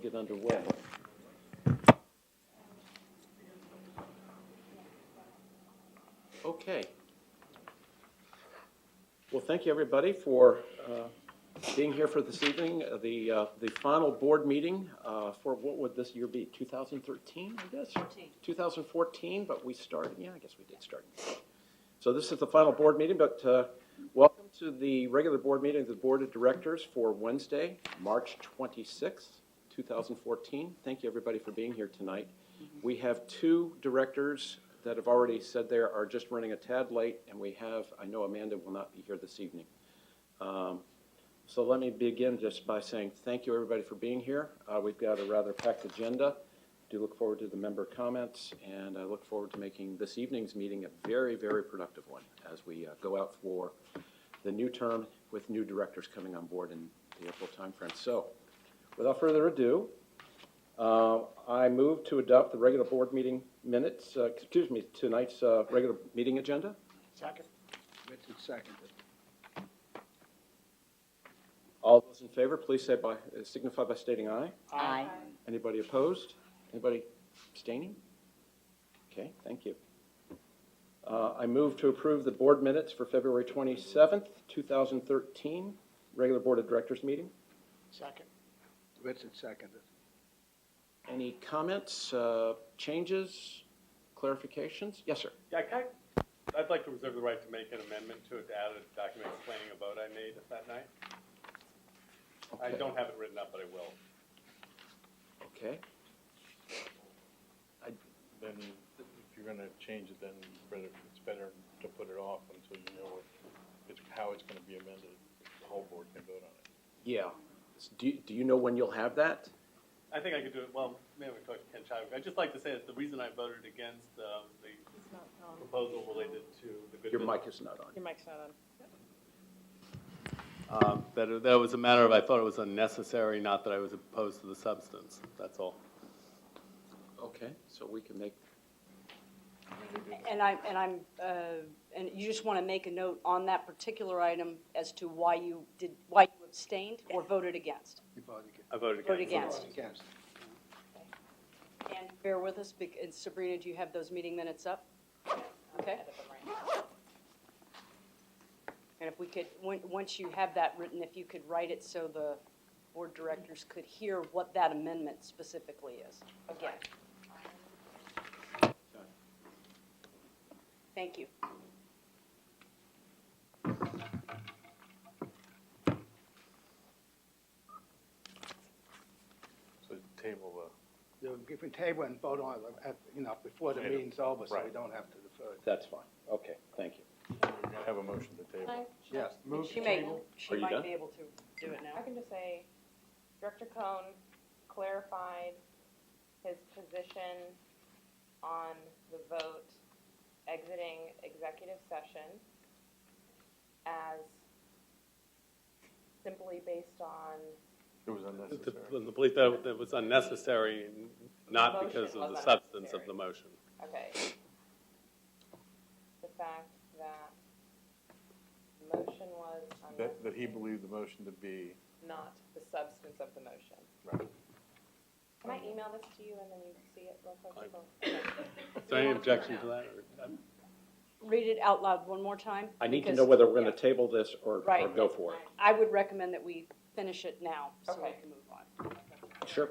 get underway. Okay. Well, thank you, everybody, for being here for this evening. The final board meeting for what would this year be? 2013, I guess? 2014, but we started, yeah, I guess we did start. So this is the final board meeting, but welcome to the regular board meeting of the Board of Directors for Wednesday, March 26th, 2014. Thank you, everybody, for being here tonight. We have two directors that have already said they are just running a tad late, and we have, I know Amanda will not be here this evening. So let me begin just by saying thank you, everybody, for being here. We've got a rather packed agenda. Do look forward to the member comments, and I look forward to making this evening's meeting a very, very productive one as we go out for the new term with new directors coming on board in the April timeframe. So without further ado, I move to adopt the regular board meeting minutes, tonight's regular meeting agenda. Second. Richard seconded. All those in favor, please signify by stating aye. Aye. Anybody opposed? Anybody abstaining? Okay, thank you. I move to approve the board minutes for February 27th, 2013, regular Board of Directors meeting. Second. Richard seconded. Any comments, changes, clarifications? Yes, sir. Yeah, I'd like to reserve the right to make an amendment to it, to add a document explaining a vote I made that night. Okay. I don't have it written up, but I will. Okay. Then if you're going to change it, then it's better to put it off until you know how it's going to be amended. The whole board can vote on it. Yeah. Do you know when you'll have that? I think I could do it, well, maybe we talk to Ken Chadwick. I'd just like to say that the reason I voted against the proposal related to the good. Your mic is not on. Your mic's not on. That was a matter of, I thought it was unnecessary, not that I was opposed to the substance, that's all. Okay, so we can make. And you just want to make a note on that particular item as to why you abstained or voted against. You voted against. I voted against. Voted against. Against. And bear with us, and Sabrina, do you have those meeting minutes up? Okay. And if we could, once you have that written, if you could write it so the board directors could hear what that amendment specifically is. Again. Thank you. So table You can table and vote on it before the meeting's over, so we Right. don't have to defer it. That's fine. Okay, thank you. you're going to have a motion to table. Yes. She Are you might done? be able to do it now. I can just say, Director Cohn clarified his position on the vote exiting executive session as simply based on It was unnecessary. The belief that it was unnecessary, not The because motion of the was substance of unnecessary. the motion. Okay. The fact that the motion was That he believed the motion to be. not the substance of the motion. Right. Can I email this to you and then you see it real quick? Is there any objection to that? Read it out loud one more time. I need to because- know whether we're going yeah. to table this or Right. go for it. I would recommend that we finish it now so we Okay. can move on. Sure.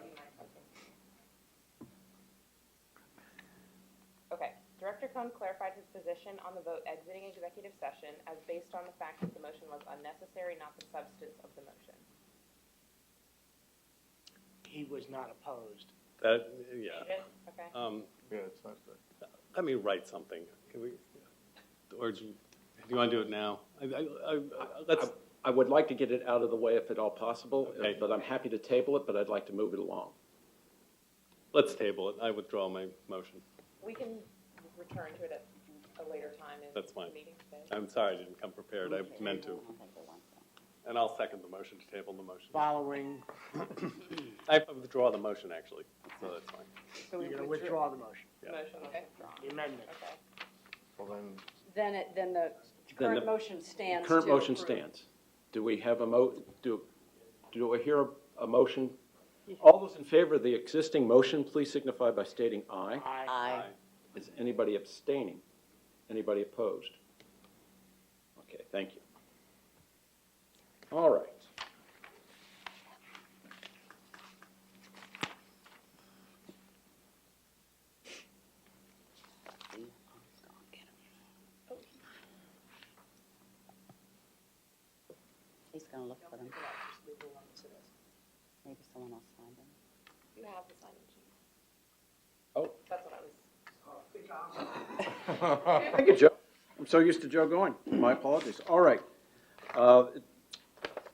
Okay. Director Cohn clarified his position on the vote exiting executive session as based on the fact that the motion was unnecessary, not the substance of the motion. He was not opposed. Yeah. Change it? Okay. Yeah, it's not good. Let me write something. Can we, or do you want to do it now? Let's. I would like to get it out of the way if at all possible, Okay. but I'm happy to table it, but I'd like to move it along. Let's table it. I withdraw my motion. We can return to it at a later time in That's fine. the meeting today. I'm sorry I didn't come prepared. I meant to. And I'll second the motion to table the motion. Following, I withdraw the motion, actually, so that's fine. So we you're going to withdraw the motion, Yeah. Motion, okay. the amendment. Okay. Well, then, Then the Then current the motion stands. Current to motion approve. stands. Do we have do I hear a motion All those in favor of the existing motion, please signify by stating aye. Aye. Is anybody abstaining? Anybody opposed? Okay, thank you. All right. He's gonna look for them. Maybe someone else signed them. You have the sign-in sheet. Oh. That's what I was. Thank you, Joe. I'm so used to Joe going. My apologies. All right.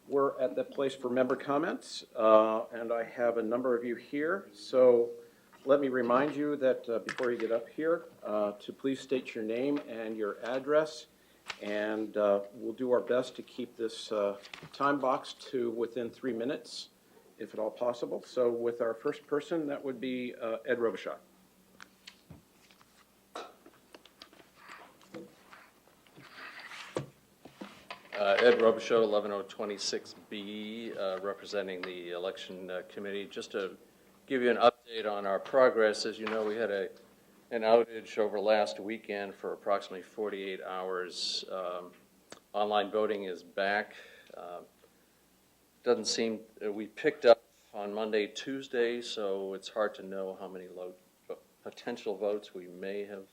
We're at the place for member comments, and I have a number of you here. So let me remind you that before you get up here, to please state your name and your address, and we'll do our best to keep this time box to within 3 minutes, if at all possible. So with our first person, that would be Ed Robichaud. Ed Robichaud, 11026B, representing the election committee. Just to give you an update on our progress, as you know, we had an outage over last weekend for approximately 48 hours. Online voting is back. Doesn't seem, we picked up on Monday, Tuesday, so it's hard to know how many potential votes we may have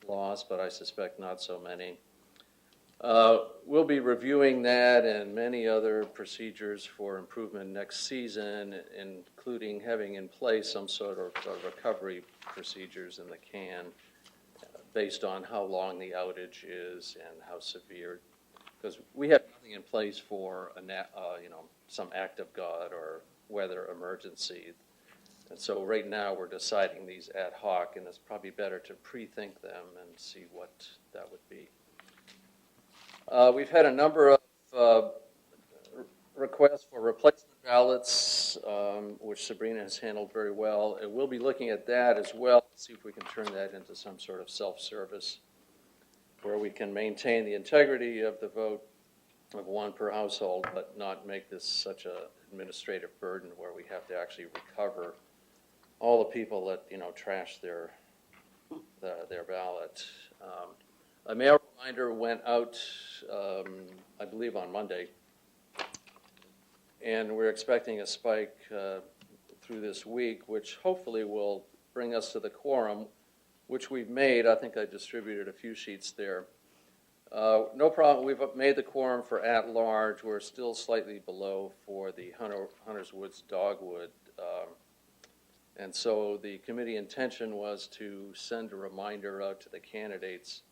lost, but I suspect not so many. We'll be reviewing that and many other procedures for improvement next season, including having in place some sort of recovery procedures in the can based on how long the outage is and how severe. Because we have nothing in place for some act of God or weather emergency. And so right now we're deciding these ad hoc, and it's probably better to pre-think them and see what that would be. We've had a number of requests for replacement ballots, which Sabrina has handled very well. And we'll be looking at that as well to see if we can turn that into some sort of self-service where we can maintain the integrity of the vote of one per household, but not make this such an administrative burden where we have to actually recover all the people that, trash their ballot. A mail reminder went out, I believe, on Monday, and we're expecting a spike through this week, which hopefully will bring us to the quorum, which we've made. I think I distributed a few sheets there. No problem. We've made the quorum for at-large. We're still slightly below for the Hunters Woods Dogwood. And so the committee intention was to send a reminder out to the candidates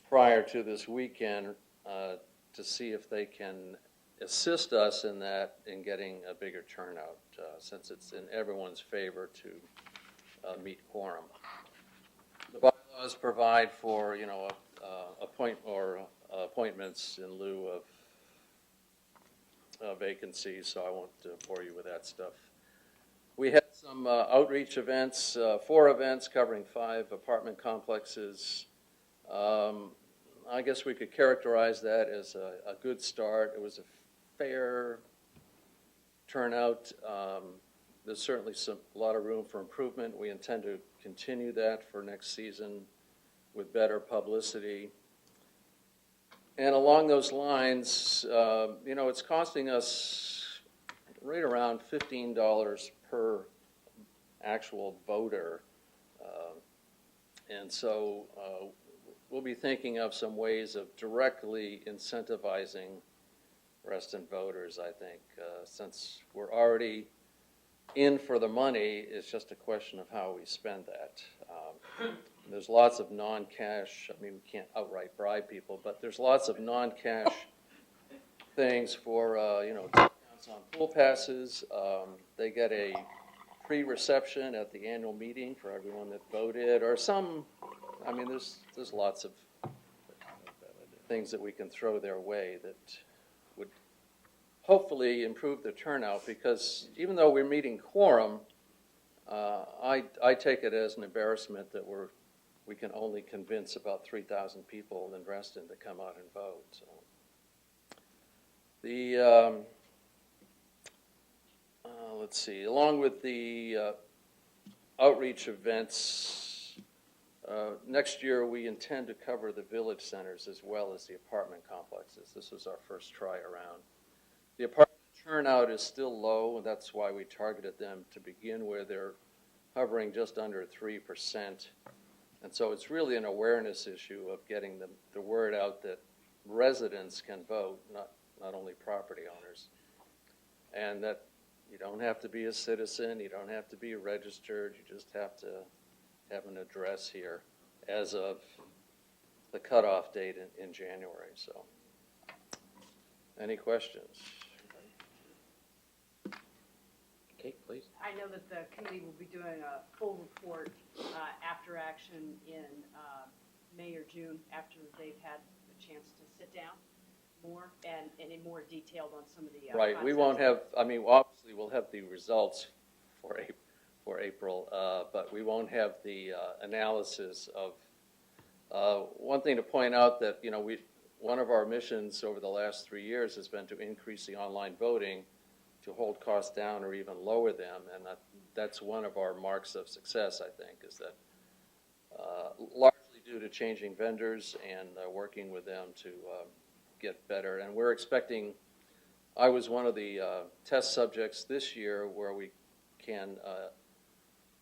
prior to this weekend to see if they can assist us in that, in getting a bigger turnout, since it's in everyone's favor to meet quorum. The bylaws provide for, appointments in lieu of vacancies, so I won't bore you with that stuff. We had some outreach events, 4 events covering 5 apartment complexes. I guess we could characterize that as a good start. It was a fair turnout. There's certainly a lot of room for improvement. We intend to continue that for next season with better publicity. And along those lines, it's costing us right around $15 per actual voter. And so we'll be thinking of some ways of directly incentivizing Reston voters, I think. Since we're already in for the money, it's just a question of how we spend that. There's lots of non-cash, we can't outright bribe people, but there's lots of non-cash things for, discounts on pool passes. They get a pre-reception at the annual meeting for everyone that voted, or there's lots of things that we can throw their way that would hopefully improve the turnout, because even though we're meeting quorum, I take it as an embarrassment that we can only convince about 3,000 people in Reston to come out and vote. So let's see, along with the outreach events, next year we intend to cover the village centers as well as the apartment complexes. This was our first try around. The apartment turnout is still low, and that's why we targeted them to begin with. They're hovering just under 3%. And so it's really an awareness issue of getting the word out that residents can vote, not only property owners. And that you don't have to be a citizen, you don't have to be registered, you just have to have an address here as of the cutoff date in January. So, any questions? Kate, please. I know that the committee will be doing a full report after action in May or June, after they've had a chance to sit down more and in more detailed on some of the Right, we won't have, I mean, obviously we'll have the results for April, but we won't have the analysis of, one thing to point out that, you know, one of our missions over the last 3 years has been to increase the online voting to hold costs down or even lower them, and that's one of our marks of success, I think, is that largely due to changing vendors and working with them to get better. And we're expecting, I was one of the test subjects this year where we can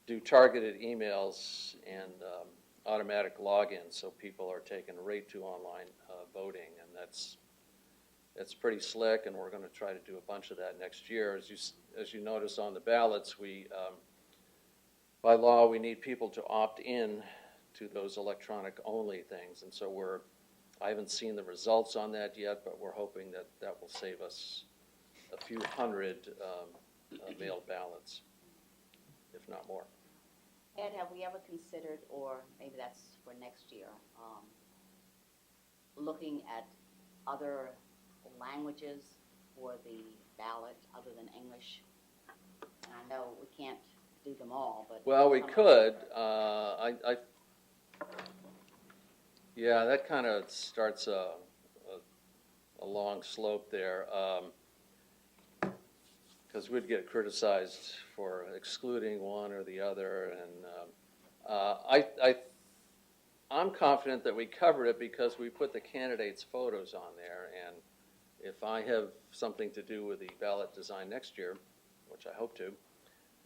do targeted emails and automatic login, so people are taken right to online voting, and that's pretty slick, and we're going to try to do a bunch of that next year. As you notice on the ballots, we by law we need people to opt in to those electronic only things, and so I haven't seen the results on that yet, but we're hoping that will save us a few hundred mailed ballots, if not more. Ed, have we ever considered, or maybe that's for next year, looking at other languages for the ballot other than English? And I know we can't do them all, but. Well, we some of could. them- Yeah, that kind of starts a long slope there, because we'd get criticized for excluding one or the other, and I'm confident that we covered it because we put the candidates' photos on there, and if I have something to do with the ballot design next year, which I hope to,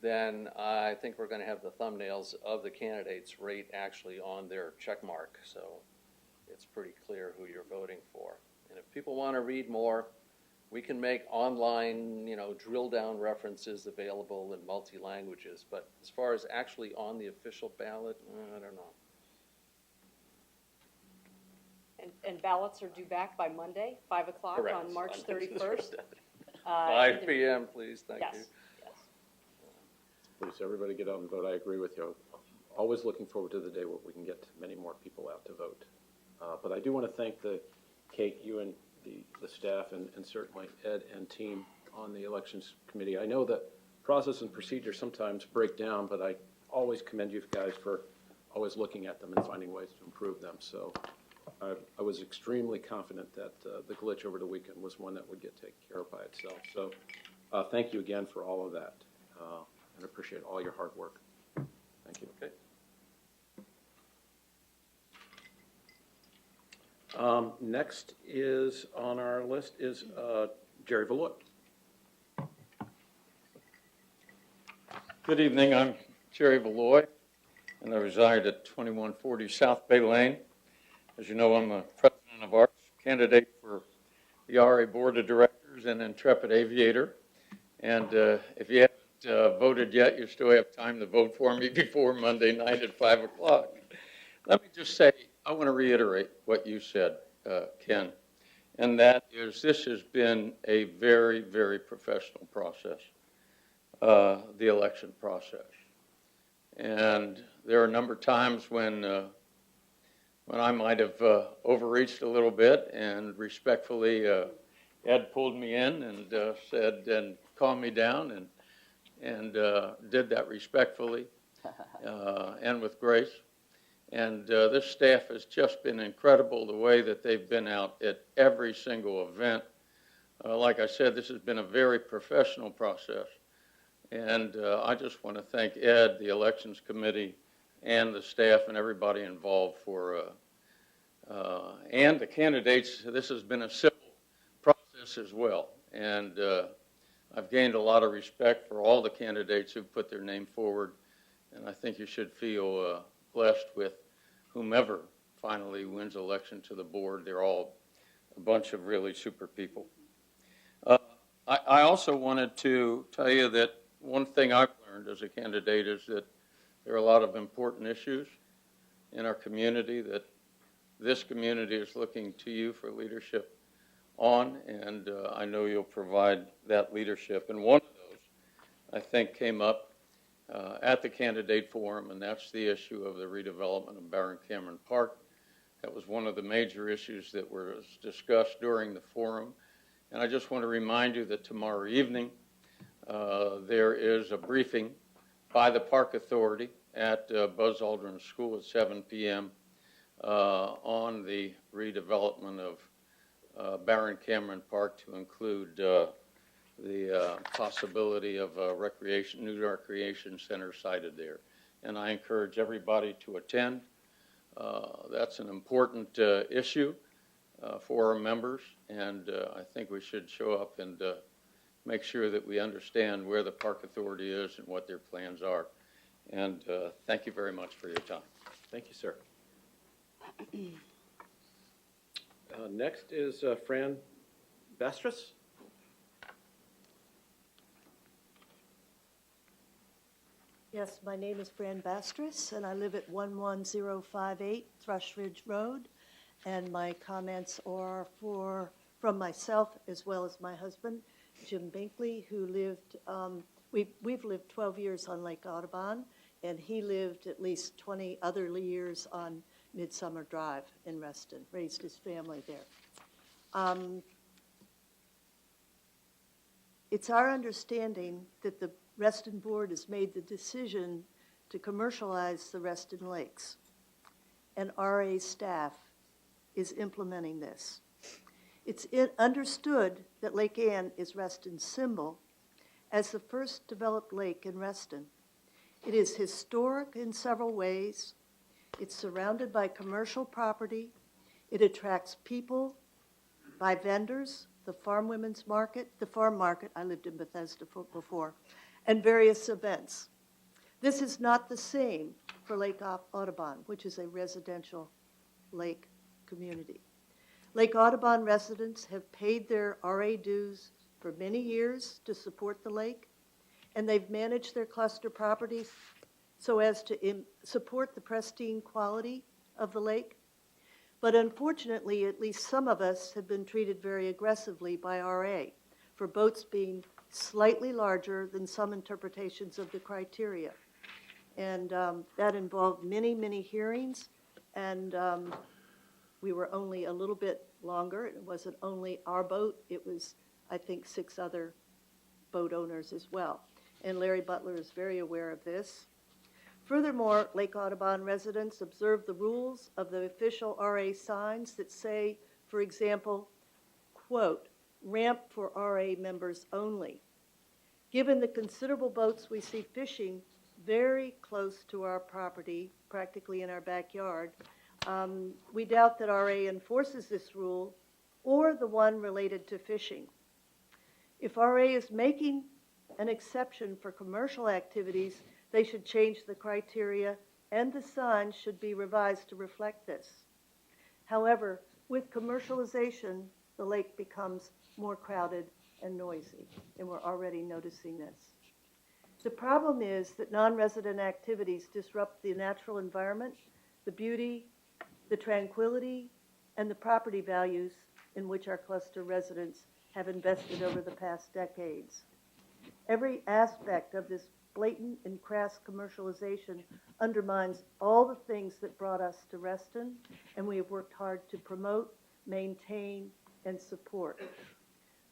then I think we're going to have the thumbnails of the candidates right actually on their check mark, so it's pretty clear who you're voting for. And if people want to read more, we can make online, drill down references available in multi-languages, but as far as actually on the official ballot, I don't know. And ballots are due back by Monday, 5 o'clock Correct. on March 31st. 5 p.m., please, thank you. Yes. Please, everybody get out and vote. I agree with you. Always looking forward to the day where we can get many more people out to vote. But I do want to thank Kate, you and the staff, and certainly Ed and team on the elections committee. I know that process and procedure sometimes break down, but I always commend you guys for always looking at them and finding ways to improve them. So I was extremely confident that the glitch over the weekend was one that would get taken care of by itself. So thank you again for all of that, and appreciate all your hard work. Thank you. Okay. Next is on our list is Jerry Valois. Good evening, I'm Jerry Valois, and I reside at 2140 South Bay Lane. As you know, I'm the president of ARCH, candidate for the RA Board of Directors and intrepid aviator. And if you haven't voted yet, you still have time to vote for me before Monday night at 5 o'clock. Let me just say, I want to reiterate what you said, Ken, and that is this has been a very, very professional process, the election process. And there are a number of times when I might have overreached a little bit, and respectfully, Ed pulled me in and said, and calmed me down, and did that respectfully and with grace. And this staff has just been incredible, the way that they've been out at every single event. Like I said, this has been a very professional process. And I just want to thank Ed, the Elections Committee, and the staff and everybody involved and the candidates. This has been a civil process as well. And I've gained a lot of respect for all the candidates who've put their name forward. And I think you should feel blessed with whomever finally wins election to the board. They're all a bunch of really super people. I also wanted to tell you that one thing I've learned as a candidate is that there are a lot of important issues in our community that this community is looking to you for leadership on, and I know you'll provide that leadership. And one of those, I think, came up at the candidate forum, and that's the issue of the redevelopment of Barron Cameron Park. That was one of the major issues that was discussed during the forum. And I just want to remind you that tomorrow evening there is a briefing by the Park Authority at Buzz Aldrin School at 7 p.m. On the redevelopment of Barron Cameron Park to include the possibility of a new recreation center sited there. And I encourage everybody to attend. That's an important issue for our members, and I think we should show up and make sure that we understand where the Park Authority is and what their plans are. And thank you very much for your time. Thank you, sir. Next is Fran Bastris. Yes, my name is Fran Bastris, and I live at 11058 Thrush Ridge Road. And my comments are from myself as well as my husband, Jim Binkley, who lived, we've lived 12 years on Lake Audubon, and he lived at least 20 other years on Midsummer Drive in Reston, raised his family there. It's our understanding that the Reston Board has made the decision to commercialize the Reston Lakes, and RA staff is implementing this. It's understood that Lake Ann is Reston's symbol as the first developed lake in Reston. It is historic in several ways. It's surrounded by commercial property. It attracts people by vendors, the farm women's market, the farm market, I lived in Bethesda before, and various events. This is not the same for Lake Audubon, which is a residential lake community. Lake Audubon residents have paid their RA dues for many years to support the lake, and they've managed their cluster properties so as to support the pristine quality of the lake. But unfortunately, at least some of us have been treated very aggressively by RA for boats being slightly larger than some interpretations of the criteria. And that involved many, many hearings, and we were only a little bit longer. It wasn't only our boat, it was, I think, 6 other boat owners as well. And Larry Butler is very aware of this. Furthermore, Lake Audubon residents observe the rules of the official RA signs that say, for example, quote, ramp for RA members only. Given the considerable boats we see fishing very close to our property, practically in our backyard, we doubt that RA enforces this rule or the one related to fishing. If RA is making an exception for commercial activities, they should change the criteria and the signs should be revised to reflect this. However, with commercialization, the lake becomes more crowded and noisy, and we're already noticing this. The problem is that non-resident activities disrupt the natural environment, the beauty, the tranquility, and the property values in which our cluster residents have invested over the past decades. Every aspect of this blatant and crass commercialization undermines all the things that brought us to Reston, and we have worked hard to promote, maintain, and support.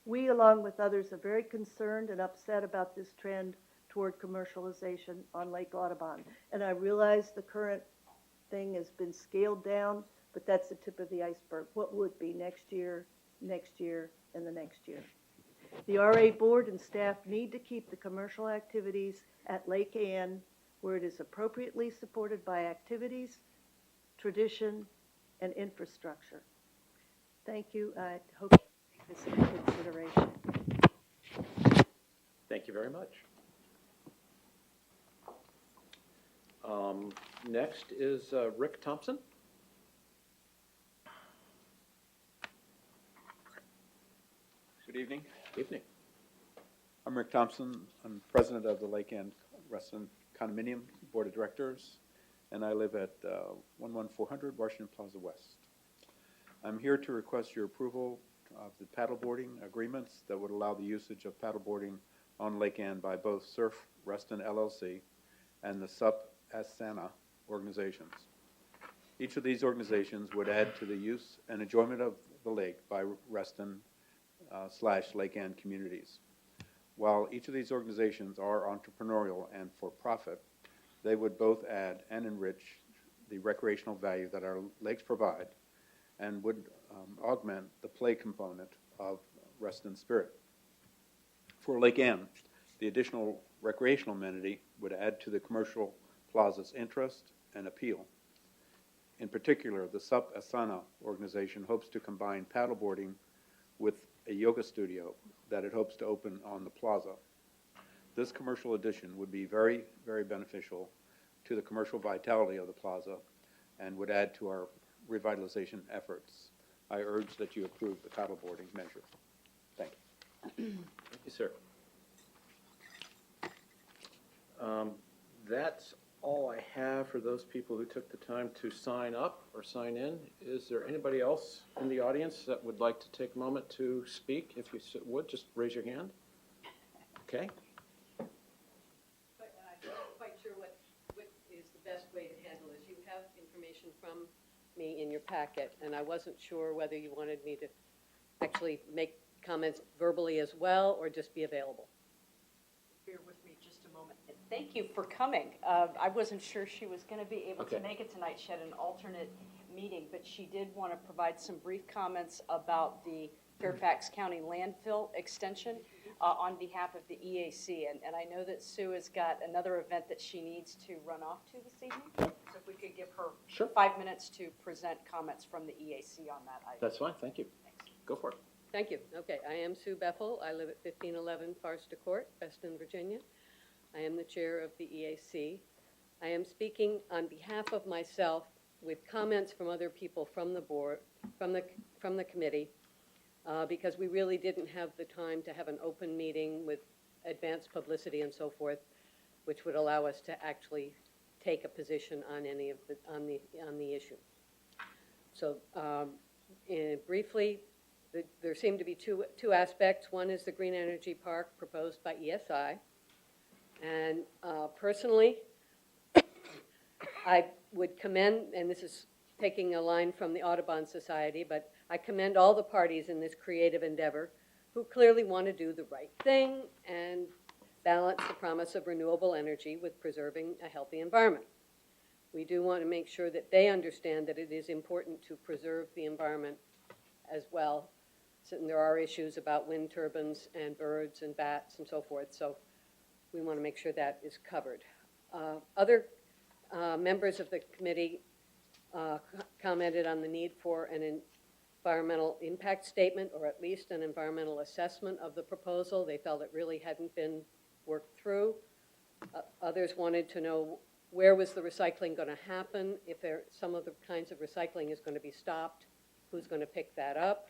We, along with others, are very concerned and upset about this trend toward commercialization on Lake Audubon. And I realize the current thing has been scaled down, but that's the tip of the iceberg. What would be next year, and the next year? The RA board and staff need to keep the commercial activities at Lake Ann where it is appropriately supported by activities, tradition, and infrastructure. Thank you. I hope you take this into consideration. Thank you very much. Next is Rick Thompson. Good evening. Evening. I'm Rick Thompson. I'm president of the Lake Ann Restaurant Condominium Board of Directors, and I live at 11400 Washington Plaza West. I'm here to request your approval of the paddleboarding agreements that would allow the usage of paddleboarding on Lake Ann by both Surf Reston LLC and the SUP Asana organizations. Each of these organizations would add to the use and enjoyment of the lake by Reston / Lake Ann communities. While each of these organizations are entrepreneurial and for-profit, they would both add and enrich the recreational value that our lakes provide and would augment the play component of Reston Spirit. For Lake Ann, the additional recreational amenity would add to the commercial plaza's interest and appeal. In particular, the SUP Asana organization hopes to combine paddleboarding with a yoga studio that it hopes to open on the plaza. This commercial addition would be very, very beneficial to the commercial vitality of the plaza and would add to our revitalization efforts. I urge that you approve the paddleboarding measure. Thank you. Thank you, sir. That's all I have for those people who took the time to sign up or sign in. Is there anybody else in the audience that would like to take a moment to speak? If you would, just raise your hand. Okay. But I'm not quite sure what is the best way to handle this. You have information from me in your packet, and I wasn't sure whether you wanted me to actually make comments verbally as well or just be available. Bear with me just a moment. And thank you for coming. I wasn't sure she was going to be able to make it tonight. She had an alternate meeting, but she did want to provide some brief comments about the Fairfax County landfill extension on behalf of the EAC. And I know that Sue has got another event that she needs to run off to this evening. So if we could give her 5 minutes to present comments from the EAC on that item. That's fine. Thank you. Thanks. Go for it. Thank you. Okay, I am Sue Beffel. I live at 1511 Forster Court, Reston, Virginia. I am the chair of the EAC. I am speaking on behalf of myself with comments from other people from the board, from the committee, because we really didn't have the time to have an open meeting with advanced publicity and so forth, which would allow us to actually take a position on any of the issue. So, briefly, there seem to be two aspects. One is the Green Energy Park proposed by ESI. And personally, I would commend, and this is taking a line from the Audubon Society, but I commend all the parties in this creative endeavor who clearly want to do the right thing and balance the promise of renewable energy with preserving a healthy environment. We do want to make sure that they understand that it is important to preserve the environment as well. So there are issues about wind turbines and birds and bats and so forth, so we want to make sure that is covered. Other members of the committee commented on the need for an environmental impact statement, or at least an environmental assessment of the proposal. They felt it really hadn't been worked through. Others wanted to know where was the recycling going to happen, if some of the kinds of recycling is going to be stopped, who's going to pick that up.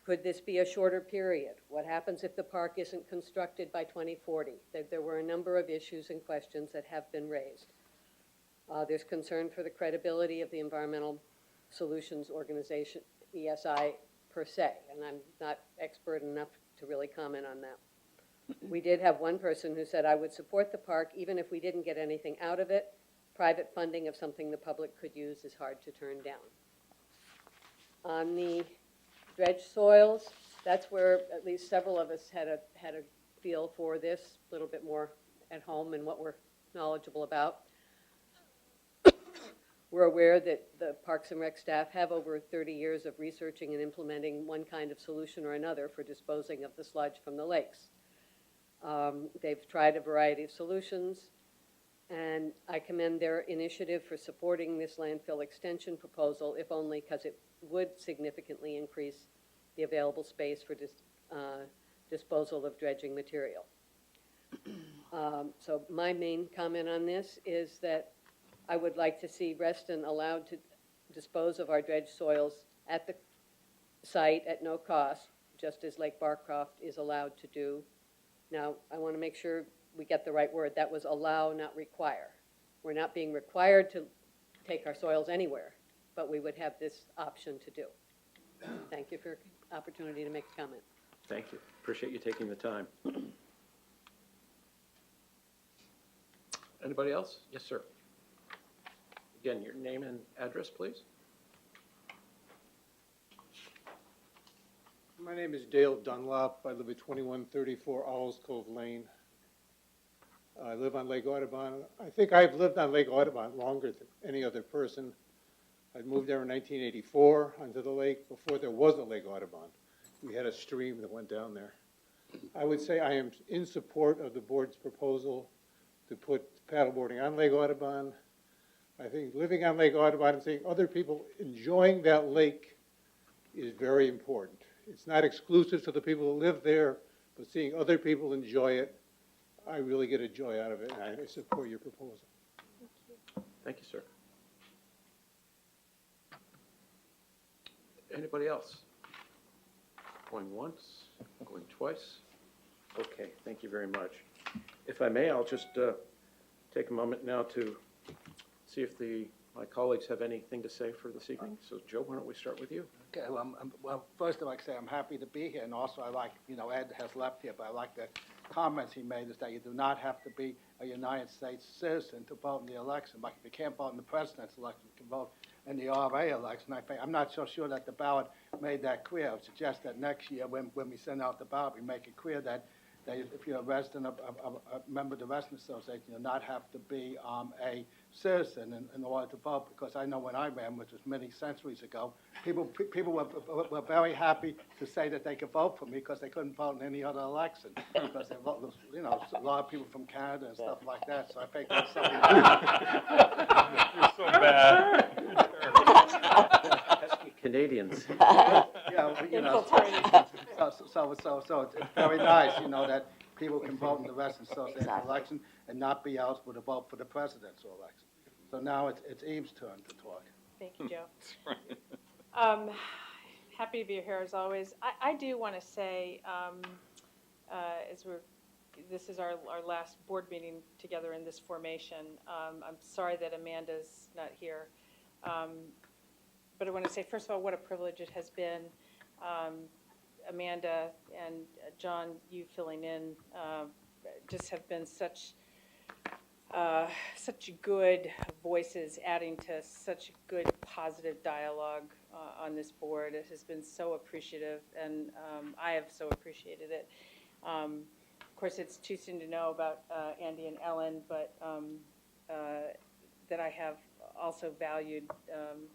Could this be a shorter period? What happens if the park isn't constructed by 2040? There were a number of issues and questions that have been raised. There's concern for the credibility of the Environmental Solutions Organization, ESI, per se, and I'm not expert enough to really comment on that. We did have one person who said, I would support the park even if we didn't get anything out of it. Private funding of something the public could use is hard to turn down. On the dredged soils, that's where at least several of us had a feel for this, a little bit more at home and what we're knowledgeable about. We're aware that the Parks and Rec staff have over 30 years of researching and implementing one kind of solution or another for disposing of the sludge from the lakes. They've tried a variety of solutions, and I commend their initiative for supporting this landfill extension proposal, if only because it would significantly increase the available space for disposal of dredging material. So my main comment on this is that I would like to see Reston allowed to dispose of our dredged soils at the site at no cost, just as Lake Barcroft is allowed to do. Now, I want to make sure we get the right word. That was allow, not require. We're not being required to take our soils anywhere, but we would have this option to do. Thank you for the opportunity to make a comment. Thank you. Appreciate you taking the time. Anybody else? Yes, sir. Again, your name and address, please. My name is Dale Dunlop. I live at 2134 Owls Cove Lane. I live on Lake Audubon. I think I've lived on Lake Audubon longer than any other person. I moved there in 1984 onto the lake before there was a Lake Audubon. We had a stream that went down there. I would say I am in support of the board's proposal to put paddleboarding on Lake Audubon. I think living on Lake Audubon and seeing other people enjoying that lake is very important. It's not exclusive to the people who live there, but seeing other people enjoy it, I really get a joy out of it, and I support your proposal. Thank you, sir. Anybody else? Going once, going twice? Okay, thank you very much. If I may, I'll just take a moment now to see if my colleagues have anything to say for this evening. So, Joe, why don't we start with you? Okay, well, first I'd like to say I'm happy to be here, and also I like, Ed has left here, but I like the comments he made is that you do not have to be a United States citizen to vote in the election. Like if you can't vote in the president's election, you can vote in the RA election. I'm not so sure that the ballot made that clear. I would suggest that next year when we send out the ballot, we make it clear that if you're a resident of a member of the resident association, you do not have to be a citizen in order to vote. Because I know when I ran, which was many centuries ago, people were very happy to say that they could vote for me because they couldn't vote in any other election. Because they vote, a lot of people from Canada and stuff like that. So I think that's something. You're so bad. Canadians. So it's very nice, that people can vote in the resident association election and not be eligible to vote for the presidential election. So now it's Eve's turn to talk. Thank you, Joe. Happy to be here as always. I do want to say, this is our last board meeting together in this formation. I'm sorry that Amanda's not here. But I want to say, first of all, what a privilege it has been. Amanda and John, you filling in, just have been such good voices, adding to such good positive dialogue on this board. It has been so appreciative, and I have so appreciated it. Of course, it's too soon to know about Andy and Ellen, but that I have also valued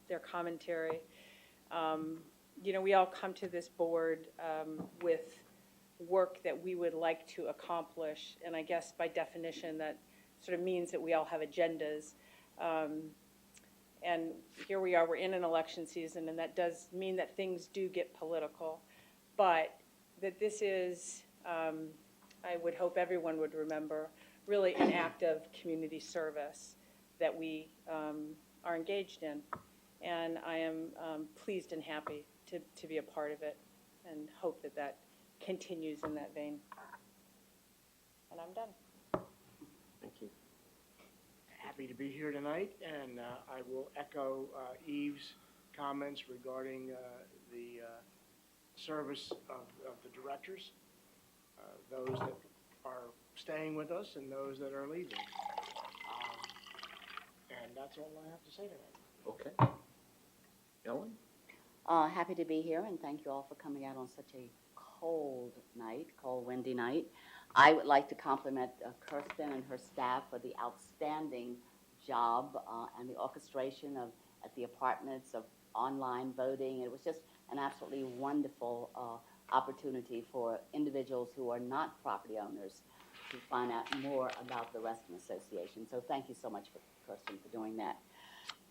their commentary. We all come to this board with work that we would like to accomplish, and I guess by definition that sort of means that we all have agendas. And here we are, we're in an election season, and that does mean that things do get political, but that this is, I would hope everyone would remember, really an act of community service that we are engaged in. And I am pleased and happy to be a part of it, and hope that that continues in that vein. And I'm done. Thank you. Happy to be here tonight, and I will echo Eve's comments regarding the service of the directors, those that are staying with us and those that are leaving. And that's all I have to say tonight. Okay. Ellen? Happy to be here, and thank you all for coming out on such a cold night, cold, windy night. I would like to compliment Kirsten and her staff for the outstanding job, and the orchestration of, at the apartments, of online voting. It was just an absolutely wonderful opportunity for individuals who are not property owners to find out more about the Reston Association. So thank you so much, Kirsten, for doing that.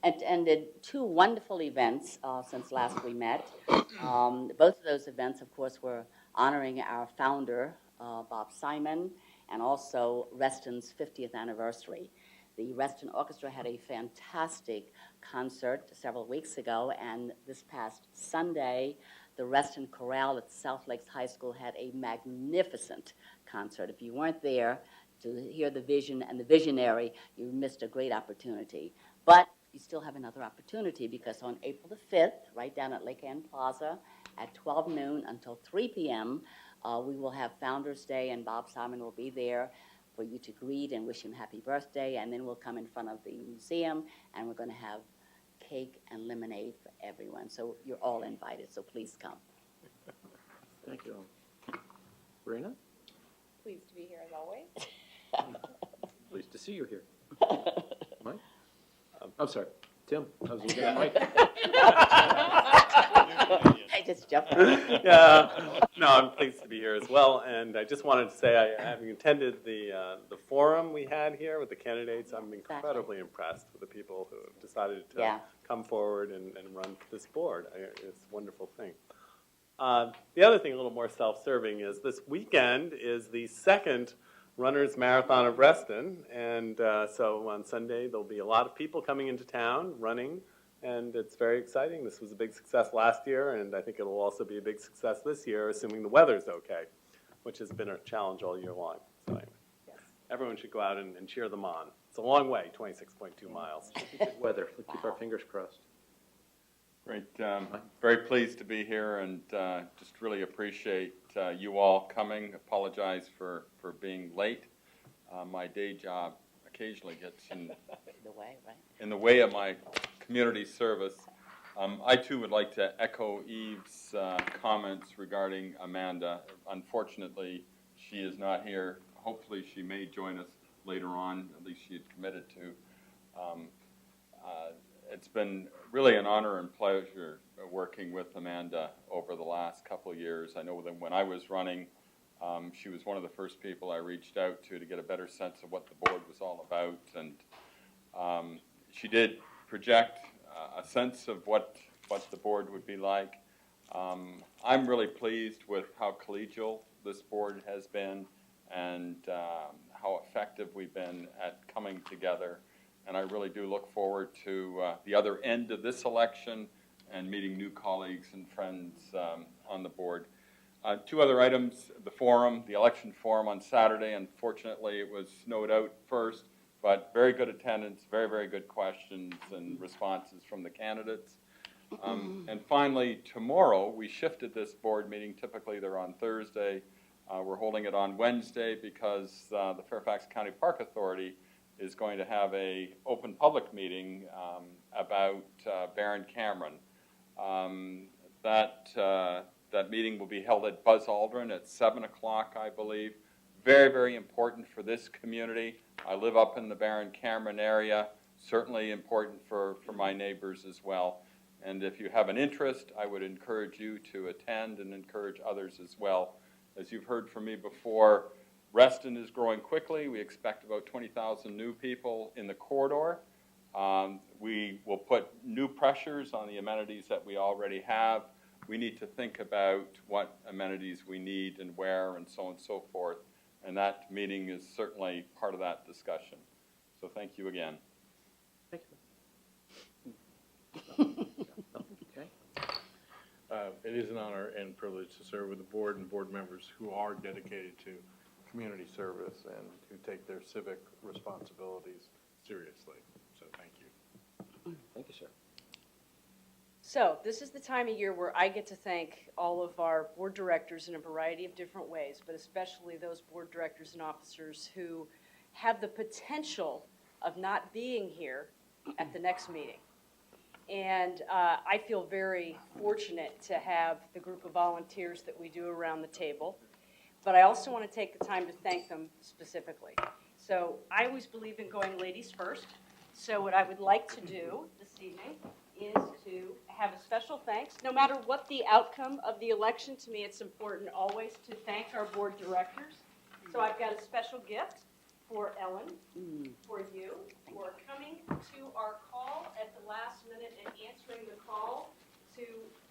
Attended 2 wonderful events since last we met. Both of those events, of course, were honoring our founder, Bob Simon, and also Reston's 50th anniversary. The Reston Orchestra had a fantastic concert several weeks ago, and this past Sunday, the Reston Chorale at South Lakes High School had a magnificent concert. If you weren't there to hear the vision and the visionary, you missed a great opportunity. But you still have another opportunity, because on April the 5th, right down at Lake Ann Plaza at 12 noon until 3 p.m., we will have Founders Day, and Bob Simon will be there for you to greet and wish him happy birthday, and then we'll come in front of the museum, and we're going to have cake and lemonade for everyone. So you're all invited, so please come. Thank you. Rena? Pleased to be here as always. Pleased to see you here. Mike? I'm sorry, Tim. I was looking at Mike. I just jumped. Yeah, no, I'm pleased to be here as well, and I just wanted to say, having attended the forum we had here with the candidates, I'm incredibly impressed with the people who have decided to come forward and run for this board. It's a wonderful thing. The other thing, a little more self-serving, is this weekend is the second Runners Marathon of Reston, and so on Sunday there'll be a lot of people coming into town running, and it's very exciting. This was a big success last year, and I think it'll also be a big success this year, assuming the weather's okay, which has been a challenge all year long. So anyway, everyone should go out and cheer them on. It's a long way, 26.2 miles. Good weather. We'll keep our fingers crossed. Great. Very pleased to be here, and just really appreciate you all coming. Apologize for being late. My day job occasionally gets in the way, right? In the way of my community service. I too would like to echo Eve's comments regarding Amanda. Unfortunately, she is not here. Hopefully she may join us later on, at least she had committed to. It's been really an honor and pleasure working with Amanda over the last couple of years. I know that when I was running, she was one of the first people I reached out to get a better sense of what the board was all about, and she did project a sense of what the board would be like. I'm really pleased with how collegial this board has been, and how effective we've been at coming together. And I really do look forward to the other end of this election and meeting new colleagues and friends on the board. 2 other items: the forum, the election forum on Saturday. Unfortunately, it was snowed out first, but very good attendance, very, very good questions and responses from the candidates. And finally, tomorrow, we shifted this board meeting. Typically, they're on Thursday. We're holding it on Wednesday because the Fairfax County Park Authority is going to have a open public meeting about Baron Cameron. That meeting will be held at Buzz Aldrin at 7 o'clock, I believe. Very, very important for this community. I live up in the Baron Cameron area, certainly important for my neighbors as well. And if you have an interest, I would encourage you to attend and encourage others as well. As you've heard from me before, Reston is growing quickly. We expect about 20,000 new people in the corridor. We will put new pressures on the amenities that we already have. We need to think about what amenities we need and where and so on and so forth. And that meeting is certainly part of that discussion. So thank you again. Thank you. Okay. It is an honor and privilege to serve with the board and board members who are dedicated to community service and who take their civic responsibilities seriously. So thank you. Thank you, sir. So this is the time of year where I get to thank all of our board directors in a variety of different ways, but especially those board directors and officers who have the potential of not being here at the next meeting. And I feel very fortunate to have the group of volunteers that we do around the table. But I also want to take the time to thank them specifically. So I always believe in going ladies first. So what I would like to do this evening is to have a special thanks. No matter what the outcome of the election, to me it's important always to thank our board directors. So I've got a special gift for Ellen, for you, for coming to our call at the last minute and answering the call to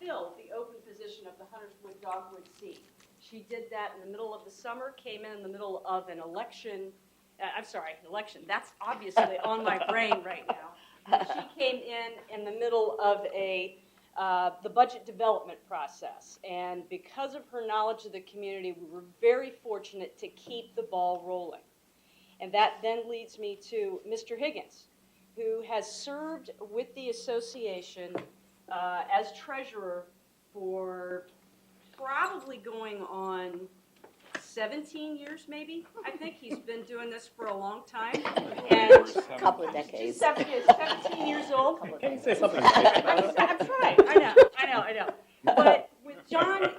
fill the open position of the Hunterswood Dogwood seat. She did that in the middle of the summer, came in the middle of an election. Election. That's obviously on my brain right now. She came in the middle of the budget development process, and because of her knowledge of the community, we were very fortunate to keep the ball rolling. And that then leads me to Mr. Higgins, who has served with the association as treasurer for probably going on 17 years, maybe. I think he's been doing this for a long time. And A couple of decades. 17 years old. Can you say something? I'm trying. I know. But with John,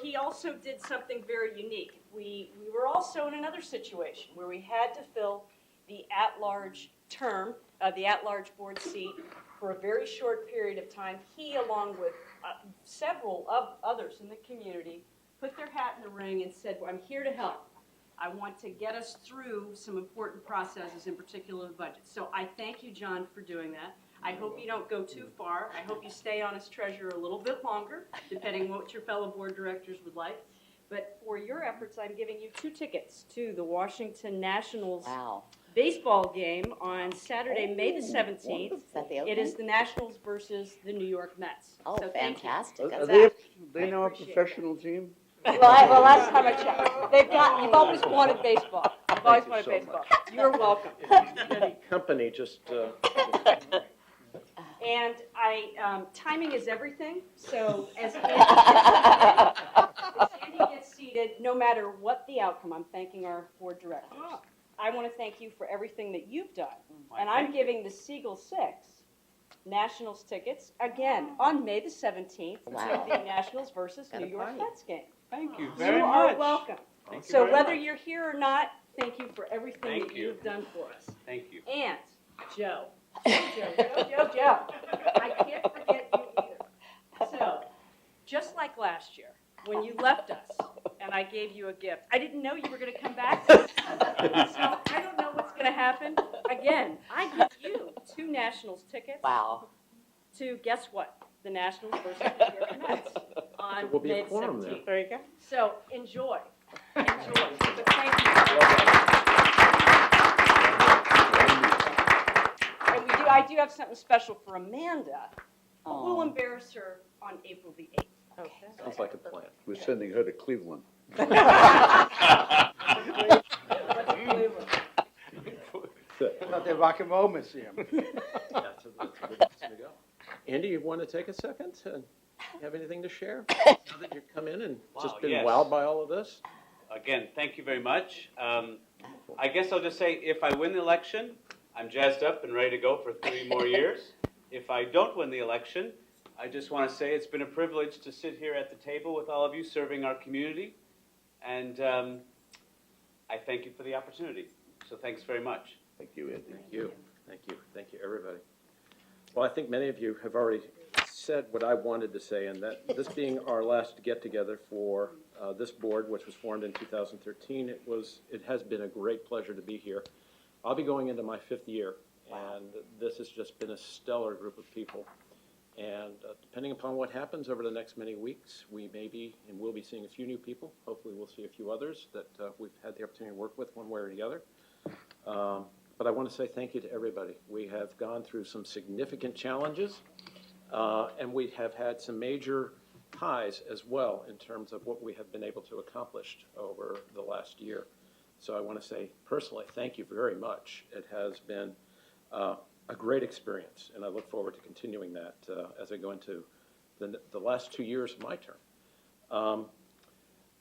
he also did something very unique. We were also in another situation where we had to fill the at-large term, the at-large board seat for a very short period of time. He, along with several others in the community, put their hat in the ring and said, well, I'm here to help. I want to get us through some important processes, in particular the budget. So I thank you, John, for doing that. I hope you don't go too far. I hope you stay on as treasurer a little bit longer, depending on what your fellow board directors would like. But for your efforts, I'm giving you 2 tickets to the Washington Nationals baseball game on Saturday, May the 17th. Is that the It is the Nationals versus the New York Mets. Oh, so fantastic. Are they now a professional team? Well, last time I checked, you've always wanted baseball. You've always wanted baseball. You're welcome. Any company just, And timing is everything, so as Andy gets seated, no matter what the outcome, I'm thanking our board directors. I want to thank you for everything that you've done. And I'm giving the Siegel 6 Nationals tickets, again, on May the 17th, to the Nationals versus New York Mets game. Thank you You are welcome. So whether you're here or not, thank you for everything that you've done for us. Thank you. And Joe. Joe. I can't forget you either. So, just like last year, when you left us and I gave you a gift, I didn't know you were going to come back. So I don't know what's going to happen. Again, I give you 2 Nationals tickets. Wow. To guess what? The Nationals versus the New York Mets on There will be a May the quorum 17th. there. There you go. So enjoy. But thank you. And I do have something special for Amanda. We'll embarrass her on April the 8th. Okay. sounds like a plan. We're sending her to Cleveland. Not the Rocky Road Museum. That's a good place to go. Andy, you want to take a second? You have anything to share? Now that you've come in and just been yes. wowed by all of this? Again, thank you very much. I guess I'll just say, if I win the election, I'm jazzed up and ready to go for 3 more years. If I don't win the election, I just want to say it's been a privilege to sit here at the table with all of you serving our community. And I thank you for the opportunity. So thanks very much. Thank you, Andy. Thank you. Thank you. Thank you, everybody. Well, I think many of you have already said what I wanted to say, and that this being our last get-together for this board, which was formed in 2013, it has been a great pleasure to be here. I'll be going into my 5th year, and this has just been a stellar group of people. And depending upon what happens over the next many weeks, we may be and will be seeing a few new people. Hopefully we'll see a few others that we've had the opportunity to work with one way or the other. But I want to say thank you to everybody. We have gone through some significant challenges, and we have had some major highs as well in terms of what we have been able to accomplish over the last year. So I want to say personally, thank you very much. It has been a great experience, and I look forward to continuing that as I go into the last 2 years of my term.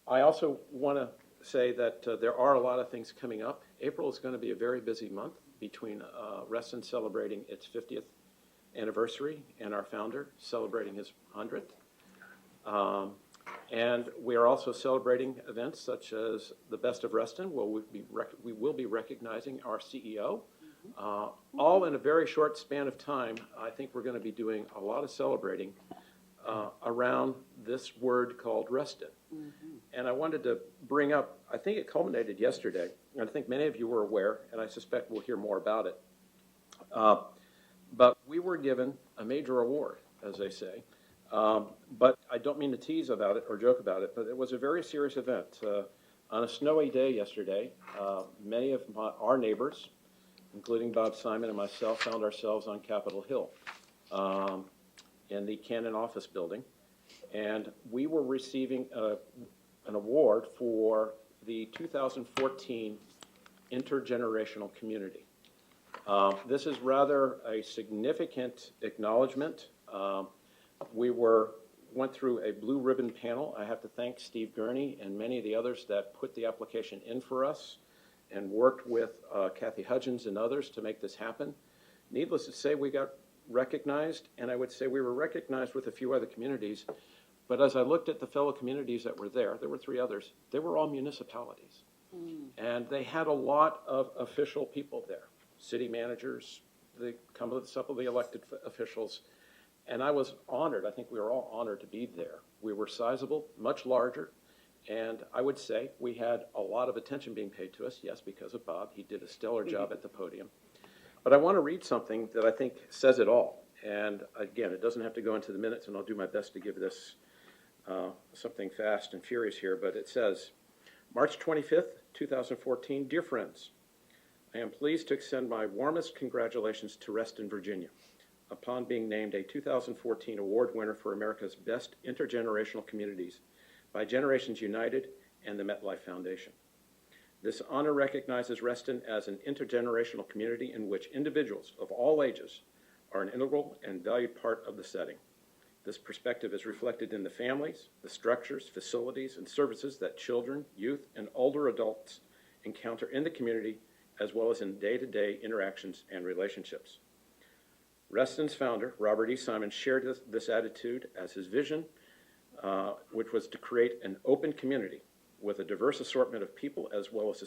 I also want to say that there are a lot of things coming up. April is going to be a very busy month between Reston celebrating its 50th anniversary and our founder celebrating his 100th. And we are also celebrating events such as the Best of Reston, where we will be recognizing our CEO, All in a very short span of time, I think we're going to be doing a lot of celebrating around this word called Reston. And I wanted to bring up, I think it culminated yesterday, and I think many of you were aware, and I suspect we'll hear more about it. But we were given a major award, as they say. But I don't mean to tease about it or joke about it, but it was a very serious event. On a snowy day yesterday, many of our neighbors, including Bob Simon and myself, found ourselves on Capitol Hill in the Cannon office building. And we were receiving an award for the 2014 Intergenerational Community. This is rather a significant acknowledgement. We went through a blue ribbon panel. I have to thank Steve Gurney and many of the others that put the application in for us and worked with Kathy Hudgens and others to make this happen. Needless to say, we got recognized, and I would say we were recognized with a few other communities. But as I looked at the fellow communities that were there were 3 others. They were all municipalities. And they had a lot of official people there, city managers, some of the elected officials. And I was honored. I think we were all honored to be there. We were sizable, much larger. And I would say we had a lot of attention being paid to us, yes, because of Bob. He did a stellar job at the podium. But I want to read something that I think says it all. And again, it doesn't have to go into the minutes, and I'll do my best to give this something fast and furious here. But it says, March 25th, 2014, dear friends, I am pleased to extend my warmest congratulations to Reston, Virginia, upon being named a 2014 award winner for America's Best Intergenerational Communities by Generations United and the MetLife Foundation. This honor recognizes Reston as an intergenerational community in which individuals of all ages are an integral and valued part of the setting. This perspective is reflected in the families, the structures, facilities, and services that children, youth, and older adults encounter in the community, as well as in day-to-day interactions and relationships. Reston's founder, Robert E. Simon, shared this attitude as his vision, which was to create an open community with a diverse assortment of people as well as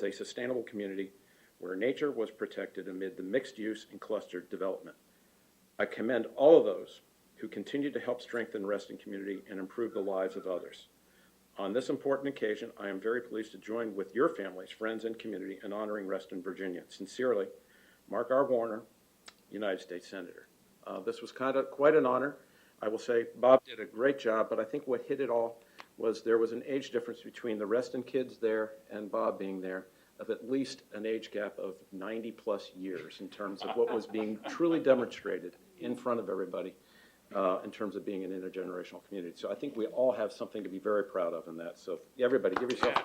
a sustainable community where nature was protected amid the mixed use and clustered development. I commend all of those who continue to help strengthen Reston community and improve the lives of others. On this important occasion, I am very pleased to join with your families, friends, and community in honoring Reston, Virginia. Sincerely, Mark R. Warner, United States Senator. This was quite an honor. I will say Bob did a great job, but I think what hit it all was there was an age difference between the Reston kids there and Bob being there of at least an age gap of 90 plus years in terms of what was being truly demonstrated in front of everybody in terms of being an intergenerational community. So I think we all have something to be very proud of in that. So everybody give yourself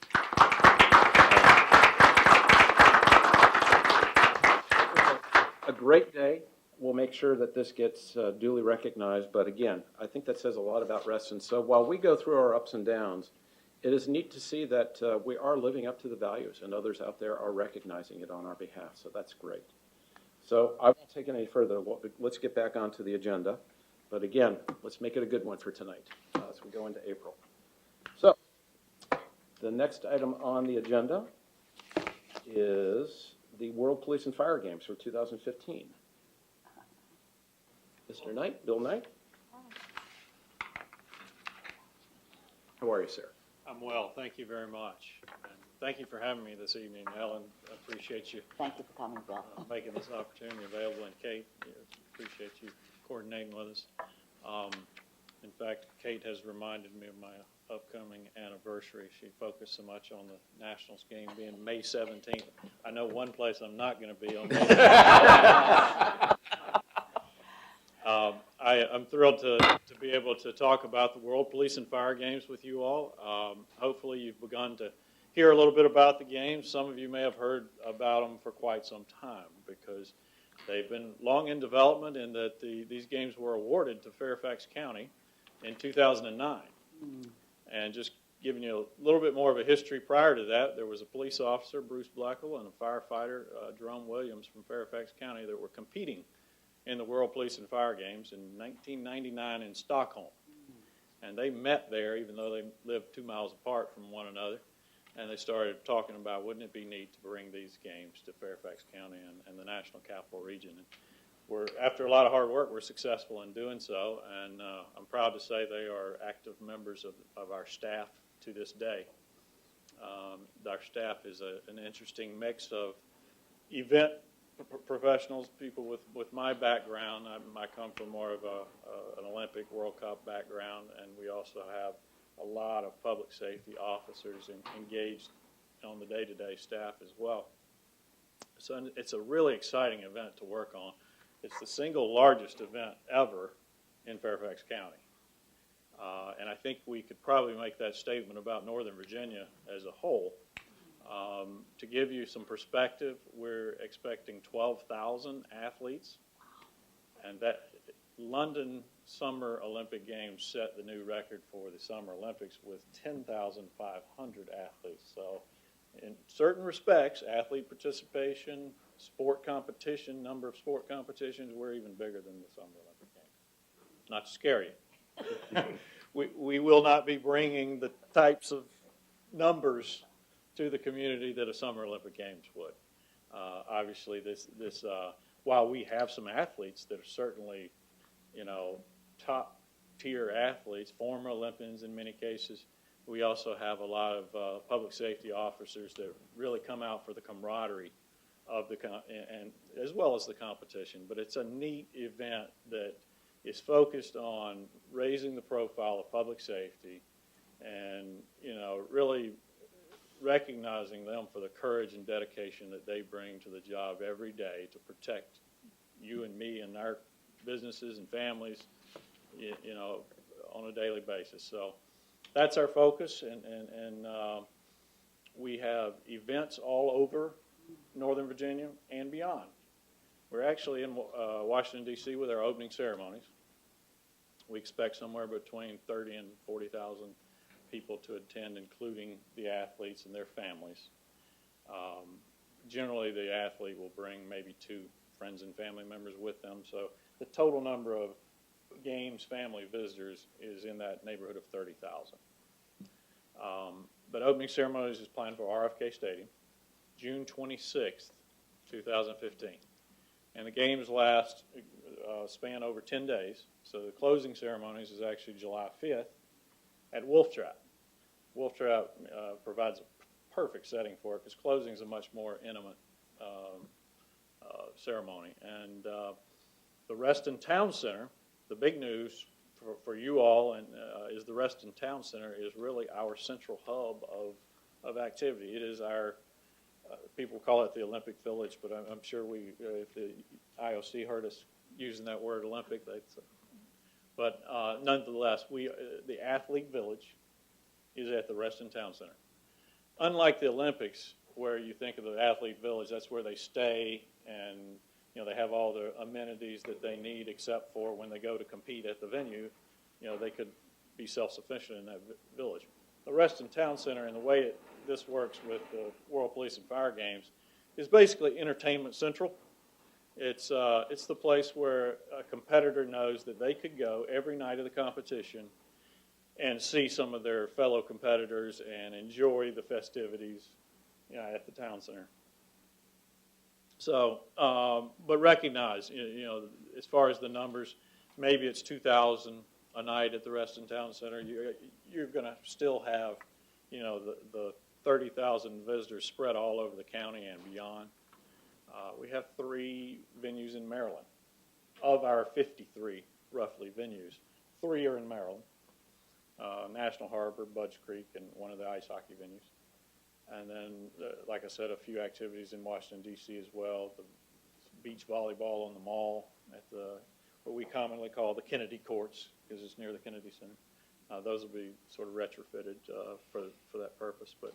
a great day. We'll make sure that this gets duly recognized. But again, I think that says a lot about Reston. So while we go through our ups and downs, it is neat to see that we are living up to the values and others out there are recognizing it on our behalf. So that's great. So I won't take it any further. Let's get back onto the agenda. But again, let's make it a good one for tonight as we go into April. So the next item on the agenda is the World Police and Fire Games for 2015. Mr. Knight, Bill Knight. How are you, sir? I'm well, thank you very much. And thank you for having me this evening, Ellen. I appreciate you. Thank you for coming, Bill. Making this opportunity available, and Kate, appreciate you coordinating with us. In fact, Kate has reminded me of my upcoming anniversary. She focused so much on the Nationals game being May 17th. I know one place I'm not going to be on May 17th. I'm thrilled to be able to talk about the World Police and Fire Games with you all. Hopefully you've begun to hear a little bit about the games. Some of you may have heard about them for quite some time because they've been long in development in that these games were awarded to Fairfax County in 2009. And just giving you a little bit more of a history prior to that, there was a police officer, Bruce Blackwell, and a firefighter, Jerome Williams from Fairfax County that were competing in the World Police and Fire Games in 1999 in Stockholm. And they met there, even though they lived 2 miles apart from one another. and they started talking about, wouldn't it be neat to bring these games to Fairfax County and the National Capital Region. And after a lot of hard work, we're successful in doing so, and I'm proud to say they are active members of our staff to this day. Our staff is an interesting mix of event professionals, people with my background. I come from more of an Olympic World Cup background, and we also have a lot of public safety officers engaged on the day-to-day staff as well. So it's a really exciting event to work on. It's the single largest event ever in Fairfax County. And I think we could probably make that statement about Northern Virginia as a whole. To give you some perspective, we're expecting 12,000 athletes, and that London Summer Olympic Games set the new record for the Summer Olympics with 10,500 athletes. So in certain respects, athlete participation, sport competition, number of sport competitions, we're even bigger than the Summer Olympic Games. Not to scare you. We will not be bringing the types of numbers to the community that a Summer Olympic Games would. Obviously, while we have some athletes that are certainly, top tier athletes, former Olympians in many cases, we also have a lot of public safety officers that really come out for the camaraderie of and as well as the competition. But it's a neat event that is focused on raising the profile of public safety and, really recognizing them for the courage and dedication that they bring to the job every day to protect you and me and our businesses and families, on a daily basis. So that's our focus, and we have events all over Northern Virginia and beyond. We're actually in Washington, D.C. with our opening ceremonies. We expect somewhere between 30 and 40,000 people to attend, including the athletes and their families. Generally, the athlete will bring maybe 2 friends and family members with them, so the total number of games family visitors is in that neighborhood of 30,000. But opening ceremonies is planned for RFK Stadium, June 26th, 2015. And the games span over 10 days, so the closing ceremonies is actually July 5th at Wolf Trap. Wolf Trap provides a perfect setting for it because closing is a much more intimate ceremony. And the Reston Town Center, the big news for you all is the Reston Town Center is really our central hub of activity. It is our, people call it the Olympic Village, but I'm sure if the IOC heard us using that word Olympic, but nonetheless, the Athlete Village is at the Reston Town Center. Unlike the Olympics, where you think of the Athlete Village, that's where they stay and they have all the amenities that they need except for when they go to compete at the venue, they could be self-sufficient in that village. The Reston Town Center, and the way this works with the World Police and Fire Games, is basically entertainment central. It's the place where a competitor knows that they could go every night of the competition and see some of their fellow competitors and enjoy the festivities at the town center. So, but recognize, as far as the numbers, maybe it's 2,000 a night at the Reston Town Center. You're going to still have, the 30,000 visitors spread all over the county and beyond. We have 3 venues in Maryland. Of our 53, roughly, venues, 3 are in Maryland. National Harbor, Budge Creek, and one of the ice hockey venues. And then, like I said, a few activities in Washington, D.C. as well. The beach volleyball on the mall at what we commonly call the Kennedy Courts, because it's near the Kennedy Center. Those will be sort of retrofitted for that purpose. But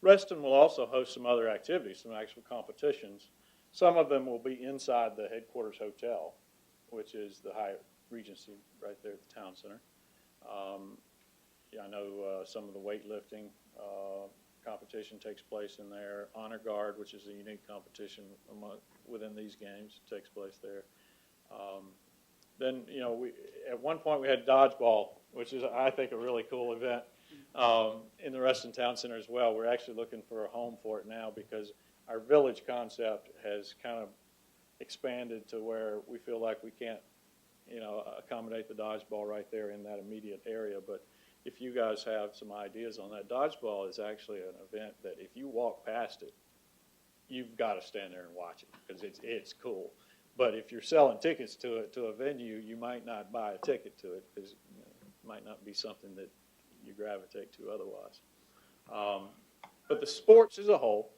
Reston will also host some other activities, some actual competitions. Some of them will be inside the headquarters hotel, which is the Hyatt Regency right there at the town center. I know some of the weightlifting competition takes place in there. Honor Guard, which is a unique competition within these games, takes place there. Then, at one point we had dodgeball, which is, I think, a really cool event. in the Reston Town Center as well. We're actually looking for a home for it now because our village concept has kind of expanded to where we feel like we can't, accommodate the dodgeball right there in that immediate area. But if you guys have some ideas on that, dodgeball is actually an event that if you walk past it, you've got to stand there and watch it because it's cool. But if you're selling tickets to a venue, you might not buy a ticket to it because it might not be something that you gravitate to otherwise. But the sports as a whole,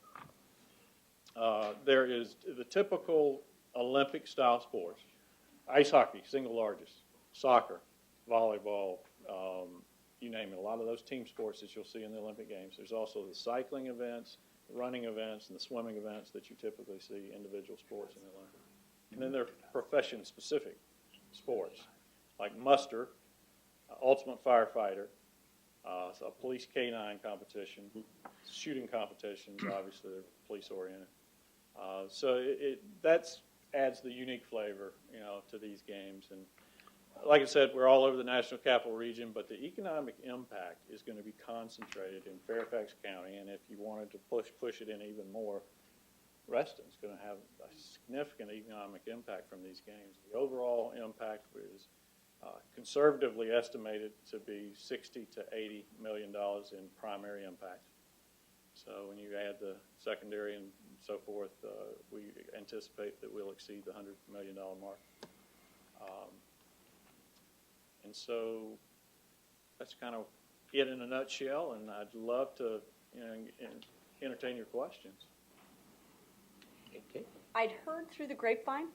there is the typical Olympic-style sports. Ice hockey, single largest. Soccer, volleyball, you name it. A lot of those team sports that you'll see in the Olympic Games. There's also the cycling events, the running events, and the swimming events that you typically see individual sports in the Olympics. And then there are profession-specific sports, like muster, ultimate firefighter, so a police canine competition, shooting competitions, obviously they're police-oriented. So that adds the unique flavor, to these games. And like I said, we're all over the National Capital Region, but the economic impact is going to be concentrated in Fairfax County. And if you wanted to push it in even more, Reston's going to have a significant economic impact from these games. The overall impact is conservatively estimated to be $60 to $80 million in primary impact. So when you add the secondary and so forth, we anticipate that we'll exceed the $100 million mark. And so that's kind of it in a nutshell, and I'd love to entertain your questions. Okay. I'd heard through the grapevine,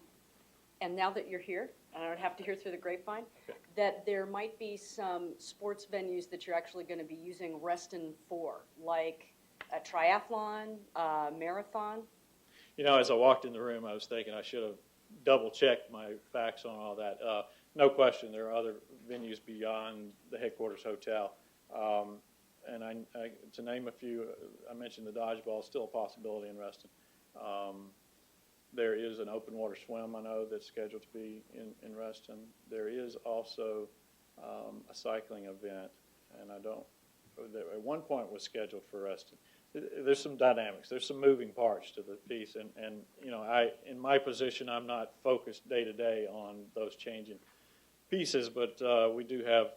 and now that you're here, and I don't have to hear through the grapevine, that there might be some sports venues that you're actually going to be using Reston for, like a triathlon, marathon. As I walked in the room, I was thinking I should have double-checked my facts on all that. No question, there are other venues beyond the headquarters hotel. And to name a few, I mentioned the dodgeball is still a possibility in Reston. There is an open water swim, I know, that's scheduled to be in Reston. There is also a cycling event, and at one point was scheduled for Reston. There's some dynamics. There's some moving parts to the piece, and in my position, I'm not focused day to day on those changing pieces, but we do have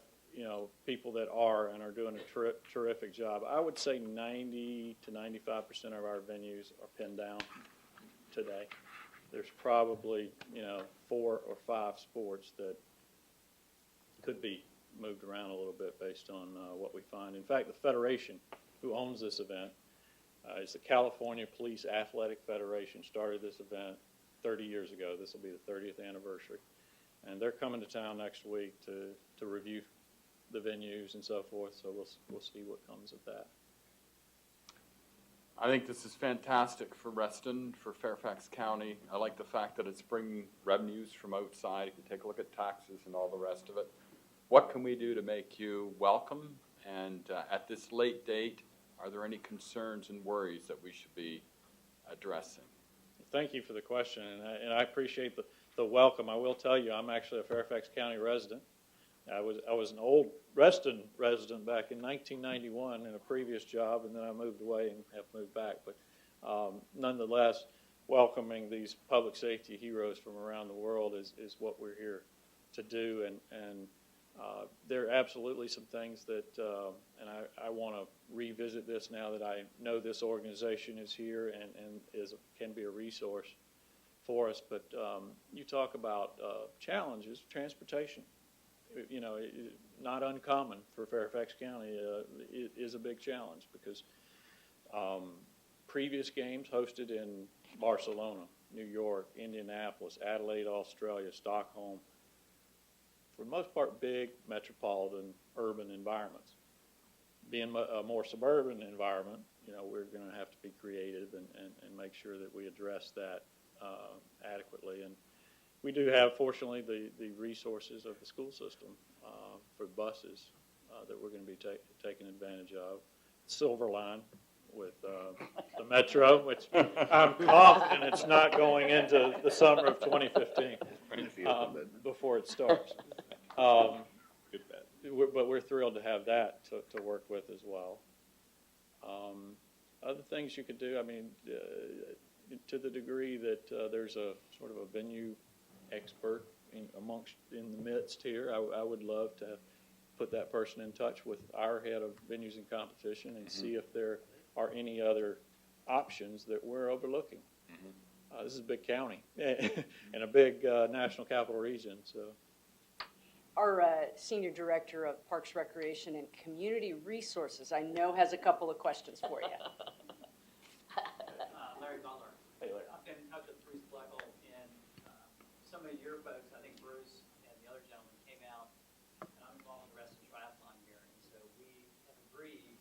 people that are and are doing a terrific job. I would say 90 to 95% of our venues are pinned down today. There's probably 4 or 5 sports that could be moved around a little bit based on what we find. In fact, the federation who owns this event is the California Police Athletic Federation. Started this event 30 years ago. This will be the 30th anniversary. And they're coming to town next week to review the venues and so forth, so we'll see what comes of that. I think this is fantastic for Reston, for Fairfax County. I like the fact that it's bringing revenues from outside. You can take a look at taxes and all the rest of it. What can we do to make you welcome? And at this late date, are there any concerns and worries that we should be addressing? Thank you for the question, and I appreciate the welcome. I will tell you, I'm actually a Fairfax County resident. I was an old Reston resident back in 1991 in a previous job, and then I moved away and have moved back. But nonetheless, welcoming these public safety heroes from around the world is what we're here to do. And there are absolutely some things that, and I want to revisit this now that I know this organization is here and can be a resource for us. But you talk about challenges, transportation. Not uncommon for Fairfax County. It is a big challenge because previous games hosted in Barcelona, New York, Indianapolis, Adelaide, Australia, Stockholm, for the most part, big metropolitan urban environments. Being a more suburban environment, we're going to have to be creative and make sure that we address that adequately. And we do have, fortunately, the resources of the school system for buses that we're going to be taking advantage of. Silver Line with the Metro, which I'm confident it's not going into the summer of 2015 before it starts. but we're thrilled to have that to work with as well. Other things you could do, I mean, to the degree that there's a sort of a venue expert in the midst here, I would love to put that person in touch with our head of venues and competition and see if there are any other options that we're overlooking. This is a big county and a big national capital region, so. Our Senior Director of Parks, Recreation, and Community Resources, I know, has a couple of questions for you. Larry Butler. Hey, Larry. I've been in touch with Bruce Flegel, and some of your folks, I think Bruce and the other gentleman came out, and I'm involved in the Reston Triathlon here, and so we have agreed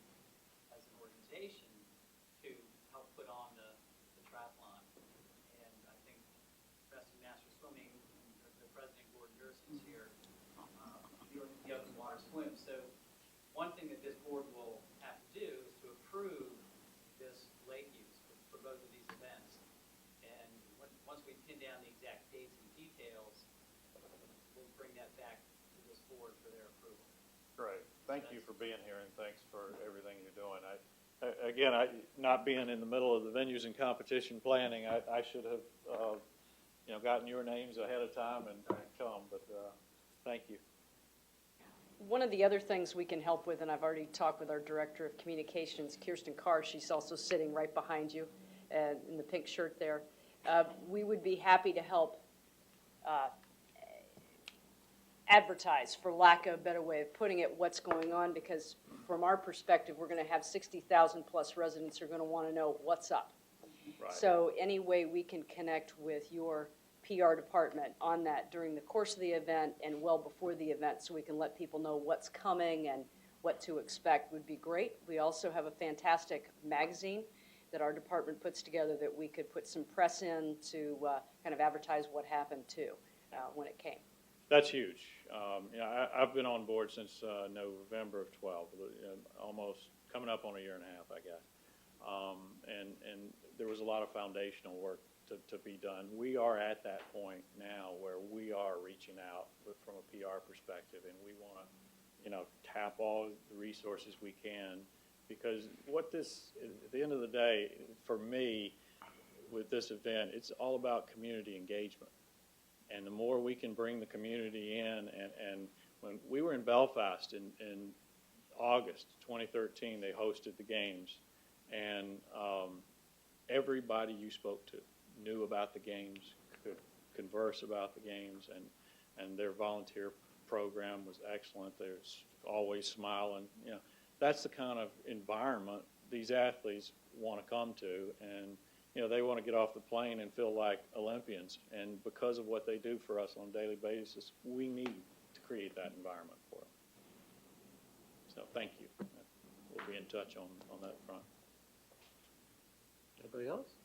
as an organization to help put on the triathlon. And I think Reston Master Swimming, the president, Gordon Gerson's here, the open water swim. So one thing that this board will have to do is to approve this lake use for both of these events. And once we pin down the exact dates and details, we'll bring that back to this board for their approval. Great. Thank you for being here, and thanks for everything you're doing. Not being in the middle of the venues and competition planning, I should have, gotten your names ahead of time and come, but thank you. One of the other things we can help with, and I've already talked with our Director of Communications, Kirsten Carr, she's also sitting right behind you in the pink shirt there. We would be happy to help advertise, for lack of a better way of putting it, what's going on, because from our perspective, we're going to have 60,000 plus residents who are going to want to know what's up. Right. So any way we can connect with your PR department on that during the course of the event and well before the event, so we can let people know what's coming and what to expect, would be great. We also have a fantastic magazine that our department puts together that we could put some press in to kind of advertise what happened too when it came. That's huge. I've been on board since November of 12, almost coming up on a year and a half, I guess. And there was a lot of foundational work to be done. We are at that point now where we are reaching out from a PR perspective, and we want to, tap all the resources we can, because at the end of the day, for me, with this event, it's all about community engagement. And the more we can bring the community in, and when we were in Belfast in August 2013, they hosted the games, and everybody you spoke to knew about the games, could converse about the games, and their volunteer program was excellent. They were always smiling. That's the kind of environment these athletes want to come to, and they want to get off the plane and feel like Olympians. And because of what they do for us on a daily basis, we need to create that environment for them. So thank you. We'll be in touch on that front. Anybody else?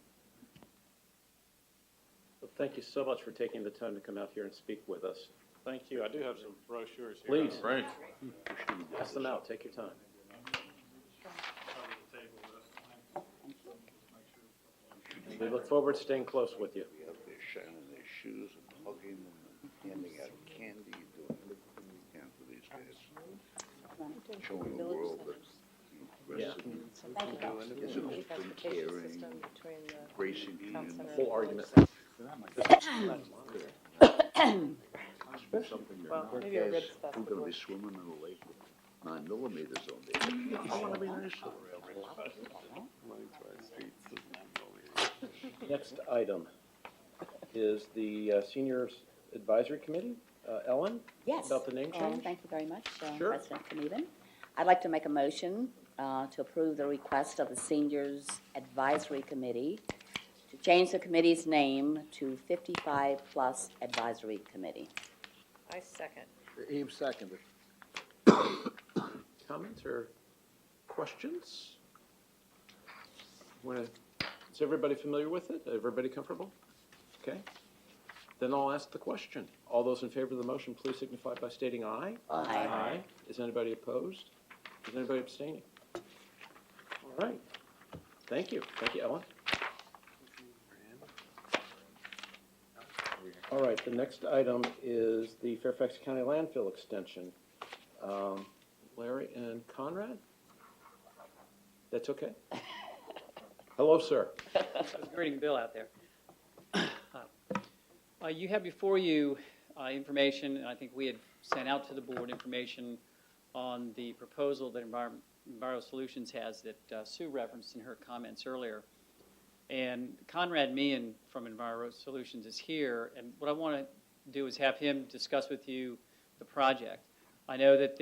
Well, thank you so much for taking the time to come out here and speak with us. Thank you. I do have some brochures here. Please. Right. Pass them out. Take your time. We look forward to staying close with you. We have their shining their shoes and hugging them and handing out candy, doing everything we can for these guys. Showing the world that is an open, caring, embracing community. Whole argument. Well, maybe a ribs fest I'm would gonna be work. swimming in a lake with 9 millimeters on there. I wanna be nice to them. Next item is the Seniors Advisory Committee. Ellen? Yes. About the name change? Thank you very much, Sure. President Knueben. I'd like to make a motion to approve the request of the Seniors Advisory Committee to change the committee's name to 55 Plus Advisory Committee. I second. Eve seconded. Comments or questions? Is everybody familiar with it? Everybody comfortable? Okay. Then I'll ask the question. All those in favor of the motion, please signify by stating aye. Aye. Is anybody opposed? Is anybody abstaining? All right. Thank you. Thank you, Ellen. All right, the next item is the Fairfax County landfill extension. Larry and Conrad? That's okay? Hello, sir. I was greeting Bill out there. You have before you information, and I think we had sent out to the board information on the proposal that Enviro Solutions has that Sue referenced in her comments earlier. And Conrad Meehan from Enviro Solutions is here, and what I want to do is have him discuss with you the project. I know that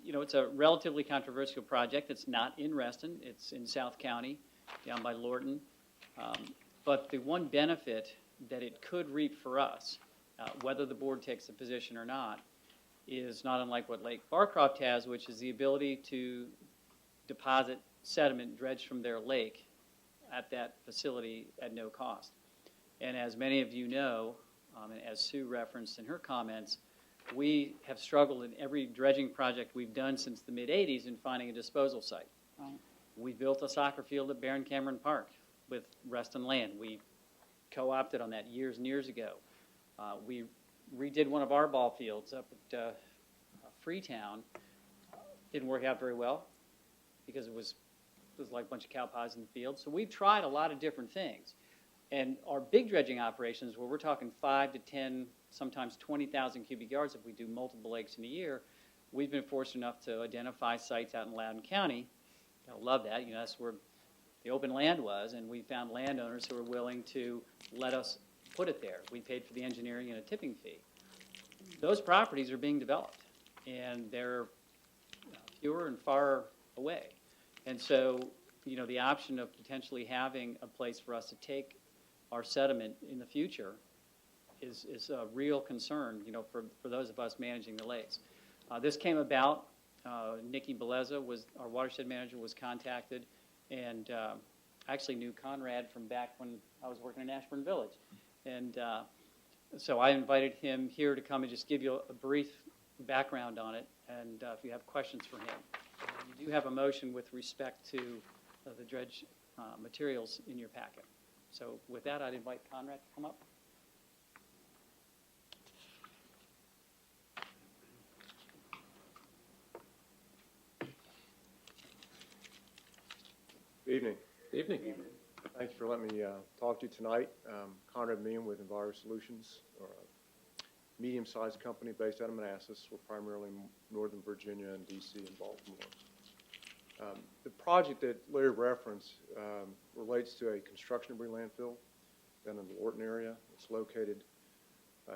it's a relatively controversial project. It's not in Reston. It's in South County, down by Lorton. But the one benefit that it could reap for us, whether the board takes a position or not, is not unlike what Lake Barcroft has, which is the ability to deposit sediment dredged from their lake at that facility at no cost. And as many of you know, and as Sue referenced in her comments, we have struggled in every dredging project we've done since the mid-'80s in finding a disposal site. Right. We built a soccer field at Barron Cameron Park with Reston land. We co-opted on that years and years ago. We redid one of our ball fields up at Freetown. Didn't work out very well because it was like a bunch of cow pies in the field. So we've tried a lot of different things. And our big dredging operations, where we're talking 5 to 10, sometimes 20,000 cubic yards if we do multiple lakes in a year, we've been fortunate enough to identify sites out in Loudoun County. I love that. That's where the open land was, and we found landowners who were willing to let us put it there. We paid for the engineering and a tipping fee. Those properties are being developed, and they're fewer and far away. And so, the option of potentially having a place for us to take our sediment in the future is a real concern, for those of us managing the lakes. This came about, Nikki Beleza, our watershed manager, was contacted, and I actually knew Conrad from back when I was working in Ashburn Village. And so I invited him here to come and just give you a brief background on it, and if you have questions for him. You do have a motion with respect to the dredge materials in your packet. So with that, I'd invite Conrad to come up. Evening. Evening. Thanks for letting me talk to you tonight. Conrad Meehan with Enviro Solutions, or a medium-sized company based out of Manassas. We're primarily Northern Virginia and DC and Baltimore. The project that Larry referenced relates to a construction debris landfill down in the Lorton area. It's located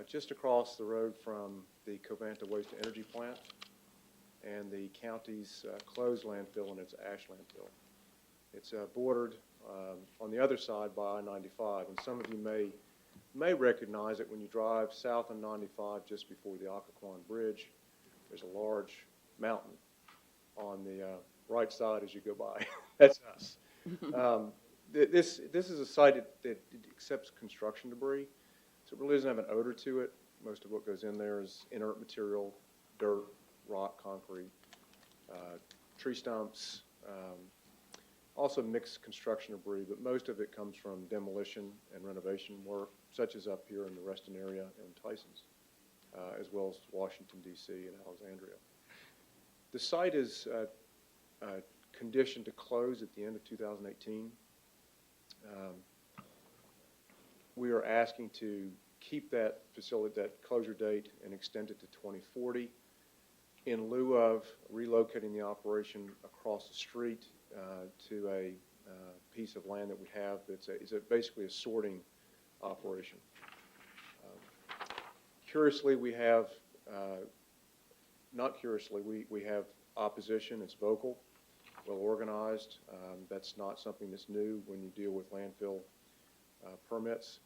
just across the road from the Covanta waste-to-energy plant and the county's closed landfill and its ash landfill. It's bordered on the other side by I-95, and some of you may recognize it when you drive south on 95 just before the Occoquan Bridge. There's a large mountain on the right side as you go by. That's us. This is a site that accepts construction debris, so it really doesn't have an odor to it. Most of what goes in there is inert material, dirt, rock, concrete, tree stumps, also mixed construction debris, but most of it comes from demolition and renovation work, such as up here in the Reston area and Tysons, as well as Washington, D.C. and Alexandria. The site is conditioned to close at the end of 2018. We are asking to keep that facility, that closure date, and extend it to 2040 in lieu of relocating the operation across the street to a piece of land that we have that's basically a sorting operation. Curiously, we have, not curiously, we have opposition. It's vocal, well organized. That's not something that's new when you deal with landfill permits.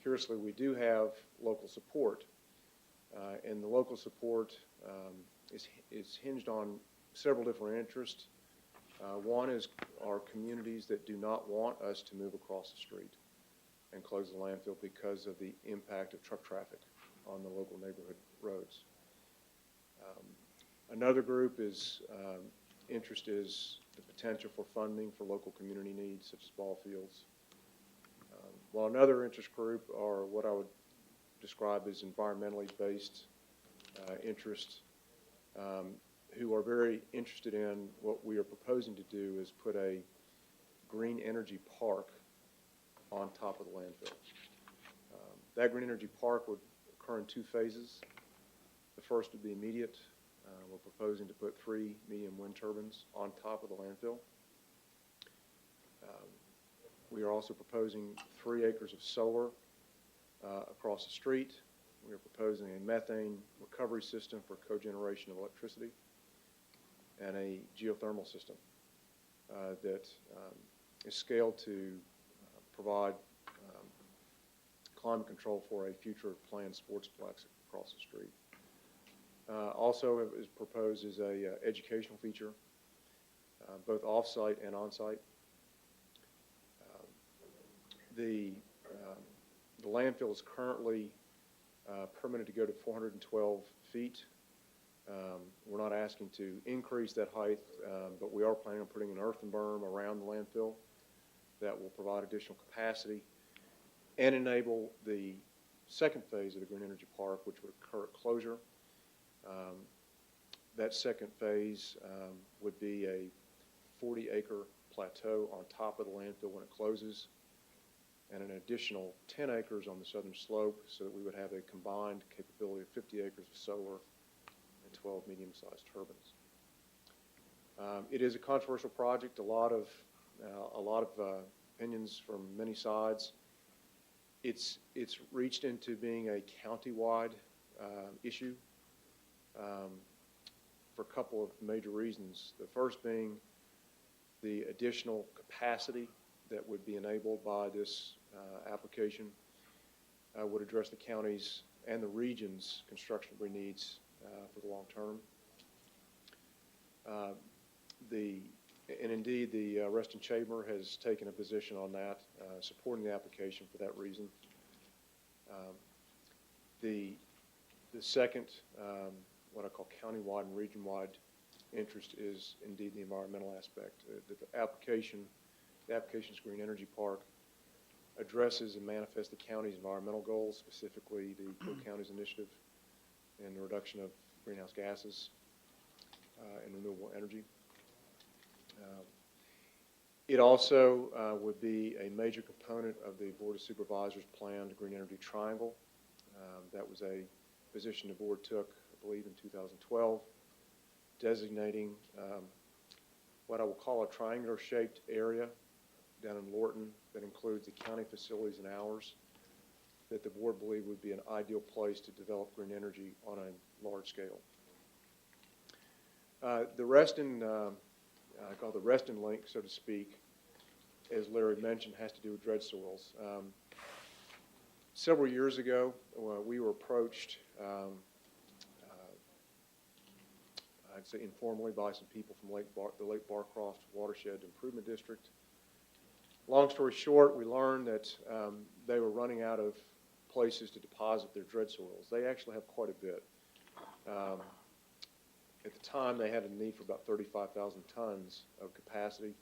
Curiously, we do have local support, and the local support is hinged on several different interests. One is our communities that do not want us to move across the street and close the landfill because of the impact of truck traffic on the local neighborhood roads. Another group is interest is the potential for funding for local community needs such as ball fields. While another interest group are what I would describe as environmentally based interest who are very interested in what we are proposing to do is put a green energy park on top of the landfill. That green energy park would occur in 2 phases. The first would be immediate. We're proposing to put 3 medium wind turbines on top of the landfill. We are also proposing 3 acres of solar across the street. We are proposing a methane recovery system for cogeneration of electricity and a geothermal system that is scaled to provide climate control for a future planned sportsplex across the street. Also, it is proposed as a educational feature, both off-site and on-site. The landfill is currently permitted to go to 412 feet. We're not asking to increase that height, but we are planning on putting an earthen berm around the landfill that will provide additional capacity and enable the second phase of the Green Energy Park, which would occur at closure. That second phase would be a 40-acre plateau on top of the landfill when it closes, and an additional 10 acres on the southern slope, so that we would have a combined capability of 50 acres of solar and 12 medium-sized turbines. It is a controversial project, a lot of opinions from many sides. It's reached into being a county-wide issue for a couple of major reasons. The first being the additional capacity that would be enabled by this application would address the county's and the region's construction needs for the long term. And indeed, the Reston Chamber has taken a position on that, supporting the application for that reason. The second, what I call county-wide and region-wide interest, is indeed the environmental aspect. The application's Green Energy Park addresses and manifests the county's environmental goals, specifically the Cook County's initiative in the reduction of greenhouse gases and renewable energy. It also would be a major component of the Board of Supervisors' planned Green Energy Triangle. That was a position the board took, I believe, in 2012, designating what I will call a triangular-shaped area down in Lorton that includes the county facilities and ours, that the board believed would be an ideal place to develop green energy on a large scale. The Reston, I call the Reston link, so to speak, as Larry mentioned, has to do with dredge soils. Several years ago, we were approached, I'd say informally, by some people from the Lake Barcroft Watershed Improvement District. Long story short, we learned that they were running out of places to deposit their dredge soils. They actually have quite a bit. At the time, they had a need for about 35,000 tons of capacity.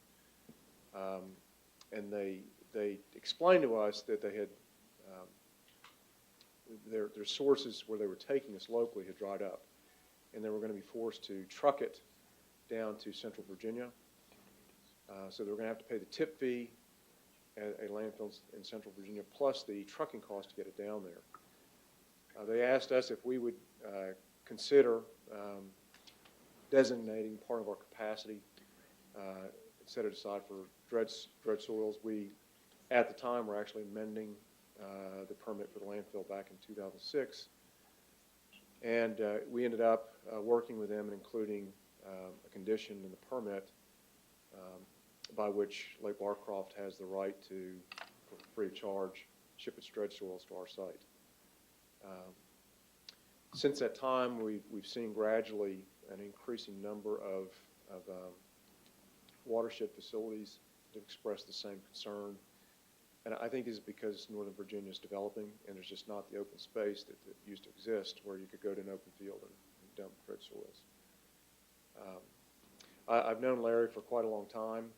And they explained to us that they had their sources where they were taking this locally had dried up, and they were going to be forced to truck it down to Central Virginia. So they were going to have to pay the tip fee at a landfill in Central Virginia, plus the trucking cost to get it down there. They asked us if we would consider designating part of our capacity, set it aside for dredge soils. We, at the time, were actually amending the permit for the landfill back in 2006. And we ended up working with them and including a condition in the permit by which Lake Barcroft has the right to, for free of charge, ship its dredge soils to our site. Since that time, we've seen gradually an increasing number of watershed facilities that express the same concern. And I think it's because Northern Virginia is developing, and there's just not the open space that used to exist where you could go to an open field and dump dredge soils. I've known Larry for quite a long time.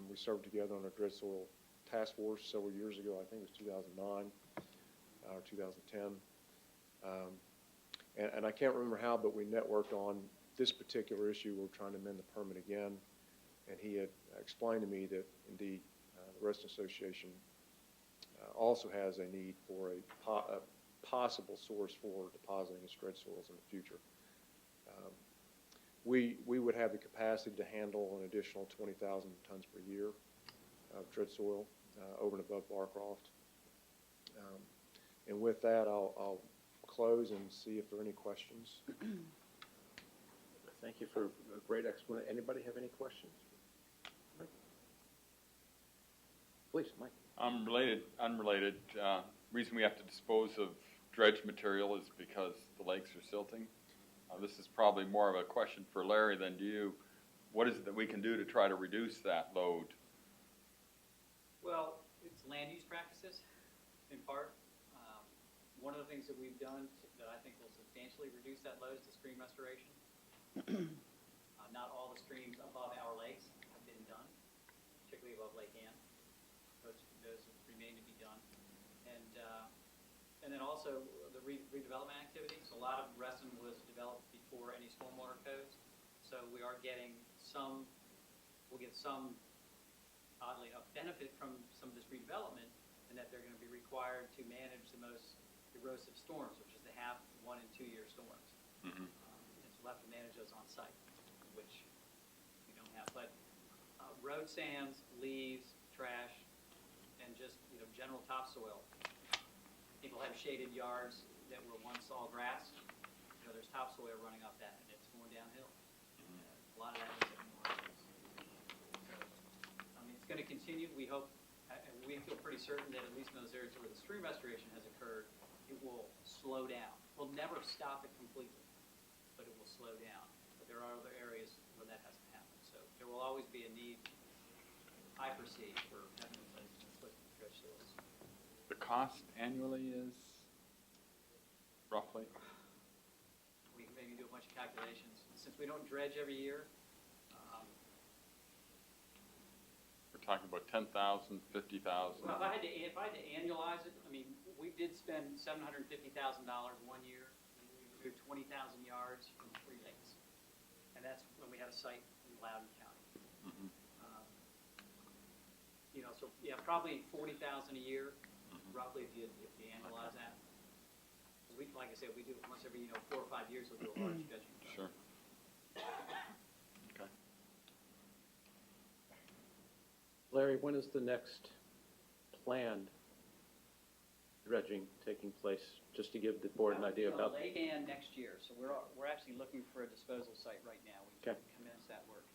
We served together on a dredge soil task force several years ago. I think it was 2009 or 2010. And I can't remember how, but we networked on this particular issue, we're trying to amend the permit again, and he had explained to me that indeed the Resident Association also has a need for a possible source for depositing its dredge soils in the future. We would have the capacity to handle an additional 20,000 tons per year of dredge soil over and above Barcroft. And with that, I'll close and see if there are any questions. Thank you for a great explanation. Anybody have any questions? Please, Mike. Unrelated. Reason we have to dispose of dredge material is because the lakes are silting. This is probably more of a question for Larry than you. What is it that we can do to try to reduce that load? Well, it's land use practices, in part. One of the things that we've done that I think will substantially reduce that load is the stream restoration. Not all the streams above our lakes have been done, particularly above Lake Ann. Those remain to be done. And then also the redevelopment activities. A lot of Reston was developed before any stormwater codes. So we are getting some, we'll get some, oddly enough, benefit from some of this redevelopment, and that they're going to be required to manage the most erosive storms, which is the 1 and 2 year storms. Mm-hmm. And so we'll have to manage those on site, which we don't have. But road sands, leaves, trash, and just general topsoil. People have shaded yards that were once all grass. There's topsoil running off that, and it's going downhill. A lot of that is ignored. So, I mean, it's going to continue. We hope, we feel pretty certain that at least in those areas where the stream restoration has occurred, it will slow down. We'll never stop it completely, but it will slow down. But there are other areas where that hasn't happened. So there will always be a need, I foresee, for having a place to put dredge soils. The cost annually is roughly? We can maybe do a bunch of calculations. Since we don't dredge every year, We're talking about 10,000, 50,000. well, if I had to annualize it, I mean, we did spend $750,000 one year. We moved 20,000 yards from 3 lakes. And that's when we had a site in Loudoun County. Mm-hmm. So yeah, probably 40,000 a year, roughly, if you analyze that. We, like I said, we do it once every 4 or 5 years. We'll do a large dredging. Sure. Okay. Larry, when is the next planned dredging taking place? Just to give the board an idea about. Lake Ann next year. So we're actually looking for a disposal site right now. We Okay. commenced that work.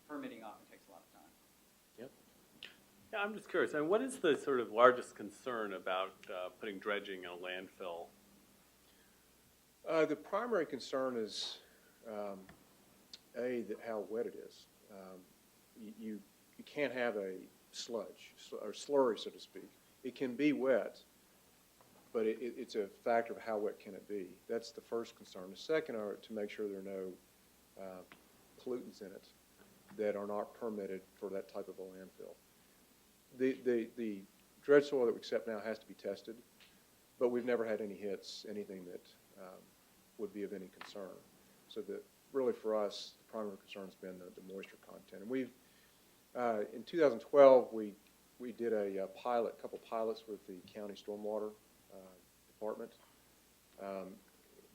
Permitting often takes a lot of time. Yep. Yeah, I'm just curious. I mean, what is the sort of largest concern about putting dredging in a landfill? The primary concern is, how wet it is. You can't have a sludge or slurry, so to speak. It can be wet, but it's a factor of how wet can it be. That's the first concern. The second are to make sure there are no pollutants in it that are not permitted for that type of a landfill. The dredge soil that we accept now has to be tested, but we've never had any hits, anything that would be of any concern. So really for us, the primary concern has been the moisture content. And we've, in 2012, we did a couple pilots with the county stormwater department.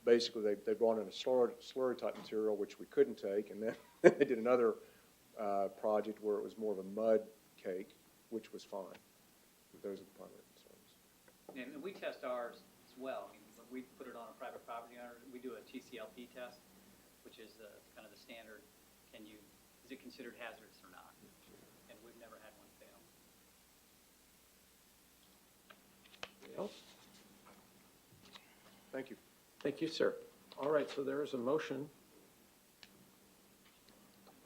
Basically, they brought in a slurry type material, which we couldn't take, and then they did another project where it was more of a mud cake, which was fine. Those are the primary concerns. And we test ours as well. I mean, when we put it on a private property owner, we do a TCLP test, which is kind of the standard. Is it considered hazardous or not? And we've never had one fail. Anything else? Thank you. Thank you, sir. All right, so there is a motion.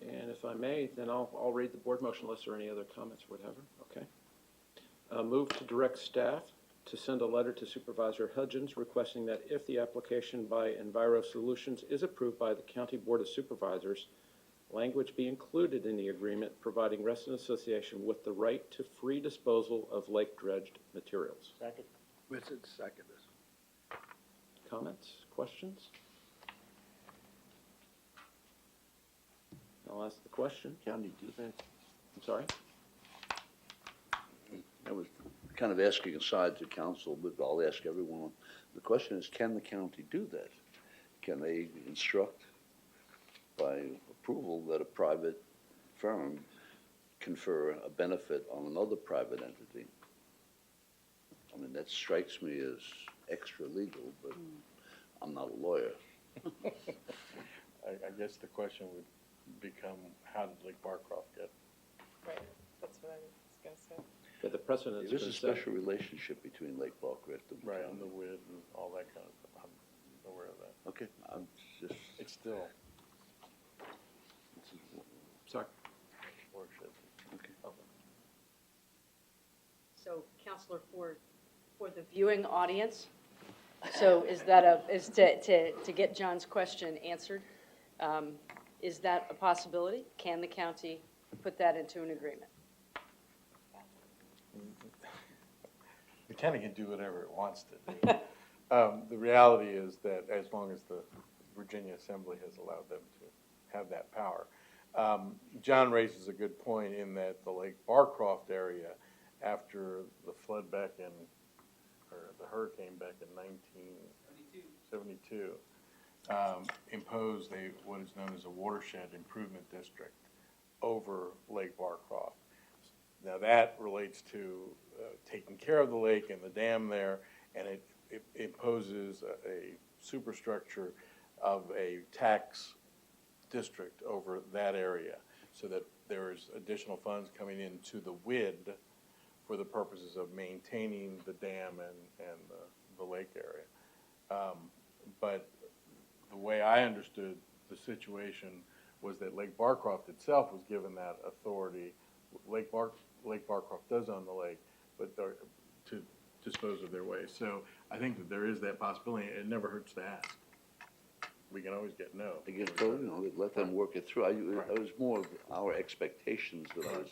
And if I may, then I'll read the board motion unless there are any other comments or whatever. Okay. Move to direct staff to send a letter to Supervisor Hudgens requesting that if the application by Enviro Solutions is approved by the County Board of Supervisors, language be included in the agreement providing Reston Association with the right to free disposal of lake dredged materials. Second. Vincent, second. Comments? Questions? I'll ask the question. Can you do that? I'm sorry? I was kind of asking aside to council, but I'll ask everyone. The question is, can the county do that? Can they instruct by approval that a private firm confer a benefit on another private entity? I mean, that strikes me as extra legal, but I'm not a lawyer. I guess the question would become, how did Lake Barcroft get? Right, that's what I was gonna say. Yeah, the precedent's There's been a set. special relationship between Lake Barcroft and the Right, county. and the WID and all that kind of stuff. I'm aware of that. Okay, I'm just. It's still Sorry. worship. Okay. So, Counselor, for the viewing audience, so is that is to get John's question answered, is that a possibility? Can the county put that into an agreement? The county can do whatever it wants to do. The reality is that as long as the Virginia Assembly has allowed them to have that power. John raises a good point in that the Lake Barcroft area, after the flood back in, or the hurricane back in 1972, imposed what is known as a watershed improvement district over Lake Barcroft. Now that relates to taking care of the lake and the dam there, and it imposes a superstructure of a tax district over that area, so that there is additional funds coming into the WID for the purposes of maintaining the dam and the lake area. But the way I understood the situation was that Lake Barcroft itself was given that authority. Lake Barcroft does own the lake, but to dispose of their waste. So I think that there is that possibility. It never hurts to ask. We can always get no. I guess, let them work it through. It was more of our expectations that I was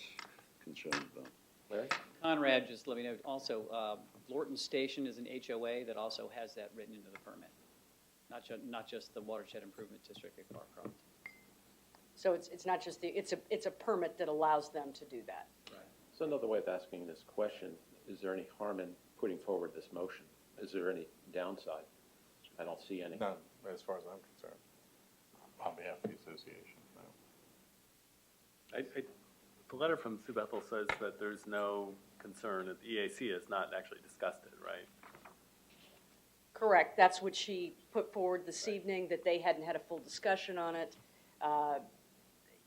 concerned about. Larry? Conrad just let me know, also, Lorton Station is an HOA that also has that written into the permit, not just the Watershed Improvement District at Barcroft. So it's not just it's a permit that allows them to do that. Right. So another way of asking this question, is there any harm in putting forward this motion? Is there any downside? I don't see any. None, as far as I'm concerned, on behalf of the association, no. The letter from Sue Bethel says that there's no concern, that the EAC has not actually discussed it, right? Correct. That's what she put forward this evening, that they hadn't had a full discussion on it.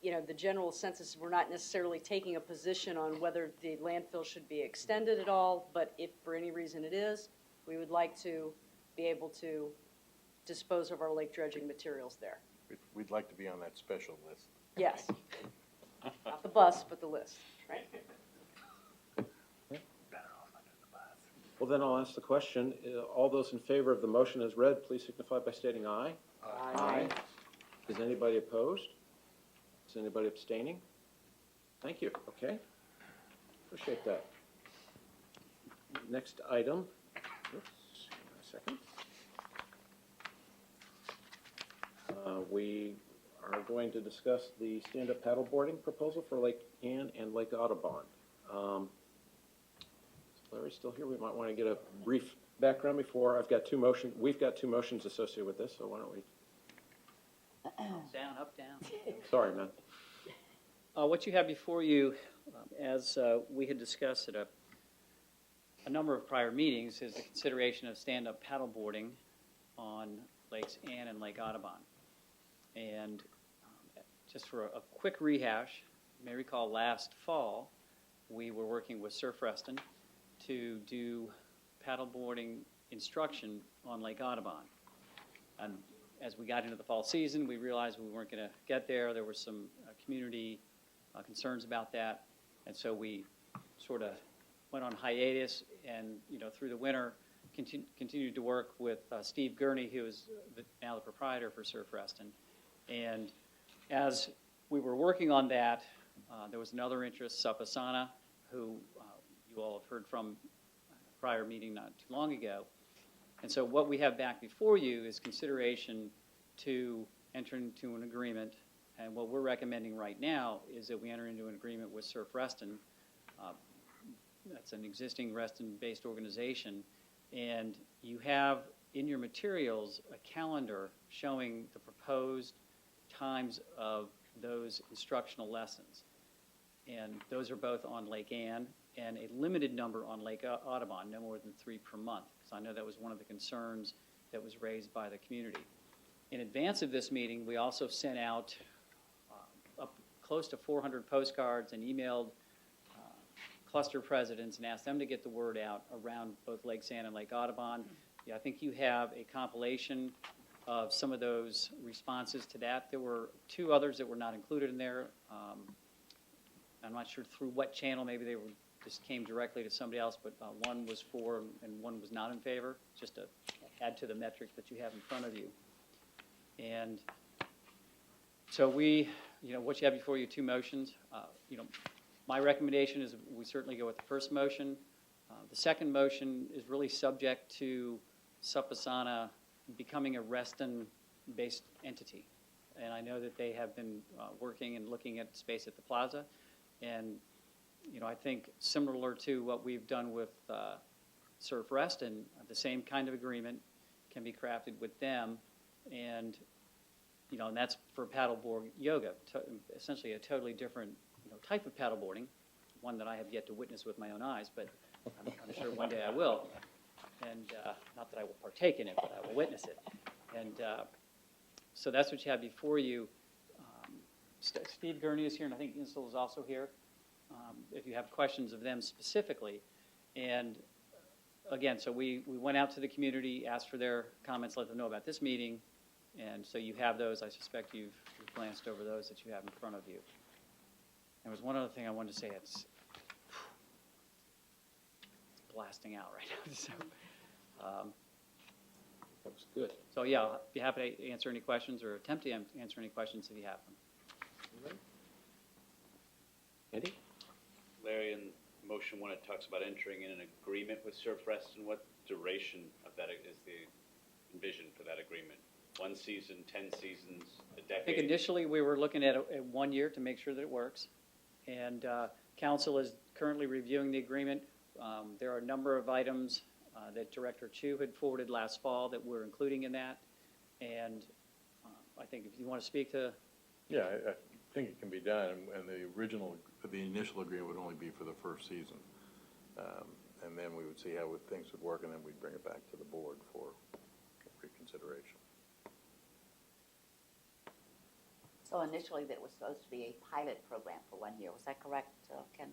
You know, the general sense is we're not necessarily taking a position on whether the landfill should be extended at all, but if for any reason it is, we would like to be able to dispose of our lake dredging materials there. We'd like to be on that special list. Yes. Not the bus, but the list, right? Well, then I'll ask the question. All those in favor of the motion as read, please signify by stating aye. Aye. Is anybody opposed? Is anybody abstaining? Thank you. Okay. Appreciate that. Next item. Oops, hang on a second. We are going to discuss the stand-up paddleboarding proposal for Lake Ann and Lake Audubon. Is Larry still here? We might want to get a brief background before we've got two motions associated with this, so why don't we? Down, up, down. Sorry, man. What you have before you, as we had discussed at a number of prior meetings, is the consideration of stand-up paddleboarding on Lakes Ann and Lake Audubon. And just for a quick rehash, you may recall last fall, we were working with Surf Reston to do paddleboarding instruction on Lake Audubon. And as we got into the fall season, we realized we weren't going to get there. There were some community concerns about that. And so we sort of went on hiatus and, through the winter, continued to work with Steve Gurney, who is now the proprietor for Surf Reston. And as we were working on that, there was another interest, Sapasana, who you all have heard from a prior meeting not too long ago. And so what we have back before you is consideration to enter into an agreement And what we're recommending right now is that we enter into an agreement with Surf Reston. That's an existing Reston-based organization. And you have in your materials a calendar showing the proposed times of those instructional lessons. And those are both on Lake Ann and a limited number on Lake Audubon, no more than 3 per month, because I know that was one of the concerns that was raised by the community. In advance of this meeting, we also sent out up close to 400 postcards and emailed cluster presidents and asked them to get the word out around both Lake San and Lake Audubon. Yeah, I think you have a compilation of some of those responses to that. There were 2 others that were not included in there. I'm not sure through what channel, maybe they just came directly to somebody else, but one was for and one was not in favor, just to add to the metric that you have in front of you. And so what you have before you, 2 motions. My recommendation is we certainly go with the first motion. The second motion is really subject to Supasana becoming a Reston-based entity. And I know that they have been working and looking at space at the plaza. And, I think similar to what we've done with Surf Reston, the same kind of agreement can be crafted with them. And, and that's for paddleboard yoga, essentially a totally different type of paddleboarding, one that I have yet to witness with my own eyes, but I'm sure one day I will. And not that I will partake in it, but I will witness it. And so that's what you have before you. Steve Gurney is here, and I think Insel is also here, if you have questions of them specifically. And again, so we went out to the community, asked for their comments, let them know about this meeting, and so you have those. I suspect you've glanced over those that you have in front of you. There was one other thing I wanted to say. It's blasting out right now. So, That was good. so yeah, I'll be happy to answer any questions or attempt to answer any questions if you have them. Andy? Larry, in motion 1, it talks about entering in an agreement with Surf Reston. What duration of that is the envision for that agreement? 1 season, 10 seasons, a decade? I think initially we were looking at 1 year to make sure that it works. And council is currently reviewing the agreement. There are a number of items that Director Chu had forwarded last fall that we're including in that. And I think if you want to speak to... Yeah, I think it can be done, and the initial agreement would only be for the first season. And then we would see how things would work, and then we'd bring it back to the board for reconsideration. So initially, that was supposed to be a pilot program for 1 year. Was that correct, Ken?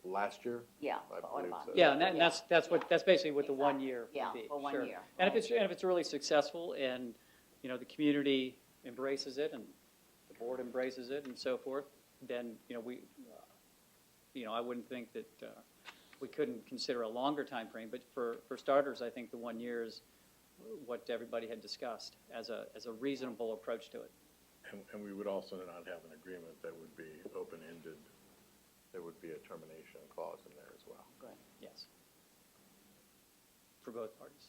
Last year? Yeah. I for believe Audubon. so. Yeah, and that's basically what the 1 year Yeah, would be. for 1 Sure. year. And if it's really successful and, the community embraces it and the board embraces it and so forth, then, I wouldn't think that we couldn't consider a longer time frame. But for starters, I think the 1 year is what everybody had discussed as a reasonable approach to it. And we would also not have an agreement that would be open-ended. There would be a termination clause in there as well. Right. Yes. For both parties.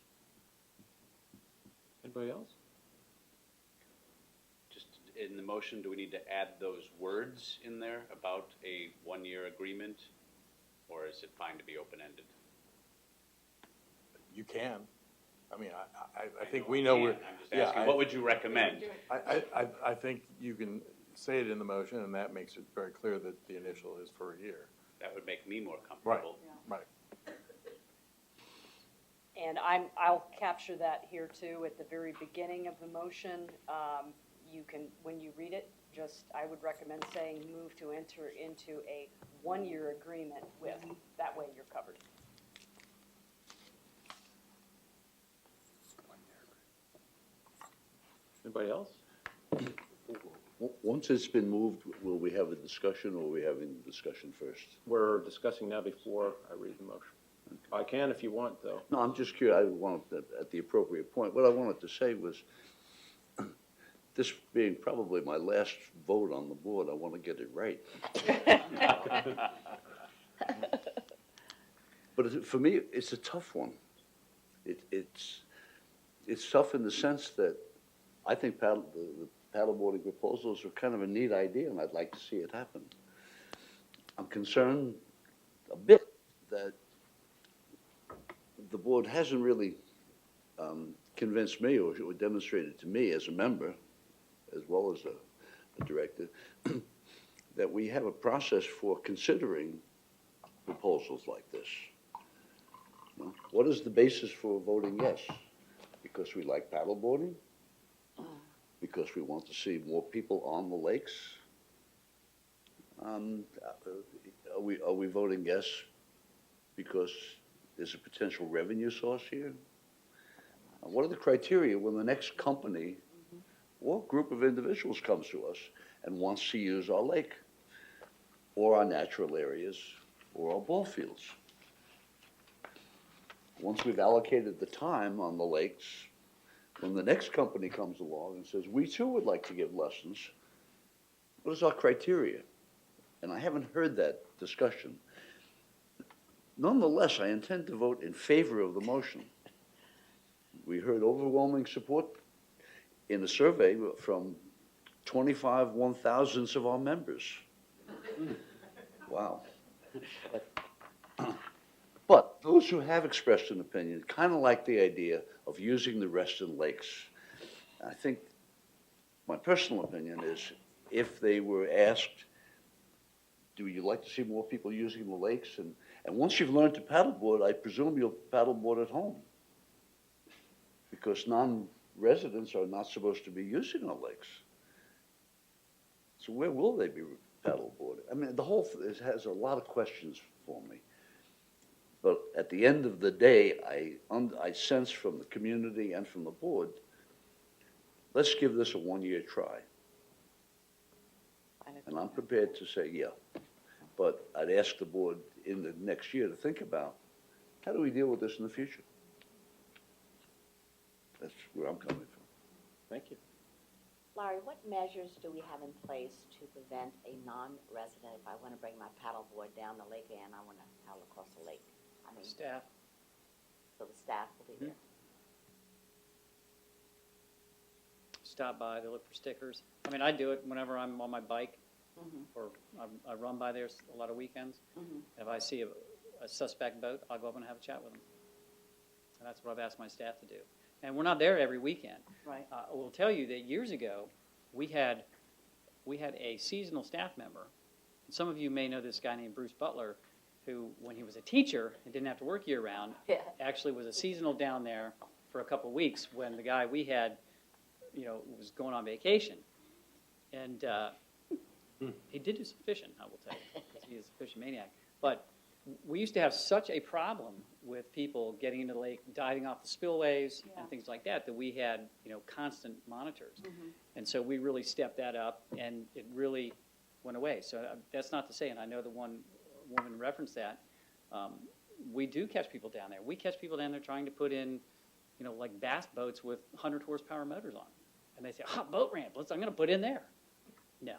Anybody else? Just in the motion, do we need to add those words in there about a 1-year agreement, or is it fine to be open-ended? You can. I mean, I think we know we're. I'm just asking, what would you recommend? I think you can say it in the motion, and that makes it very clear that the initial is for a year. That would make me more comfortable. Right. And I'll capture that here too at the very beginning of the motion. You can, when you read it, I would recommend saying move to enter into a 1-year agreement with. That way you're covered. Anybody else? Once it's been moved, will we have a discussion, or are we having the discussion first? We're discussing now before I read the motion. I can if you want, though. No, I'm just curious. I wanted at the appropriate point. What I wanted to say was, this being probably my last vote on the board, I want to get it right. But for me, it's a tough one. It's tough in the sense that I think the paddleboarding proposals are kind of a neat idea, and I'd like to see it happen. I'm concerned a bit that the board hasn't really convinced me or demonstrated to me as a member, as well as a director, that we have a process for considering proposals like this. What is the basis for voting yes? Because we like paddleboarding? Because we want to see more people on the lakes? Are we voting yes because there's a potential revenue source here? What are the criteria when the next company or group of individuals comes to us and wants to use our lake or our natural areas or our ball fields? Once we've allocated the time on the lakes, when the next company comes along and says, we too would like to give lessons, what is our criteria? And I haven't heard that discussion. Nonetheless, I intend to vote in favor of the motion. We heard overwhelming support in a survey from 25 1,000ths of our members. Wow. But those who have expressed an opinion kind of like the idea of using the Reston Lakes. I think my personal opinion is if they were asked, do you like to see more people using the lakes? And once you've learned to paddleboard, I presume you'll paddleboard at home. Because non-residents are not supposed to be using our lakes. So where will they be paddleboarding? I mean, the whole thing has a lot of questions for me. But at the end of the day, I sense from the community and from the board, let's give this a one-year try. And I'm prepared to say yeah. But I'd ask the board in the next year to think about, how do we deal with this in the future? That's where I'm coming from. Thank you. Larry, what measures do we have in place to prevent a non-resident, if I want to bring my paddleboard down the lake and I want to paddle across the lake? I mean, Staff. So the staff will be there. Stop by, they look for stickers. I mean, I do it whenever I'm on my bike, or I run by there a lot of weekends. If I see a suspect boat, I'll go up and have a chat with them. And that's what I've asked my staff to do. And we're not there every weekend. Right. I will tell you that years ago, we had a seasonal staff member. And some of you may know this guy named Bruce Butler, who, when he was a teacher and didn't have to work year-round, actually was a seasonal down there for a couple of weeks when the guy we had, was going on vacation. And he did do some fishing, I will tell you, because he is a fishing maniac. But we used to have such a problem with people getting into the lake, diving off the spillways and things like that, that we had, constant monitors. And so we really stepped that up, and it really went away. So that's not to say, and I know the one woman referenced that, we do catch people down there. We catch people down there trying to put in, like bass boats with 100 horsepower motors on. And they say, boat ramp, I'm going to put in there. No.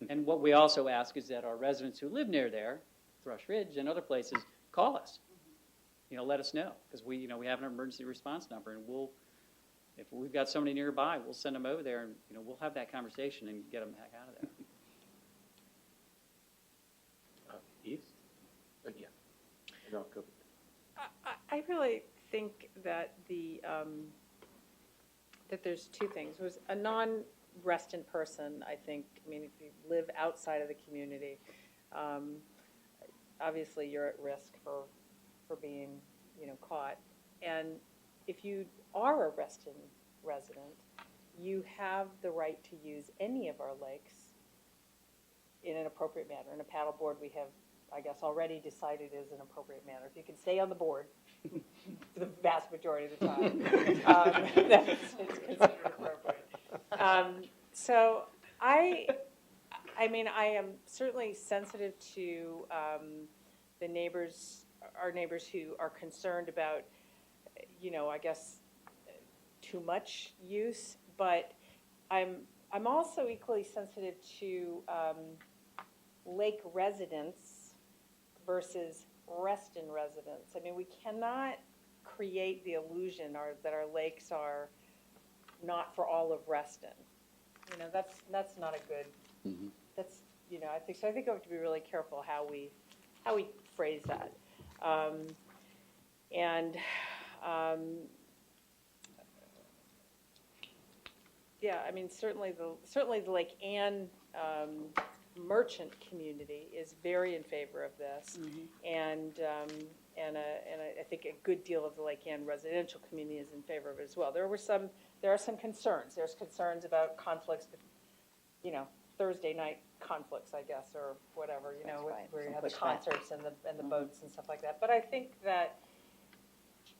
And what we also ask is that our residents who live near there, Thrush Ridge and other places, call us. Let us know, because we have an emergency response number, and if we've got somebody nearby, we'll send them over there, and we'll have that conversation and get them the heck out of there. Eve? Yeah. And I'll go. I really think that that there's two things. Was a non-Reston person, I think, if you live outside of the community, obviously you're at risk for being, caught. And if you are a Reston resident, you have the right to use any of our lakes in an appropriate manner. In a paddleboard, we have, I guess, already decided is an appropriate manner. If you can stay on the board for the vast majority of the time, it's considered appropriate. So I am certainly sensitive to the neighbors, our neighbors who are concerned about, I guess, too much use, but I'm also equally sensitive to lake residents versus Reston residents. We cannot create the illusion that our lakes are not for all of Reston. that's not a good, that's, I think we have to be really careful how we phrase that. Yeah, I mean, certainly the Lake Ann merchant community is very in favor of this. And I think a good deal of the Lake Ann residential community is in favor of it as well. There are some concerns. There's concerns about conflicts, Thursday night conflicts, I guess, or whatever, where you have the concerts and the boats and stuff like that. But I think that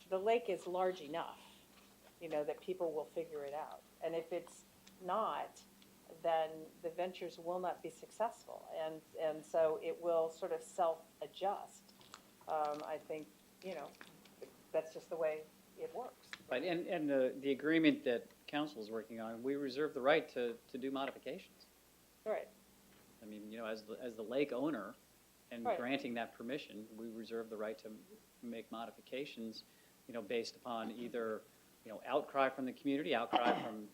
the lake is large enough, that people will figure it out. And if it's not, then the ventures will not be successful. And so it will sort of self-adjust. I think, that's just the way it works. Right, and the agreement that council is working on, we reserve the right to do modifications. Right. I mean, as the lake owner and Right. granting that permission, we reserve the right to make modifications, based upon either, outcry from the community, outcry from,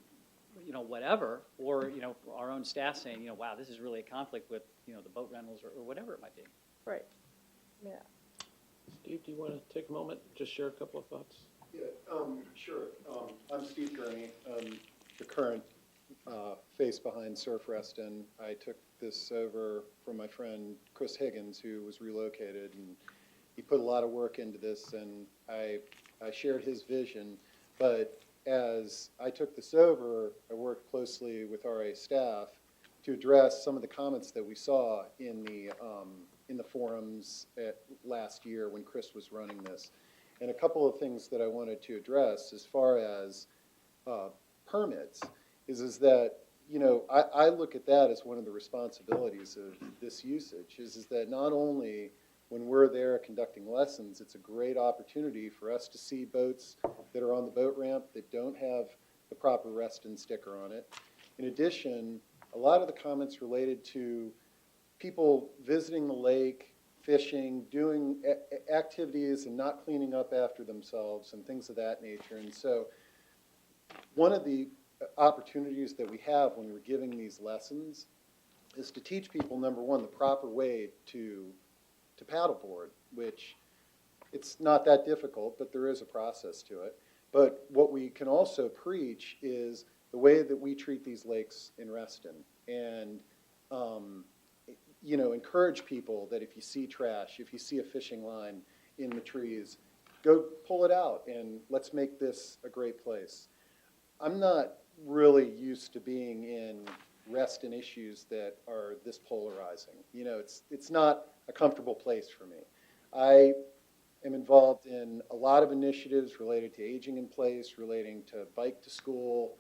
whatever, or, our own staff saying, wow, this is really a conflict with, the boat rentals or whatever it might be. Right. Yeah. Steve, do you want to take a moment, just share a couple of thoughts? Yeah, sure. I'm Steve Gurney. I'm the current face behind Surf Reston. I took this over from my friend Chris Higgins, who was relocated, and he put a lot of work into this, and I shared his vision. But as I took this over, I worked closely with RA staff to address some of the comments that we saw in the forums last year when Chris was running this. And a couple of things that I wanted to address as far as permits is that, I look at that as one of the responsibilities of this usage, is that not only when we're there conducting lessons, it's a great opportunity for us to see boats that are on the boat ramp that don't have the proper Reston sticker on it. In addition, a lot of the comments related to people visiting the lake, fishing, doing activities and not cleaning up after themselves and things of that nature. And so one of the opportunities that we have when we're giving these lessons is to teach people, number one, the proper way to paddleboard, which it's not that difficult, but there is a process to it. But what we can also preach is the way that we treat these lakes in Reston, and encourage people that if you see trash, if you see a fishing line in the trees, go pull it out and let's make this a great place. I'm not really used to being in Reston issues that are this polarizing. It's not a comfortable place for me. I am involved in a lot of initiatives related to aging in place, relating to bike to school.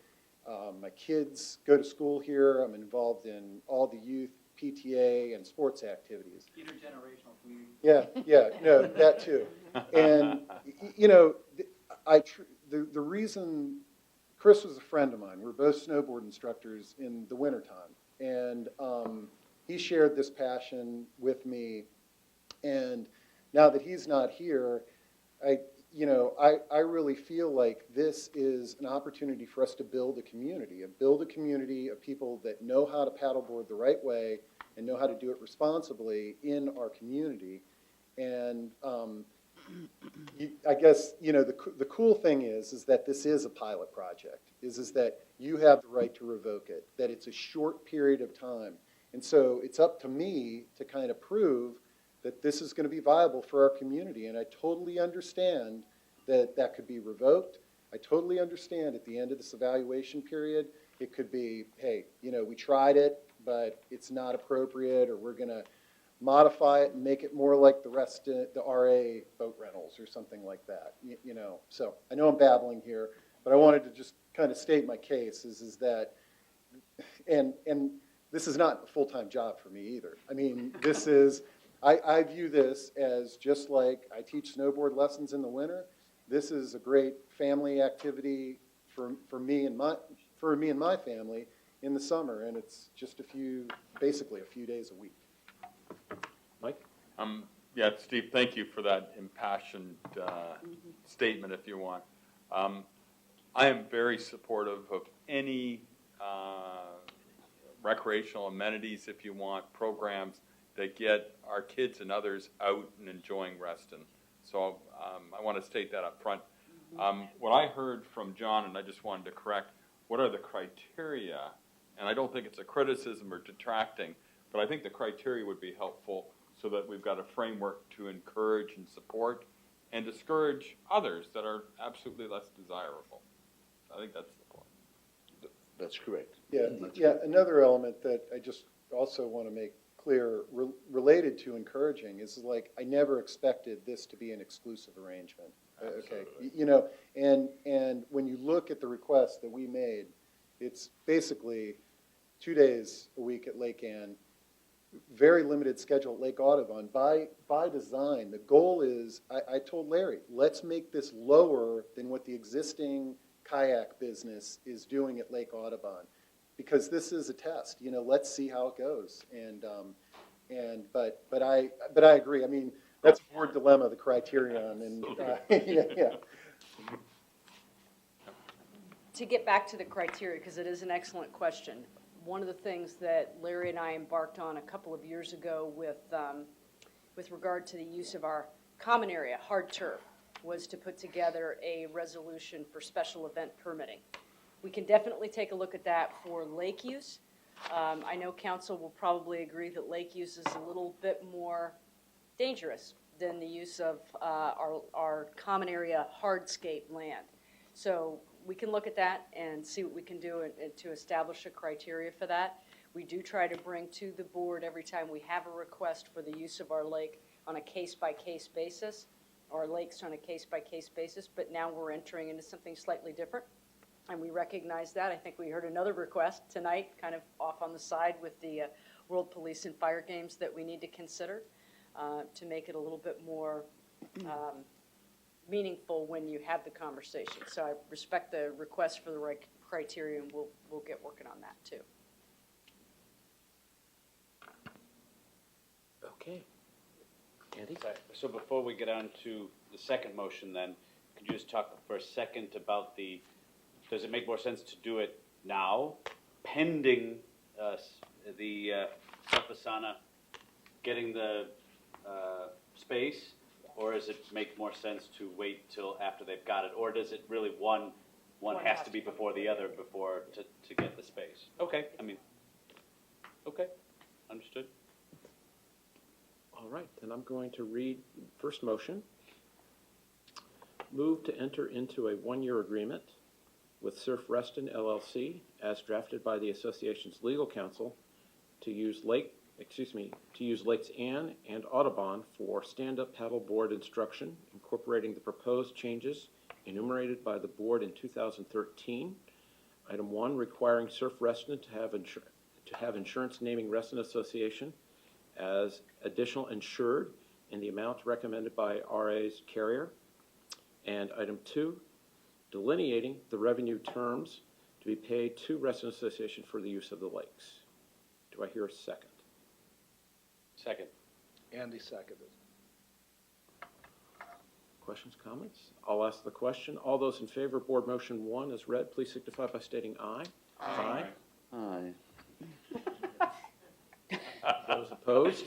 My kids go to school here. I'm involved in all the youth PTA and sports activities. Intergenerational community. Yeah, no, that too. And, the reason, Chris was a friend of mine. We're both snowboard instructors in the wintertime. And he shared this passion with me. And now that he's not here, I really feel like this is an opportunity for us to build a community of people that know how to paddleboard the right way and know how to do it responsibly in our community. And I guess, the cool thing is that this is a pilot project, is that you have the right to revoke it, that it's a short period of time. And so it's up to me to kind of prove that this is going to be viable for our community. And I totally understand that that could be revoked. I totally understand at the end of this evaluation period, it could be, hey, we tried it, but it's not appropriate, or we're going to modify it and make it more like the RA boat rentals or something like that. So I know I'm babbling here, but I wanted to just kind of state my case is that, and this is not a full-time job for me either. I mean, this is, I view this as just like I teach snowboard lessons in the winter. This is a great family activity for me and my family in the summer, and it's just basically a few days a week. Mike? Yeah, Steve, thank you for that impassioned statement, if you want. I am very supportive of any recreational amenities, if you want, programs that get our kids and others out and enjoying Reston. So I want to state that up front. What I heard from John, and I just wanted to correct, what are the criteria? And I don't think it's a criticism or detracting, but I think the criteria would be helpful so that we've got a framework to encourage and support and discourage others that are absolutely less desirable. I think that's the point. That's correct. Yeah, another element that I just also want to make clear, related to encouraging, is like, I never expected this to be an exclusive arrangement. Okay, you know, and when you look at the request that we made, it's basically 2 days a week at Lake Ann, very limited schedule at Lake Audubon. By design, the goal is, I told Larry, let's make this lower than what the existing kayak business is doing at Lake Audubon, because this is a test. You know, let's see how it goes. But I agree. I mean, that's a board dilemma, the criterion, and yeah. To get back to the criteria, because it is an excellent question, one of the things that Larry and I embarked on a couple of years ago with regard to the use of our common area, hard turf, was to put together a resolution for special event permitting. We can definitely take a look at that for lake use. I know council will probably agree that lake use is a little bit more dangerous than the use of our common area hardscape land. So we can look at that and see what we can do to establish a criteria for that. We do try to bring to the board every time we have a request for the use of our lake on a case-by-case basis, or lakes on a case-by-case basis, but now we're entering into something slightly different, and we recognize that. I think we heard another request tonight, kind of off on the side with the World Police and Fire Games, that we need to consider to make it a little bit more meaningful when you have the conversation. So I respect the request for the right criteria, and we'll get working on that too. Okay. Andy? So before we get on to the second motion then, could you just talk for a second about does it make more sense to do it now, pending the Asana getting the space, or does it make more sense to wait till after they've got it, or does it really one has to be before the other before to get the space? Okay, okay, understood. All right, then I'm going to read first motion. Move to enter into a one-year agreement with Surf Reston LLC as drafted by the association's legal counsel to use Lakes Ann and Audubon for stand-up paddleboard instruction, incorporating the proposed changes enumerated by the board in 2013. Item 1, requiring Surf Reston to have insurance naming Reston Association as additional insured in the amount recommended by RA's carrier. And item 2, delineating the revenue terms to be paid to Reston Association for the use of the lakes. Do I hear a second? Second. Andy seconded. Questions, comments? I'll ask the question. All those in favor of board motion 1 as read, please signify by stating aye. Aye. Aye. Those opposed?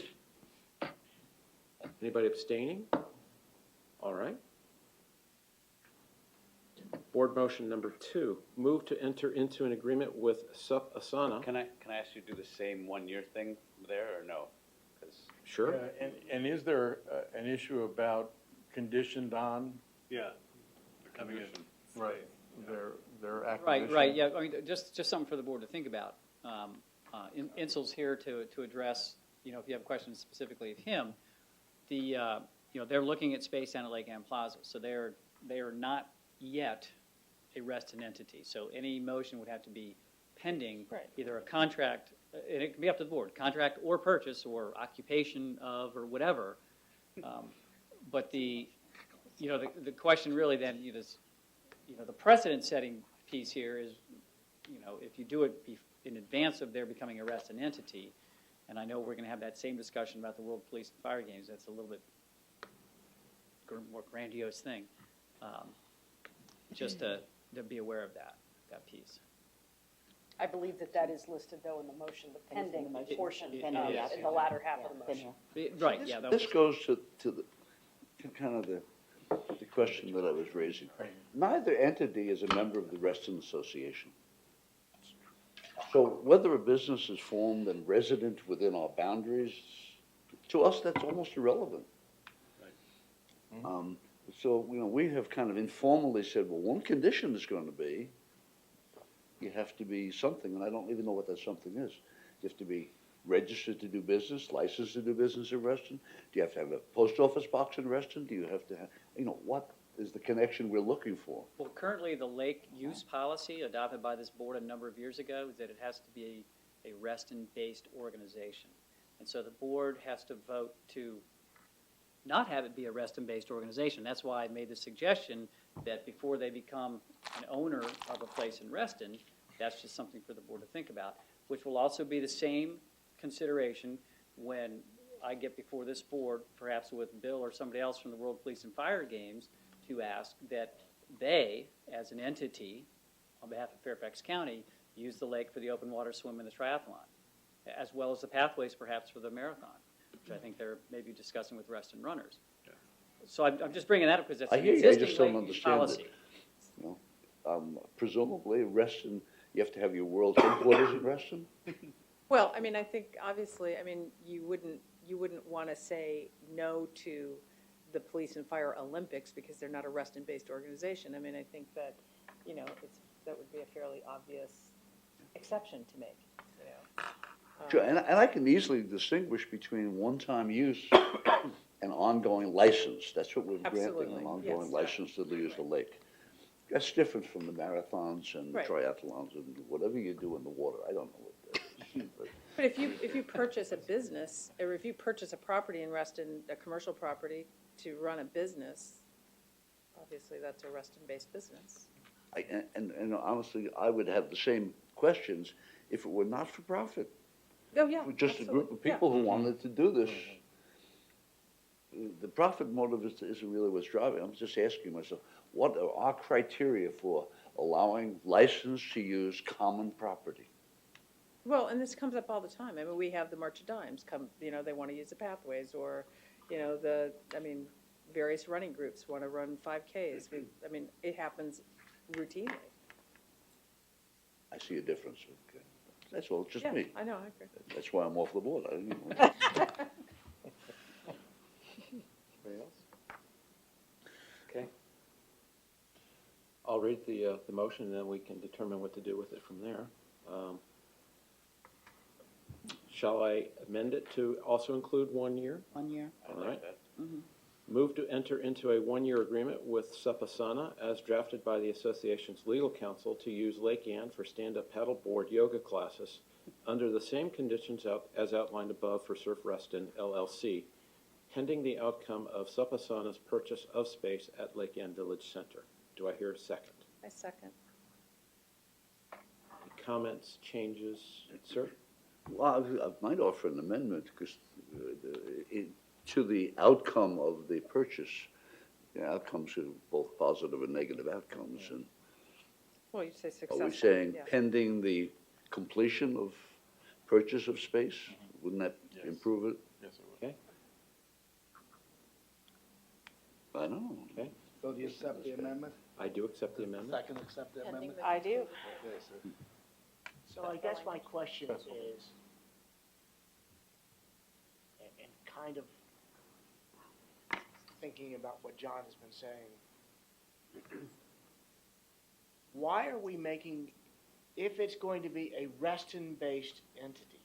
Anybody abstaining? All right. Board motion number 2, move to enter into an agreement with SUP Asana. Can I ask you to do the same one-year thing there, or no? Sure. And is there an issue about conditioned on? Yeah. Coming in. Right. Their acquisition. Right, yeah, I mean, just something for the board to think about. Insel's here to address, if you have questions specifically of him, they're looking at space down at Lake Ann Plaza, so they are not yet a Reston entity. So any motion would have to be pending either a contract, and it can be up to the board, contract or purchase or occupation of or whatever. But the question really then is, the precedent-setting piece here is, if you do it in advance of their becoming a Reston entity, and I know we're going to have that same discussion about the World Police and Fire Games, that's a little bit more grandiose thing. Just to be aware of that piece. I believe that is listed, though, in the motion, the It is in the pending motion. portion, Pending, yeah. in the latter half of the Yeah, motion. pending. Right, This- yeah. that This was- goes to kind of the question that I was raising. Neither entity is a member of the Reston Association. So whether a business is formed and resident within our boundaries, to us, that's almost irrelevant. So, we have kind of informally said, well, one condition is going to be, you have to be something, and I don't even know what that something is. You have to be registered to do business, licensed to do business in Reston? Do you have to have a post office box in Reston? Do you have to have, what is the connection we're looking for? Well, currently, the lake use policy adopted by this board a number of years ago is that it has to be a Reston-based organization. And so the board has to vote to not have it be a Reston-based organization. That's why I made the suggestion that before they become an owner of a place in Reston, that's just something for the board to think about, which will also be the same consideration when I get before this board, perhaps with Bill or somebody else from the World Police and Fire Games, to ask that they, as an entity, on behalf of Fairfax County, use the lake for the open water swim and the triathlon, as well as the pathways perhaps for the marathon, which I think they're maybe discussing with Reston runners. So I'm just bringing that up because that's I an hear you, I existing just don't lake use understand policy. it. Presumably, Reston, you have to have your world headquarters in Reston? Well, I mean, I think, obviously, I mean, you wouldn't want to say no to the Police and Fire Olympics because they're not a Reston-based organization. I mean, I think that, that would be a fairly obvious exception to make, Sure, and I can easily distinguish between one-time use and ongoing license. That's what we're granting, Absolutely, an ongoing yes. license to use the lake. That's different from the marathons and Right. triathlons and whatever you do in the water. I don't know what that is. But But if you purchase a business, or if you purchase a property in Reston, a commercial property, to run a business, obviously that's a Reston-based business. and honestly, I would have the same questions if it were not for profit. Oh, yeah. Just a group of people who wanted to do this. The profit motive isn't really what's driving. I'm just asking myself, what are our criteria for allowing license to use common property? Well, and this comes up all the time. I mean, we have the March of Dimes come, they want to use the pathways, or, various running groups want to run 5Ks. It happens routinely. I see a difference. Okay. That's all, just Yeah, me. I know, I agree. That's why I'm off the board. Anybody else? Okay. I'll read the motion, and then we can determine what to do with it from there. Shall I amend it to also include 1 year? 1 year. All right. Mm-hmm. Move to enter into a 1-year agreement with Sapasana as drafted by the association's legal counsel to use Lake Ann for stand-up paddleboard yoga classes under the same conditions as outlined above for Surf Reston LLC, pending the outcome of Sapasana's purchase of space at Lake Ann Village Center. Do I hear a second? I second. Any comments, changes, sir? Well, I might offer an amendment because to the outcome of the purchase, the outcomes are both positive and negative outcomes. And Well, you'd say are successful. we saying yeah. pending the completion of purchase of space? Wouldn't that improve it? Yes, it would. Okay. I don't know. Okay. So do you accept the amendment? I do accept the amendment. Second, accept the amendment? I do. Okay, sir. So I guess my question is, and kind of thinking about what John has been saying, why are we making, if it's going to be a Reston-based entity,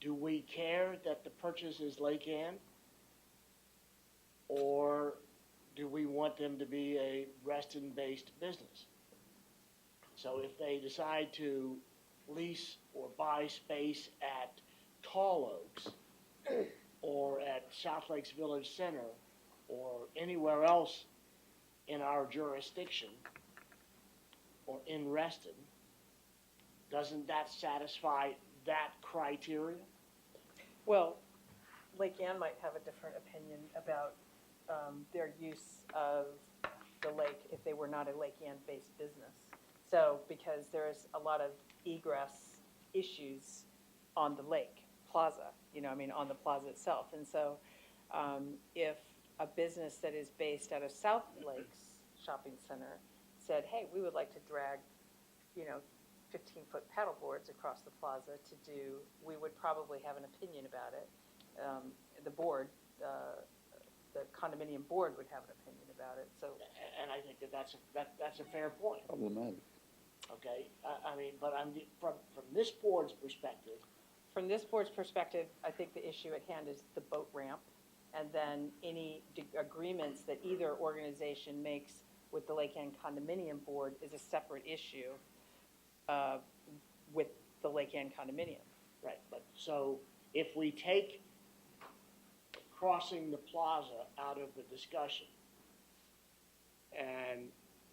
do we care that the purchase is Lake Ann? Or do we want them to be a Reston-based business? So if they decide to lease or buy space at Tall Oaks or at South Lakes Village Center or anywhere else in our jurisdiction or in Reston, doesn't that satisfy that criteria? Well, Lake Ann might have a different opinion about their use of the lake if they were not a Lake Ann-based business. So, because there's a lot of egress issues on the lake plaza, on the plaza itself. And so if a business that is based out of South Lakes Shopping Center said, hey, we would like to drag, 15-foot paddle boards across the plaza we would probably have an opinion about it. The board, the condominium board would have an opinion about it, so. And I think that's a fair point. Problematic. Okay, but from this board's perspective. From this board's perspective, I think the issue at hand is the boat ramp, and then any agreements that either organization makes with the Lake Ann Condominium Board is a separate issue with the Lake Ann Condominium. Right, but so if we take crossing the plaza out of the discussion, and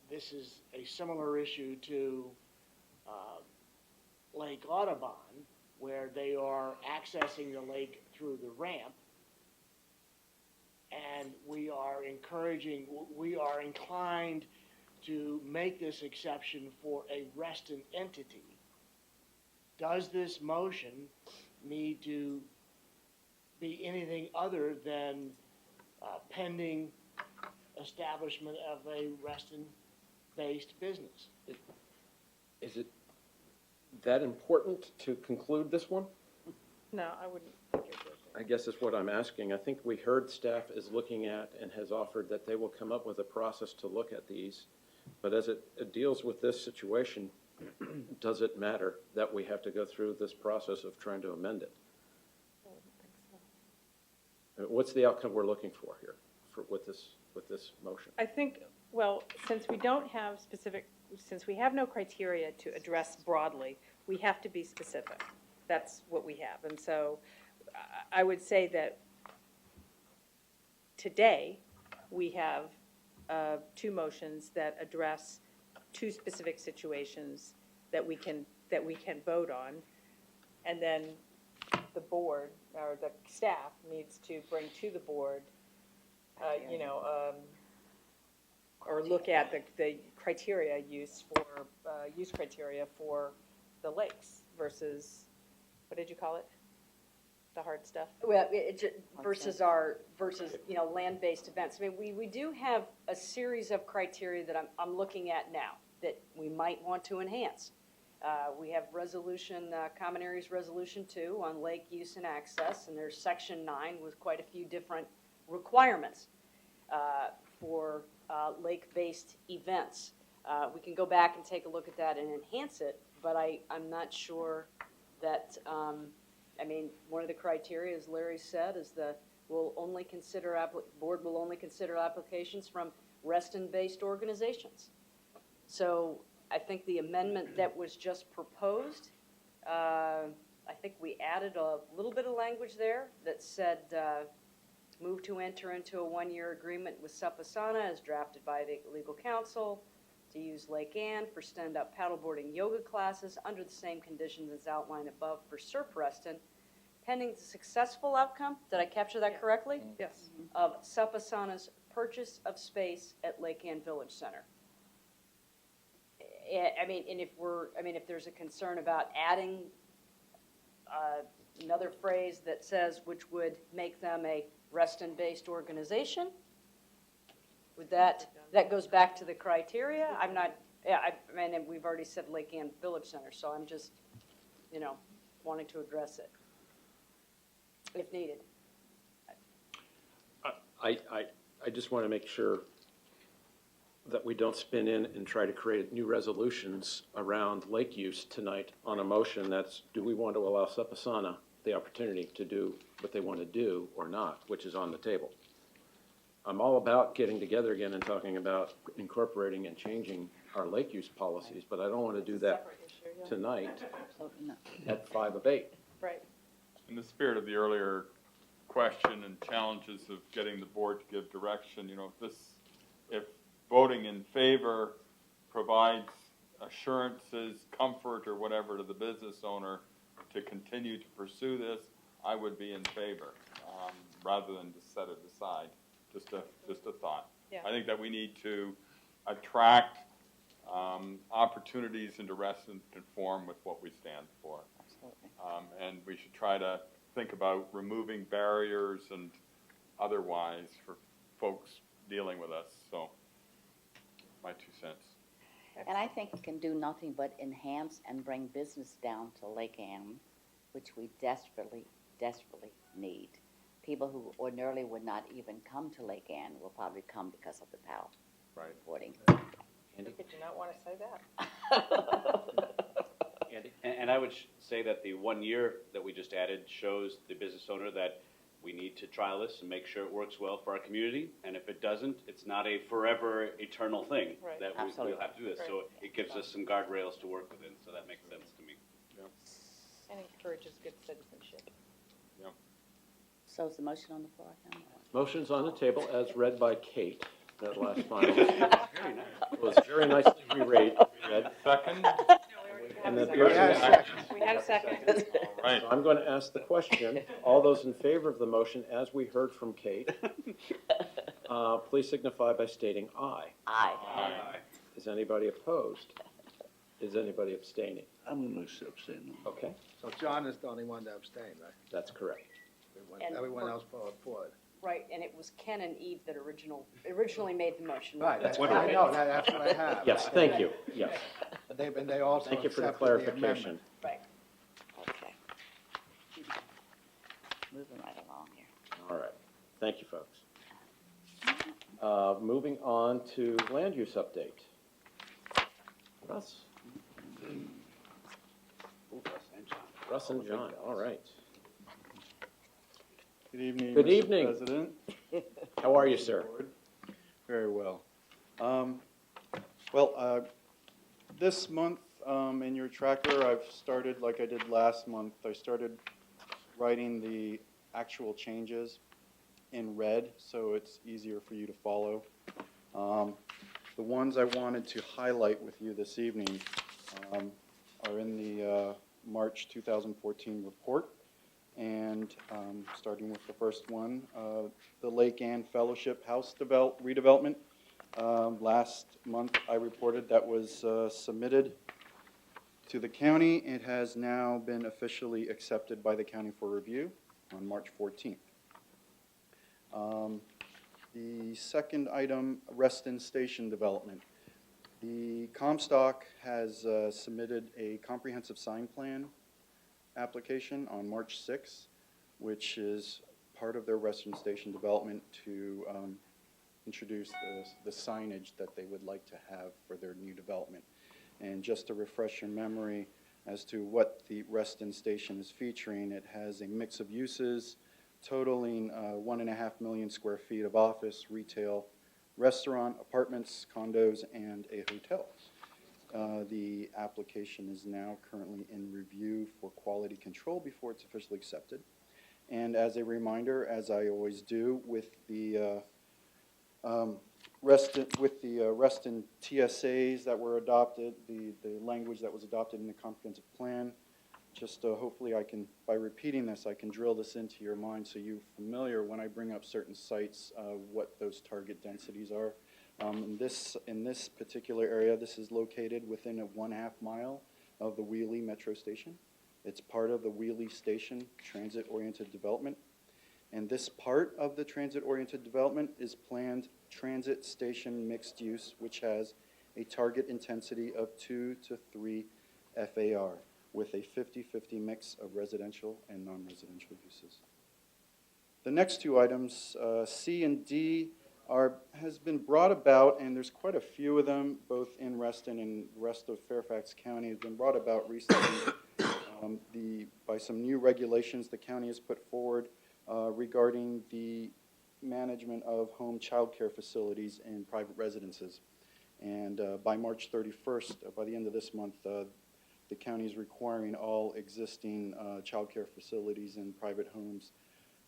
this is a similar issue to Lake Audubon, where they are accessing the lake through the ramp, and we are inclined to make this exception for a Reston entity. Does this motion need to be anything other than pending establishment of a Reston-based business? Is it that important to conclude this one? No, I wouldn't think it would. I guess is what I'm asking. I think we heard staff is looking at and has offered that they will come up with a process to look at these. But as it deals with this situation, does it matter that we have to go through this process of trying to amend it? I wouldn't think so. What's the outcome we're looking for here with this motion? I think, well, since we have no criteria to address broadly, we have to be specific. That's what we have. And so I would say that today we have two motions that address two specific situations that we can vote on. And then the board, or the staff, needs to bring to the board, or look at the criteria use criteria for the lakes versus, what did you call it? The hard stuff? Well, versus land-based events. I mean, we do have a series of criteria that I'm looking at now that we might want to enhance. We have Common Areas Resolution 2 on lake use and access, and there's Section 9 with quite a few different requirements for lake-based events. We can go back and take a look at that and enhance it, but I'm not sure that, one of the criteria, as Larry said, is board will only consider applications from Reston-based organizations. So I think the amendment that was just proposed, I think we added a little bit of language there that said, move to enter into a one-year agreement with Sapasana as drafted by the legal counsel to use Lake Ann for stand-up paddleboarding yoga classes under the same conditions as outlined above for Surf Reston, pending the successful outcome, did I capture that correctly? Yes. Of Sapasana's purchase of space at Lake Ann Village Center. If there's a concern about adding another phrase that says which would make them a Reston-based organization, that goes back to the criteria. And we've already said Lake Ann Village Center, so I'm just, wanting to address it if needed. I just want to make sure that we don't spin in and try to create new resolutions around lake use tonight on a motion that's, do we want to allow Sapasana the opportunity to do what they want to do or not, which is on the table. I'm all about getting together again and talking about incorporating and changing our lake use policies, but I don't want to do that tonight at 5 of 8. Right. In the spirit of the earlier question and challenges of getting the board to give direction, if voting in favor provides assurances, comfort, or whatever to the business owner to continue to pursue this, I would be in favor, rather than to set it aside. Just a thought. Yeah. I think that we need to attract opportunities into Reston conform with what we stand for. Absolutely. And we should try to think about removing barriers and otherwise for folks dealing with us. So, my 2 cents. And I think it can do nothing but enhance and bring business down to Lake Anne, which we desperately, desperately need. People who ordinarily would not even come to Lake Anne will probably come because of the POW Right. reporting. Andy? Did you not want to say that? Andy? And I would say that the 1 year that we just added shows the business owner that we need to trial this and make sure it works well for our community. And if it doesn't, it's not a forever, eternal thing Right. that we'll have to do this. So it gives us some guardrails to work within, so that makes sense to me. And encourages good citizenship. So is the motion on the floor now? Motion's on the table as read by Kate, that last final. It was very nicely reread. Second? And then We had a second. We had a second. All right. So I'm going to ask the question. All those in favor of the motion, as we heard from Kate, please signify by stating aye. Aye. Aye. Is anybody opposed? Is anybody abstaining? I'm going to abstain. Okay, So John is the only one that abstained, right? that's correct. And Everyone for- else voted for it. Right, and it was Ken and Eve that originally made the motion. Right, That's I wonderful. know, that's what I have. Yes, thank you, yes. They also Thank you for the accepted clarification. amendment. Right. Okay. Moving right along here. All right, thank you, folks. Moving on to land use update. Russ? Ooh, Russ and John. Russ and John, all right. Good evening, Good Mr. evening. President. How are you, sir? Very well. This month, in your tracker, I've started, like I did last month, I started writing the actual changes in red, so it's easier for you to follow. The ones I wanted to highlight with you this evening are in the March 2014 report. And starting with the first one, the Lake Anne Fellowship House redevelopment. Last month, I reported that was submitted to the county. It has now been officially accepted by the county for review on March 14th. The second item, Reston Station development. The Comstock has submitted a comprehensive sign plan application on March 6th, which is part of their Reston Station development to introduce the signage that they would like to have for their new development. And just to refresh your memory as to what the Reston Station is featuring, it has a mix of uses totaling 1.5 million square feet of office, retail, restaurant, apartments, condos, and a hotel. The application is now currently in review for quality control before it's officially accepted. And as a reminder, as I always do with the Reston TSAs that were adopted, the language that was adopted in the comprehensive plan, just hopefully I can, by repeating this, I can drill this into your mind so you're familiar when I bring up certain sites, what those target densities are. In this particular area, this is located within a 1/2 mile of the Wheelie Metro Station. It's part of the Wheelie Station transit-oriented development. And this part of the transit-oriented development is planned transit station mixed use, which has a target intensity of 2 to 3 FAR with a 50-50 mix of residential and non-residential uses. The next two items, C and D, has been brought about, and there's quite a few of them, both in Reston and the rest of Fairfax County, has been brought about recently by some new regulations the county has put forward regarding the management of home child care facilities in private residences. And by March 31st, by the end of this month, the county is requiring all existing child care facilities in private homes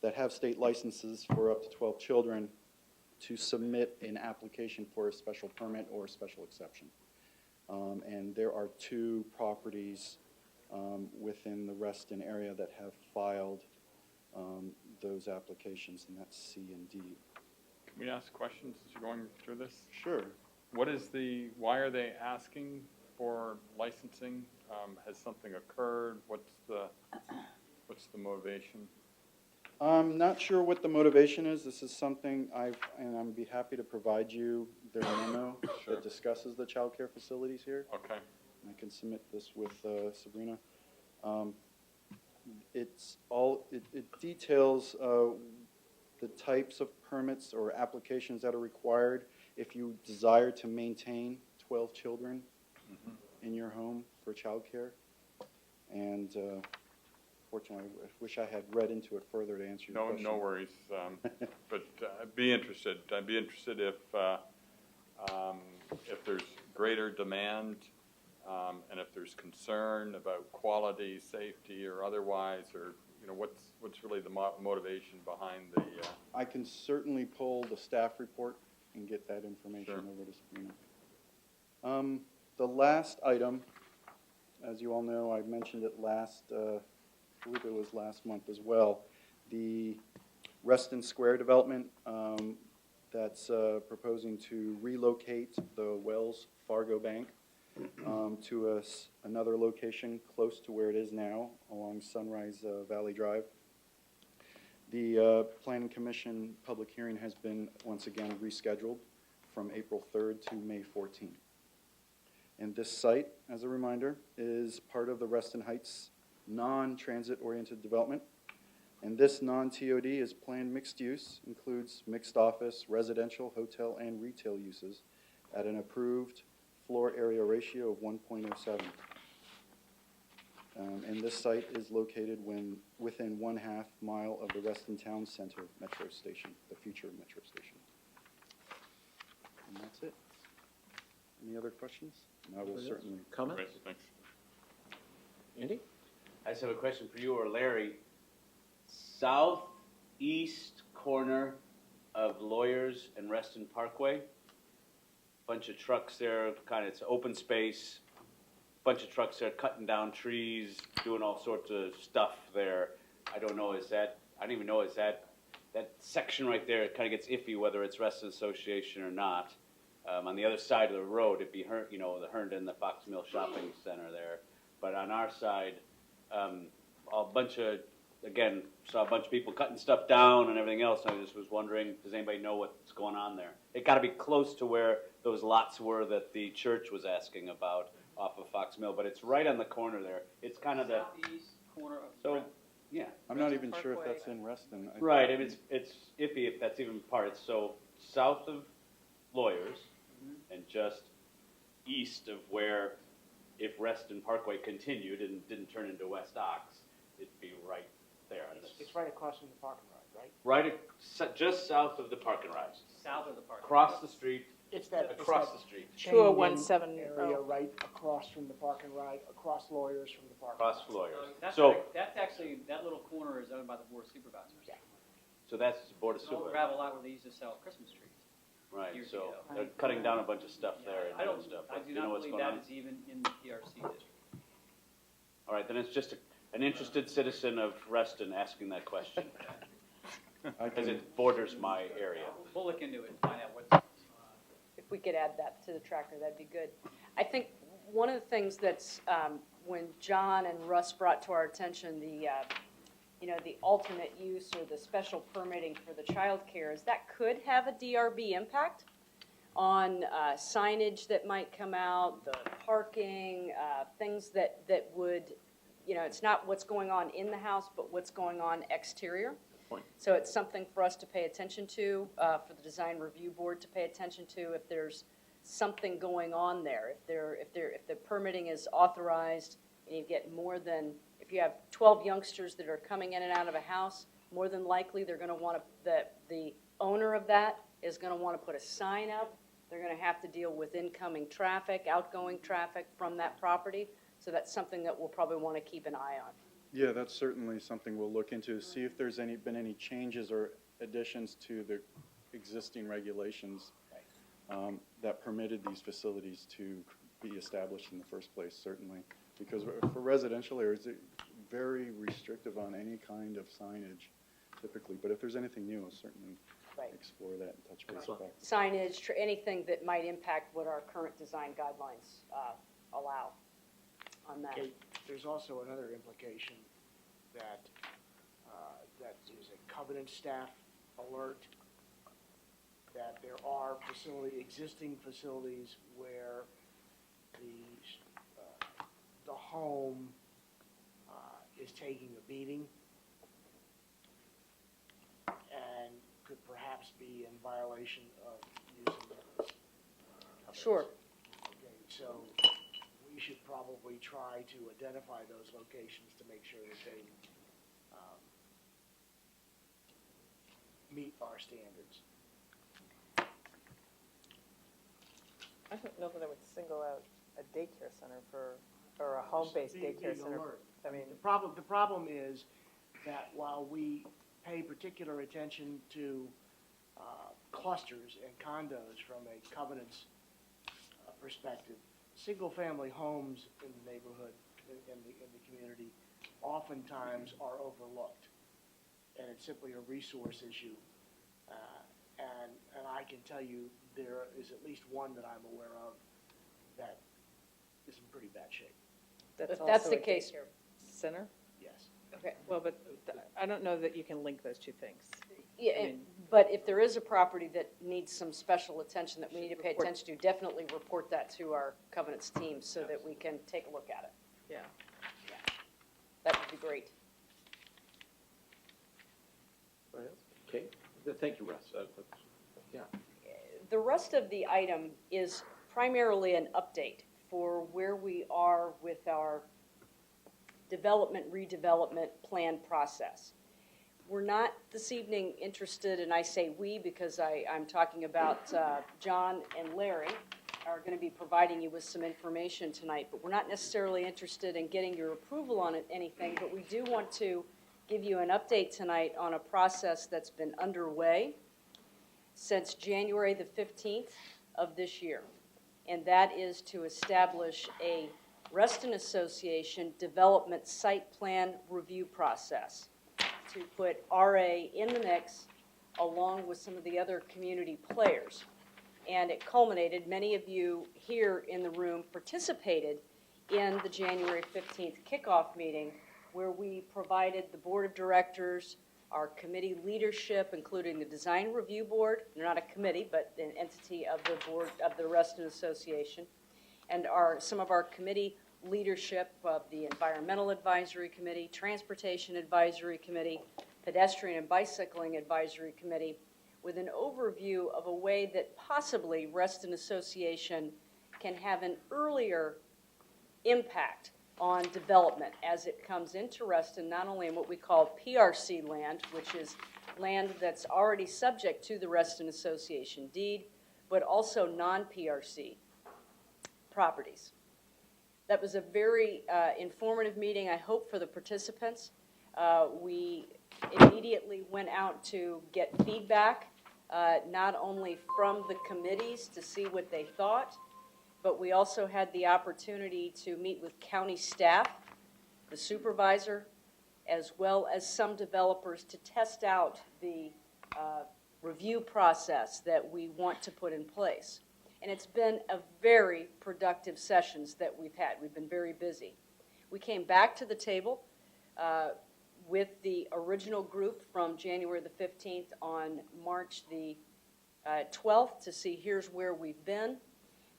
that have state licenses for up to 12 children to submit an application for a special permit or a special exception. And there are 2 properties within the Reston area that have filed those applications, and that's C and D. Can we ask questions as you're going through this? Sure. why are they asking for licensing? Has something occurred? What's the motivation? I'm not sure what the motivation is. This is something and I'd be happy to provide you their memo Sure. that discusses the child care facilities here. Okay. I can submit this with Sabrina. It details the types of permits or applications that are required if you desire to maintain 12 children in your home for child care. And fortunately, I wish I had read into it further to answer your question. No worries. But I'd be interested. I'd be interested if there's greater demand and if there's concern about quality, safety, or otherwise, or what's really the motivation behind the. I can certainly pull the staff report and get that information over to Sabrina. The last item, as you all know, I mentioned it I believe it was last month as well, the Reston Square development that's proposing to relocate the Wells Fargo Bank to another location close to where it is now along Sunrise Valley Drive. The Planning Commission public hearing has been once again rescheduled from April 3rd to May 14th. And this site, as a reminder, is part of the Reston Heights non-transit oriented development. And this non-TOD is planned mixed use, includes mixed office, residential, hotel, and retail uses at an approved floor area ratio of 1.07. And this site is located within 1/2 mile of the Reston Town Center Metro Station, the future Metro Station. And that's it. Any other questions? And I will certainly. Comments? Great, thanks. Andy? I just have a question for you or Larry. Southeast corner of Lawyers and Reston Parkway. Bunch of trucks there, it's open space. Bunch of trucks there cutting down trees, doing all sorts of stuff there. I don't know, is that section right there, it kind of gets iffy whether it's Reston Association or not. On the other side of the road, it'd be the Herndon, the Fox Mill Shopping Center there. But on our side, saw a bunch of people cutting stuff down and everything else. And I just was wondering, does anybody know what's going on there? It got to be close to where those lots were that the church was asking about off of Fox Mill, but it's right on the corner there. It's kind of the southeast corner of. so yeah. I'm not even sure if that's in Reston. Right, I mean, it's iffy if that's even part. It's so south of Lawyers and just east of where, if Reston Parkway continued and didn't turn into West Ox, it'd be right there. It's right across from the parking lot, right? Right, just south of the park and ride. South of the park. Across the street. It's that Across the street. 2017 area right across from the park and ride, across Lawyers from the park. Across Lawyers. That's actually, that little corner is owned by the board of supervisors. Yeah. So that's Board of It's an old Supervisors. gravel lot where they used to sell Christmas trees. Right, years so ago. they're cutting down a bunch of stuff there and I doing don't, stuff. I but do you know not what's believe going that on? is even in the PRC district. All right, then it's just an interested citizen of Reston asking that question. Because it borders my area. We'll look into it and find out what's. If we could add that to the tracker, that'd be good. I think one of the things that's, when John and Russ brought to our attention the alternate use or the special permitting for the childcare is that could have a DRB impact on signage that might come out, the parking, things that would, it's not what's going on in the house, but what's going on exterior. So it's something for us to pay attention to, for the design review board to pay attention to if there's something going on there. If the permitting is authorized and you get more than, if you have 12 youngsters that are coming in and out of a house, more than likely they're going to want to, the owner of that is going to want to put a sign up. They're going to have to deal with incoming traffic, outgoing traffic from that property. So that's something that we'll probably want to keep an eye on. Yeah, that's certainly something we'll look into, see if there's been any changes or additions to the existing regulations that permitted these facilities to be established in the first place, certainly. Because for residential areas, they're very restrictive on any kind of signage typically. But if there's anything new, I'll certainly Right. explore that and touch base back. Signage, anything that might impact what our current design guidelines allow on that. Okay, there's also another implication that, that is a covenant staff alert, that there are existing facilities where the home is taking a beating and could perhaps be in violation of using those. Sure. Okay, so we should probably try to identify those locations to make sure that they meet our standards. I don't know that I would single out a daycare center or a home-based daycare center. I mean, The problem is that while we pay particular attention to clusters and condos from a covenants perspective, single-family homes in the neighborhood, in the community, oftentimes are overlooked. And it's simply a resource issue. And I can tell you, there is at least one that I'm aware of that is in pretty bad shape. that's If that's also the a case- daycare center? Yes. Okay. Well, but I don't know that you can link those two things. Yeah, but if there is a property that needs some special attention that we need to pay attention to, definitely report that to our covenants team so that we can take a look at it. Yeah. That would be great. Okay, thank you, Russ. Yeah. The rest of the item is primarily an update for where we are with our redevelopment plan process. We're not this evening interested, and I say we because I'm talking about John and Larry are going to be providing you with some information tonight, but we're not necessarily interested in getting your approval on anything, but we do want to give you an update tonight on a process that's been underway since January the 15th of this year, and that is to establish a Reston Association development site plan review process to put RA in the mix along with some of the other community players. And it culminated, many of you here in the room participated in the January 15th kickoff meeting where we provided the board of directors, our committee leadership, including the design review board, they're not a committee, but an entity of the board of the Reston Association, and some of our committee leadership of the Environmental Advisory Committee, Transportation Advisory Committee, Pedestrian and Bicycling Advisory Committee, with an overview of a way that possibly Reston Association can have an earlier impact on development as it comes into Reston, not only in what we call PRC land, which is land that's already subject to the Reston Association deed, but also non-PRC properties. That was a very informative meeting, I hope, for the participants. We immediately went out to get feedback, not only from the committees to see what they thought, but we also had the opportunity to meet with county staff, the supervisor, as well as some developers to test out the review process that we want to put in place. And it's been a very productive sessions that we've had. We've been very busy. We came back to the table with the original group from January the 15th on March the 12th to see here's where we've been.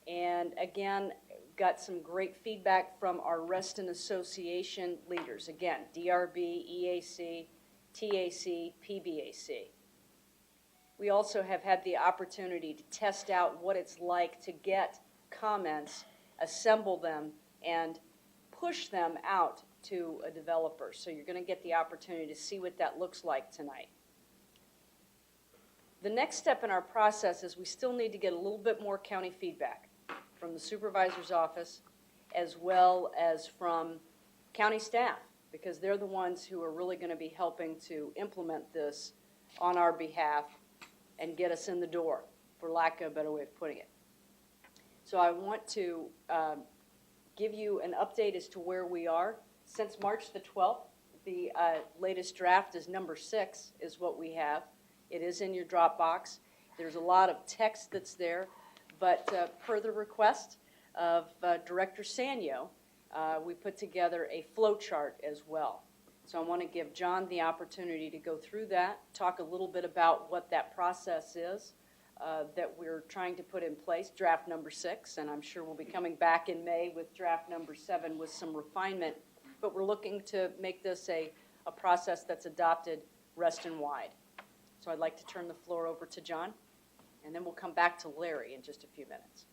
And again, got some great feedback from our Reston Association leaders. Again, DRB, EAC, TAC, PBAC. We also have had the opportunity to test out what it's like to get comments, assemble them, and push them out to a developer. So you're going to get the opportunity to see what that looks like tonight. The next step in our process is we still need to get a little bit more county feedback from the supervisor's office as well as from county staff, because they're the ones who are really going to be helping to implement this on our behalf and get us in the door, for lack of a better way of putting it. So I want to give you an update as to where we are. Since March the 12th, The latest draft is number 6 is what we have. It is in your Dropbox. There's a lot of text that's there, but per the request of Director Sanyo, we put together a flow chart as well. So I want to give John the opportunity to go through that, talk a little bit about what that process is that we're trying to put in place, draft number 6, and I'm sure we'll be coming back in May with draft number 7 with some refinement. But we're looking to make this a process that's adopted Reston-wide. So I'd like to turn the floor over to John, and then we'll come back to Larry in just a few minutes.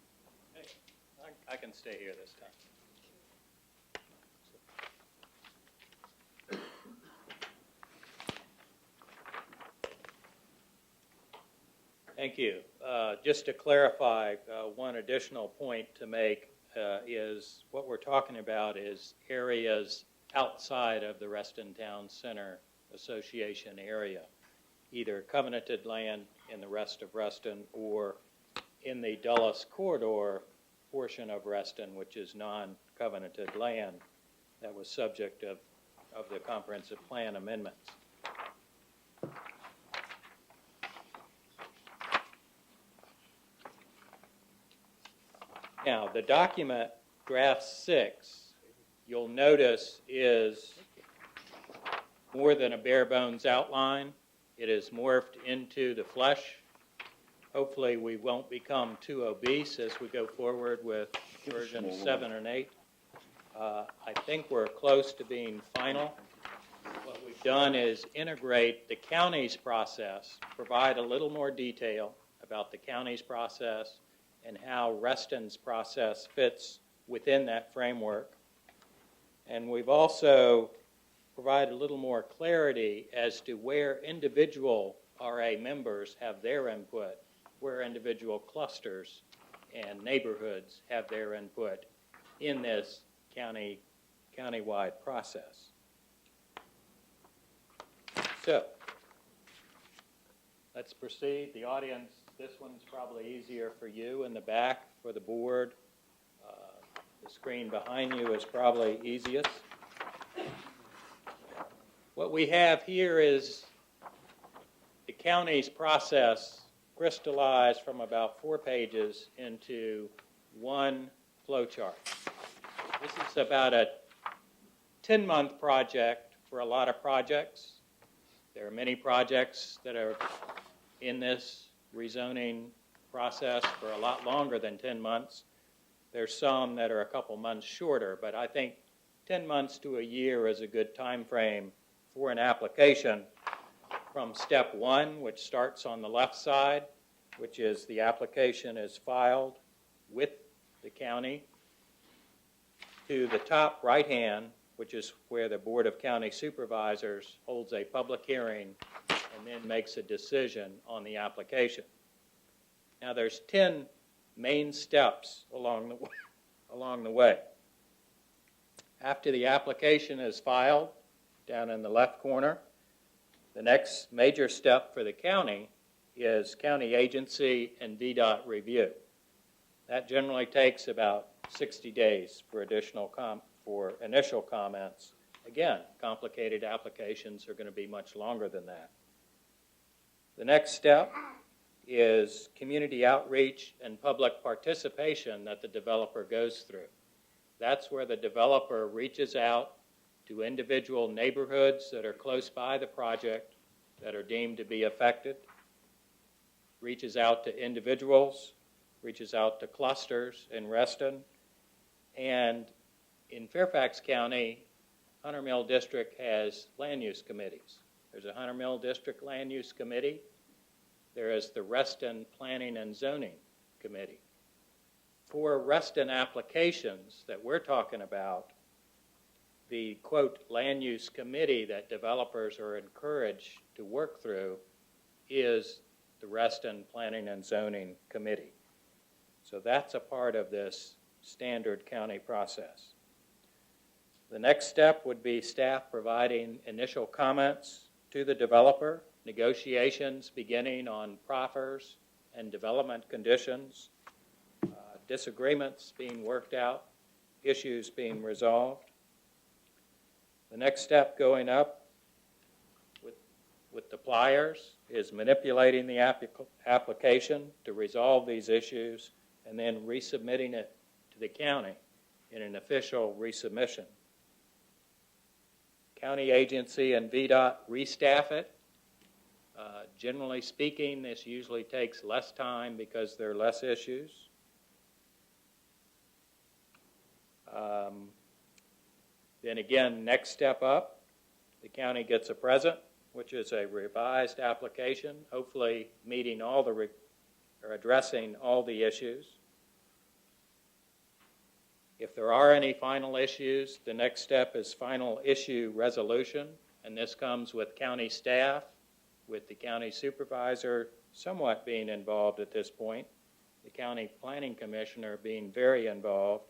Hey, I can stay here this time. Thank you. Just to clarify, one additional point to make is what we're talking about is areas outside of the Reston Town Center Association area, either covenanted land in the rest of Reston or in the Dulles Corridor portion of Reston, which is non-covenanted land that was subject of the comprehensive plan amendments. Now, the document, draft 6, you'll notice is more than a bare bones outline. It is morphed into the flesh. Hopefully we won't become too obese as we go forward with version 7 and 8. I think we're close to being final. What we've done is integrate the county's process, provide a little more detail about the county's process and how Reston's process fits within that framework. And we've also provided a little more clarity as to where individual RA members have their input, where individual clusters and neighborhoods have their input in this countywide process. So, let's proceed. The audience, this one's probably easier for you in the back, for the board. The screen behind you is probably easiest. What we have here is the county's process crystallized from about 4 pages into one flow chart. This is about a 10-month project for a lot of projects. There are many projects that are in this rezoning process for a lot longer than 10 months. There's some that are a couple months shorter, but I think 10 months to a year is a good time frame for an application from step 1, which starts on the left side, which is the application is filed with the county, to the top right hand, which is where the Board of County Supervisors holds a public hearing and then makes a decision on the application. Now there's 10 main steps along the way. After the application is filed, down in the left corner, the next major step for the county is county agency and VDOT review. That generally takes about 60 days for initial comments. Again, complicated applications are going to be much longer than that. The next step is community outreach and public participation that the developer goes through. That's where the developer reaches out to individual neighborhoods that are close by the project that are deemed to be affected, reaches out to individuals, reaches out to clusters in Reston, and in Fairfax County, Hunter Mill District has land use committees. There's a Hunter Mill District Land Use Committee. There is the Reston Planning and Zoning Committee. For Reston applications that we're talking about, the, quote, land use committee that developers are encouraged to work through is the Reston Planning and Zoning Committee. So that's a part of this standard county process. The next step would be staff providing initial comments to the developer, negotiations beginning on proffers and development conditions, disagreements being worked out, issues being resolved. The next step going up with the pliers is manipulating the application to resolve these issues and then resubmitting it to the county in an official resubmission. County agency and VDOT restaff it. Generally speaking, this usually takes less time because there are less issues. Then again, next step up, the county gets a present, which is a revised application, hopefully meeting all the or addressing all the issues. If there are any final issues, the next step is final issue resolution, and this comes with county staff, with the county supervisor somewhat being involved at this point, the county planning commissioner being very involved,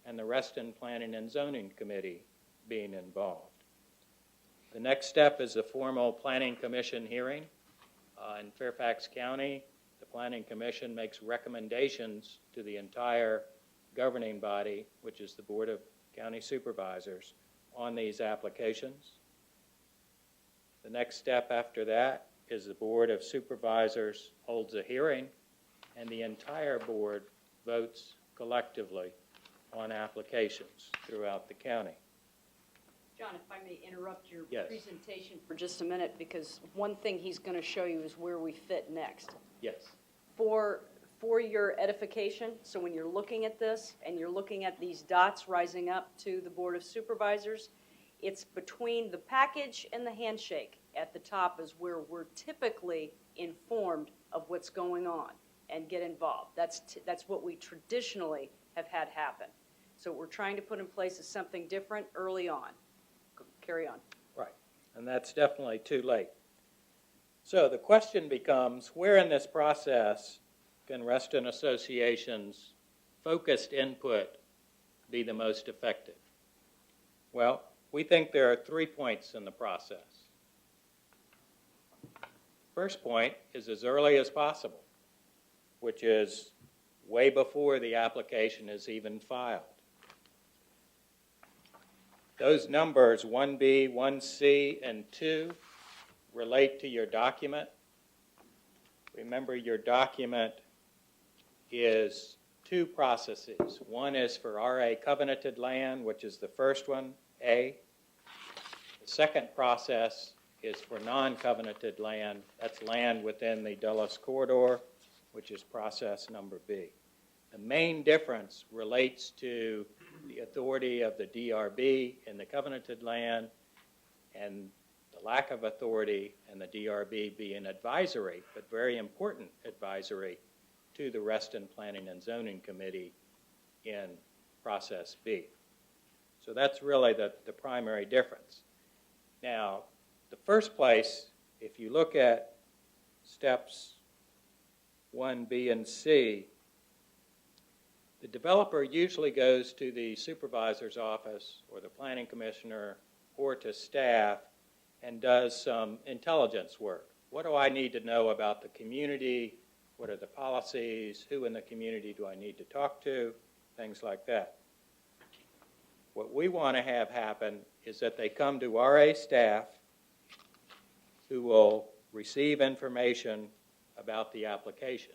and the Reston Planning and Zoning Committee being involved. The next step is a formal planning commission hearing. In Fairfax County, the planning commission makes recommendations to the entire governing body, which is the Board of County Supervisors, on these applications. The next step after that is the Board of Supervisors holds a hearing, and the entire board votes collectively on applications throughout the county. John, if I may interrupt your Yes. presentation for just a minute, because one thing he's going to show you is where we fit next. Yes. For your edification, so when you're looking at this and you're looking at these dots rising up to the Board of Supervisors, it's between the package and the handshake. At the top is where we're typically informed of what's going on and get involved. That's what we traditionally have had happen. So what we're trying to put in place is something different early on. Carry on. Right, and that's definitely too late. So the question becomes, where in this process can Reston Association's focused input be the most effective? Well, we think there are 3 points in the process. First point is as early as possible, which is way before the application is even filed. Those numbers 1B, 1C, and 2 relate to your document. Remember, your document is 2 processes. One is for RA covenanted land, which is the first one, A. The second process is for non-covenanted land. That's land within the Dulles Corridor, which is process number B. The main difference relates to the authority of the DRB in the covenanted land and the lack of authority and the DRB being advisory, but very important advisory, to the Reston Planning and Zoning Committee in process B. So that's really the primary difference. Now, the first place, if you look at steps 1, B, and C, the developer usually goes to the supervisor's office or the planning commissioner or to staff and does some intelligence work. What do I need to know about the community? What are the policies? Who in the community do I need to talk to? Things like that. What we want to have happen is that they come to RA staff who will receive information about the application.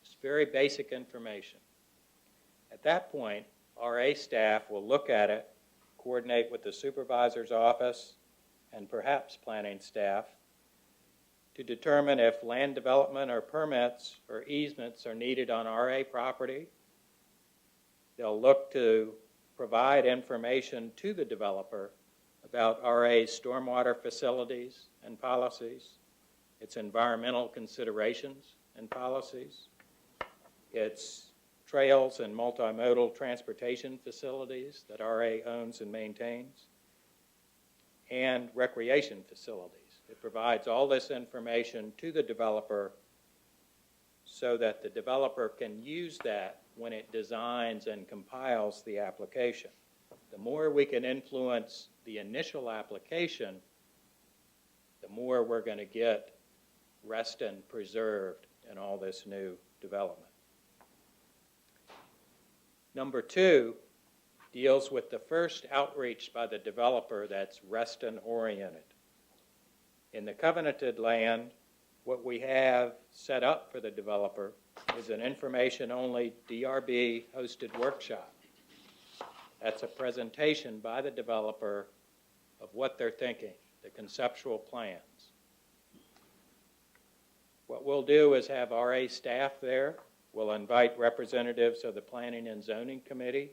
Just very basic information. At that point, RA staff will look at it, coordinate with the supervisor's office and perhaps planning staff to determine if land development or permits or easements are needed on RA property. They'll look to provide information to the developer about RA's stormwater facilities and policies, its environmental considerations and policies, its trails and multimodal transportation facilities that RA owns and maintains, and recreation facilities. It provides all this information to the developer so that the developer can use that when it designs and compiles the application. The more we can influence the initial application, the more we're going to get Reston preserved in all this new development. Number 2, deals with the first outreach by the developer that's Reston-oriented. In the covenanted land, what we have set up for the developer is an information-only DRB-hosted workshop. That's a presentation by the developer of what they're thinking, the conceptual plans. What we'll do is have RA staff there. We'll invite representatives of the Planning and Zoning Committee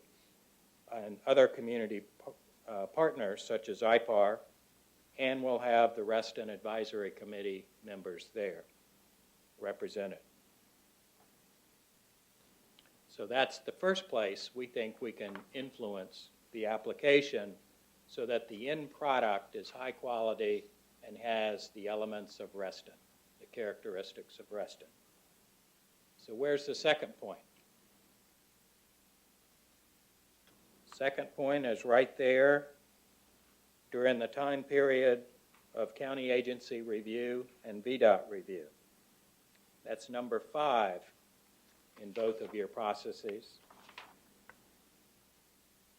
and other community partners such as IPAR, and we'll have the Reston Advisory Committee members there represented. So that's the first place we think we can influence the application so that the end product is high quality and has the elements of Reston, the characteristics of Reston. So where's the second point? Second point is right there during the time period of county agency review and VDOT review. That's number 5 in both of your processes.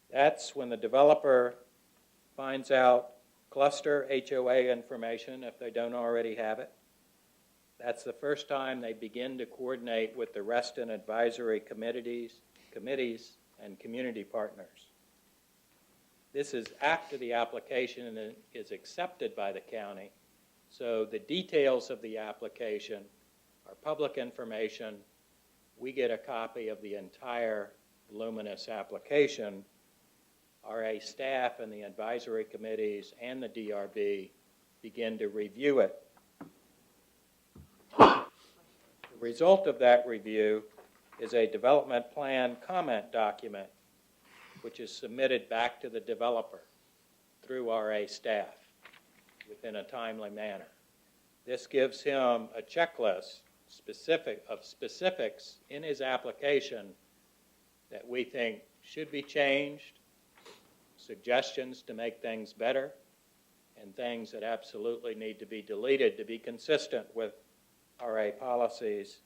That's when the developer finds out cluster HOA information if they don't already have it. That's the first time they begin to coordinate with the Reston advisory committees, and community partners. This is after the application is accepted by the county, so the details of the application are public information. We get a copy of the entire voluminous application. RA staff and the advisory committees and the DRB begin to review it. The result of that review is a development plan comment document, which is submitted back to the developer through RA staff within a timely manner. This gives him a checklist of specifics in his application that we think should be changed, suggestions to make things better, and things that absolutely need to be deleted to be consistent with RA policies,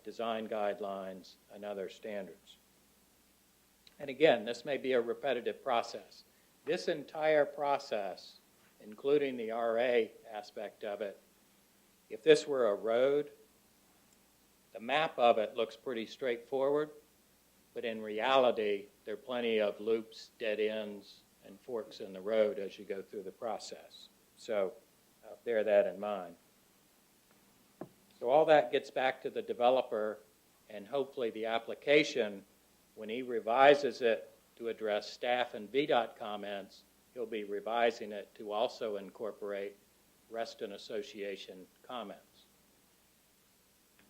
design guidelines, and other standards. And again, this may be a repetitive process. This entire process, including the RA aspect of it, if this were a road, the map of it looks pretty straightforward, but in reality, there are plenty of loops, dead ends, and forks in the road as you go through the process. So bear that in mind. So all that gets back to the developer, and hopefully the application, when he revises it to address staff and VDOT comments, he'll be revising it to also incorporate Reston Association comments.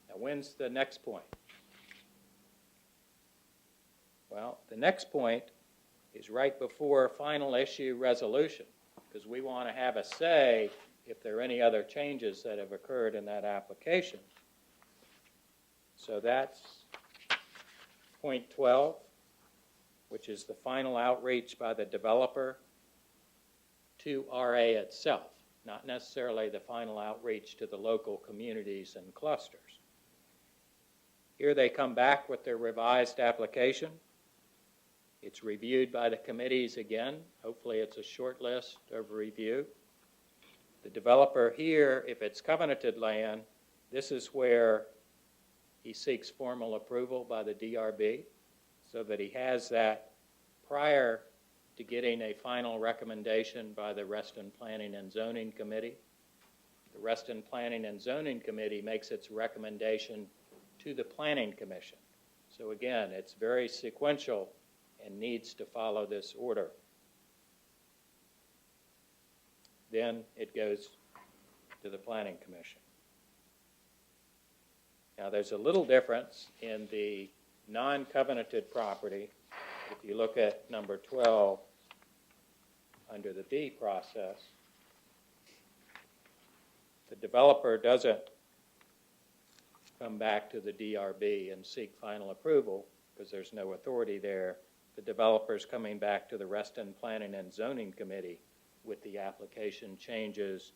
Now, when's the next point? Well, the next point is right before final issue resolution, because we want to have a say if there are any other changes that have occurred in that application. So that's point 12, which is the final outreach by the developer to RA itself, not necessarily the final outreach to the local communities and clusters. Here they come back with their revised application. It's reviewed by the committees again. Hopefully it's a short list of review. The developer here, if it's covenanted land, this is where he seeks formal approval by the DRB so that he has that prior to getting a final recommendation by the Reston Planning and Zoning Committee. The Reston Planning and Zoning Committee makes its recommendation to the Planning Commission. So again, it's very sequential and needs to follow this order. Then it goes to the Planning Commission. Now there's a little difference in the non-covenanted property. If you look at number 12 under the B process, the developer doesn't come back to the DRB and seek final approval because there's no authority there. The developer's coming back to the Reston Planning and Zoning Committee with the application changes,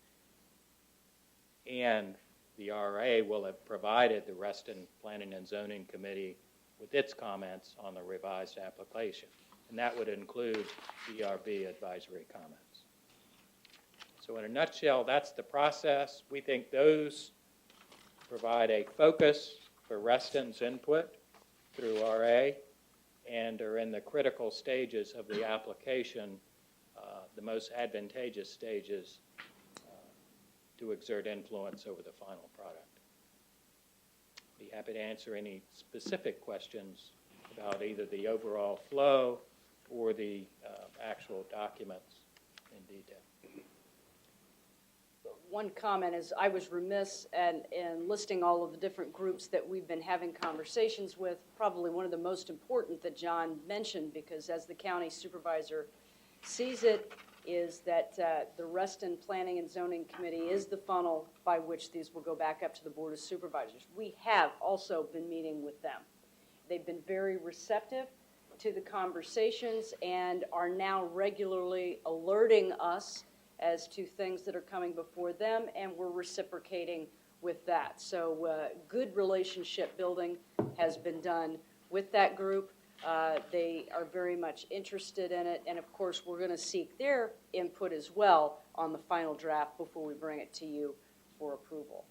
and the RA will have provided the Reston Planning and Zoning Committee with its comments on the revised application. and that would include DRB advisory comments. So in a nutshell, that's the process. We think those provide a focus for Reston's input through RA and are in the critical stages of the application, the most advantageous stages to exert influence over the final product. Be happy to answer any specific questions about either the overall flow or the actual documents in detail. One comment is I was remiss in listing all of the different groups that we've been having conversations with. Probably one of the most important that John mentioned, because as the county supervisor sees it, is that the Reston Planning and Zoning Committee is the funnel by which these will go back up to the Board of Supervisors. We have also been meeting with them. They've been very receptive to the conversations and are now regularly alerting us as to things that are coming before them, and we're reciprocating with that. So good relationship building has been done with that group. They are very much interested in it, and of course we're going to seek their input as well on the final draft before we bring it to you for approval.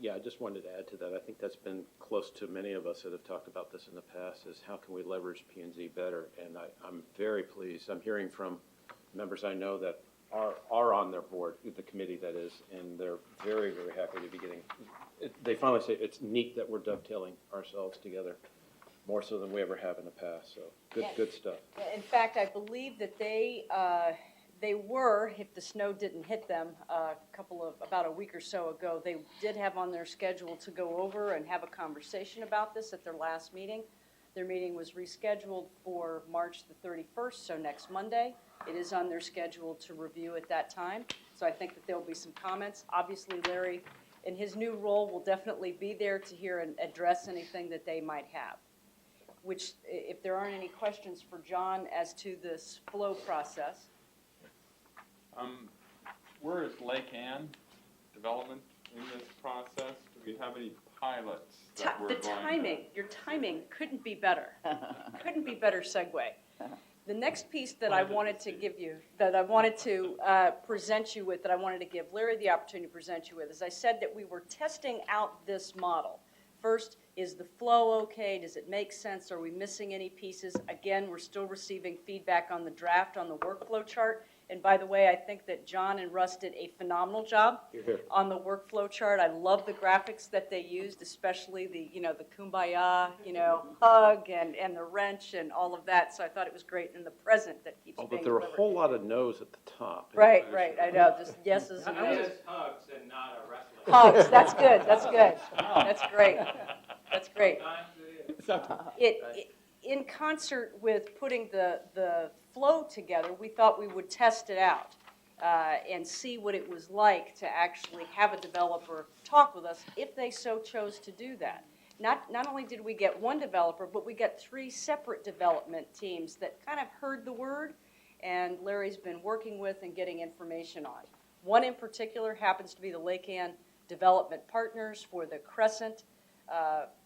Yeah, I just wanted to add to that. I think that's been close to many of us that have talked about this in the past, is how can we leverage P&Z better? And I'm very pleased. I'm hearing from members I know that are on their board, the committee that is, and they're very, very happy to be getting, they finally say it's neat that we're dovetailing ourselves together more so than we ever have in the past. So good stuff. In fact, I believe that they were, if the snow didn't hit them about a week or so ago, they did have on their schedule to go over and have a conversation about this at their last meeting. Their meeting was rescheduled for March the 31st, so next Monday. It is on their schedule to review at that time. So I think that there will be some comments. Obviously, Larry, in his new role, will definitely be there to hear and address anything that they might have. Which, if there aren't any questions for John as to this flow process. Where is Lake Ann development in this process? Do we have any pilots that we're The going timing, your timing couldn't be better. Couldn't be better segue. The next piece that I wanted to give you, that I wanted to present you with, that I wanted to give Larry the opportunity to present you with, is I said that we were testing out this model. First, is the flow okay? Does it make sense? Are we missing any pieces? Again, we're still receiving feedback on the draft, on the workflow chart. And by the way, I think that John and Russ did a phenomenal job on the workflow chart. I love the graphics that they used, especially the kumbaya, hug and the wrench and all of that. So I thought it was great, and the present that keeps being But there were a delivered. whole lot of no's at the top. Right, I know, just yeses and I no's. was hugs and not a wrestling. Hugs, that's good, that's good. That's great, that's great. In concert with putting the flow together, we thought we would test it out and see what it was like to actually have a developer talk with us if they so chose to do that. Not only did we get one developer, but we got 3 separate development teams that kind of heard the word, and Larry's been working with and getting information on. One in particular happens to be the Lake Ann Development Partners for the Crescent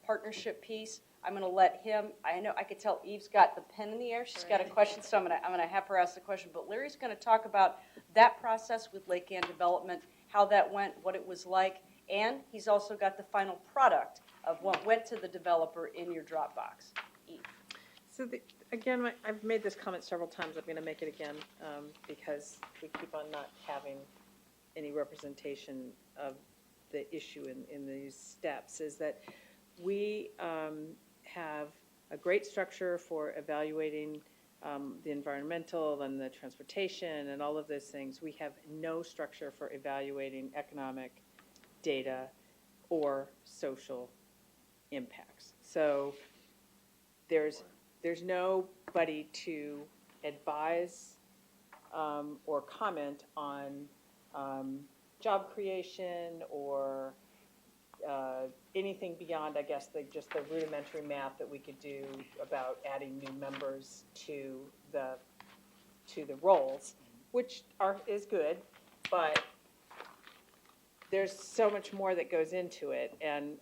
partnership piece. I'm going to let him, I know I could tell Eve's got the pen in the air. She's got a question, so I'm going to have her ask the question. But Larry's going to talk about that process with Lake Ann Development, how that went, what it was like, and he's also got the final product of what went to the developer in your Dropbox. Eve. So again, I've made this comment several times. I'm going to make it again because we keep on not having any representation of the issue in these steps, is that we have a great structure for evaluating the environmental and the transportation and all of those things. We have no structure for evaluating economic data or social impacts. So there's nobody to advise or comment on job creation or anything beyond, I guess, just the rudimentary math that we could do about adding new members to the roles, which is good, but there's so much more that goes into it, and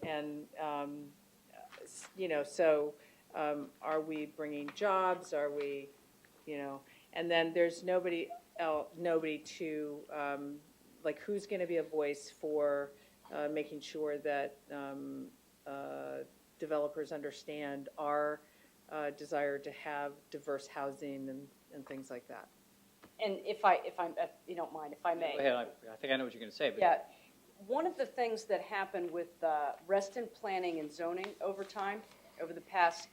are we bringing jobs? Are we you know? And then there's nobody to, like, who's going to be a voice for making sure that developers understand our desire to have diverse housing and things like that. And if you don't mind, if I may. Go ahead, I think I know what you're going to say. But Yeah, one of the things that happened with Reston Planning and Zoning over time, over the past,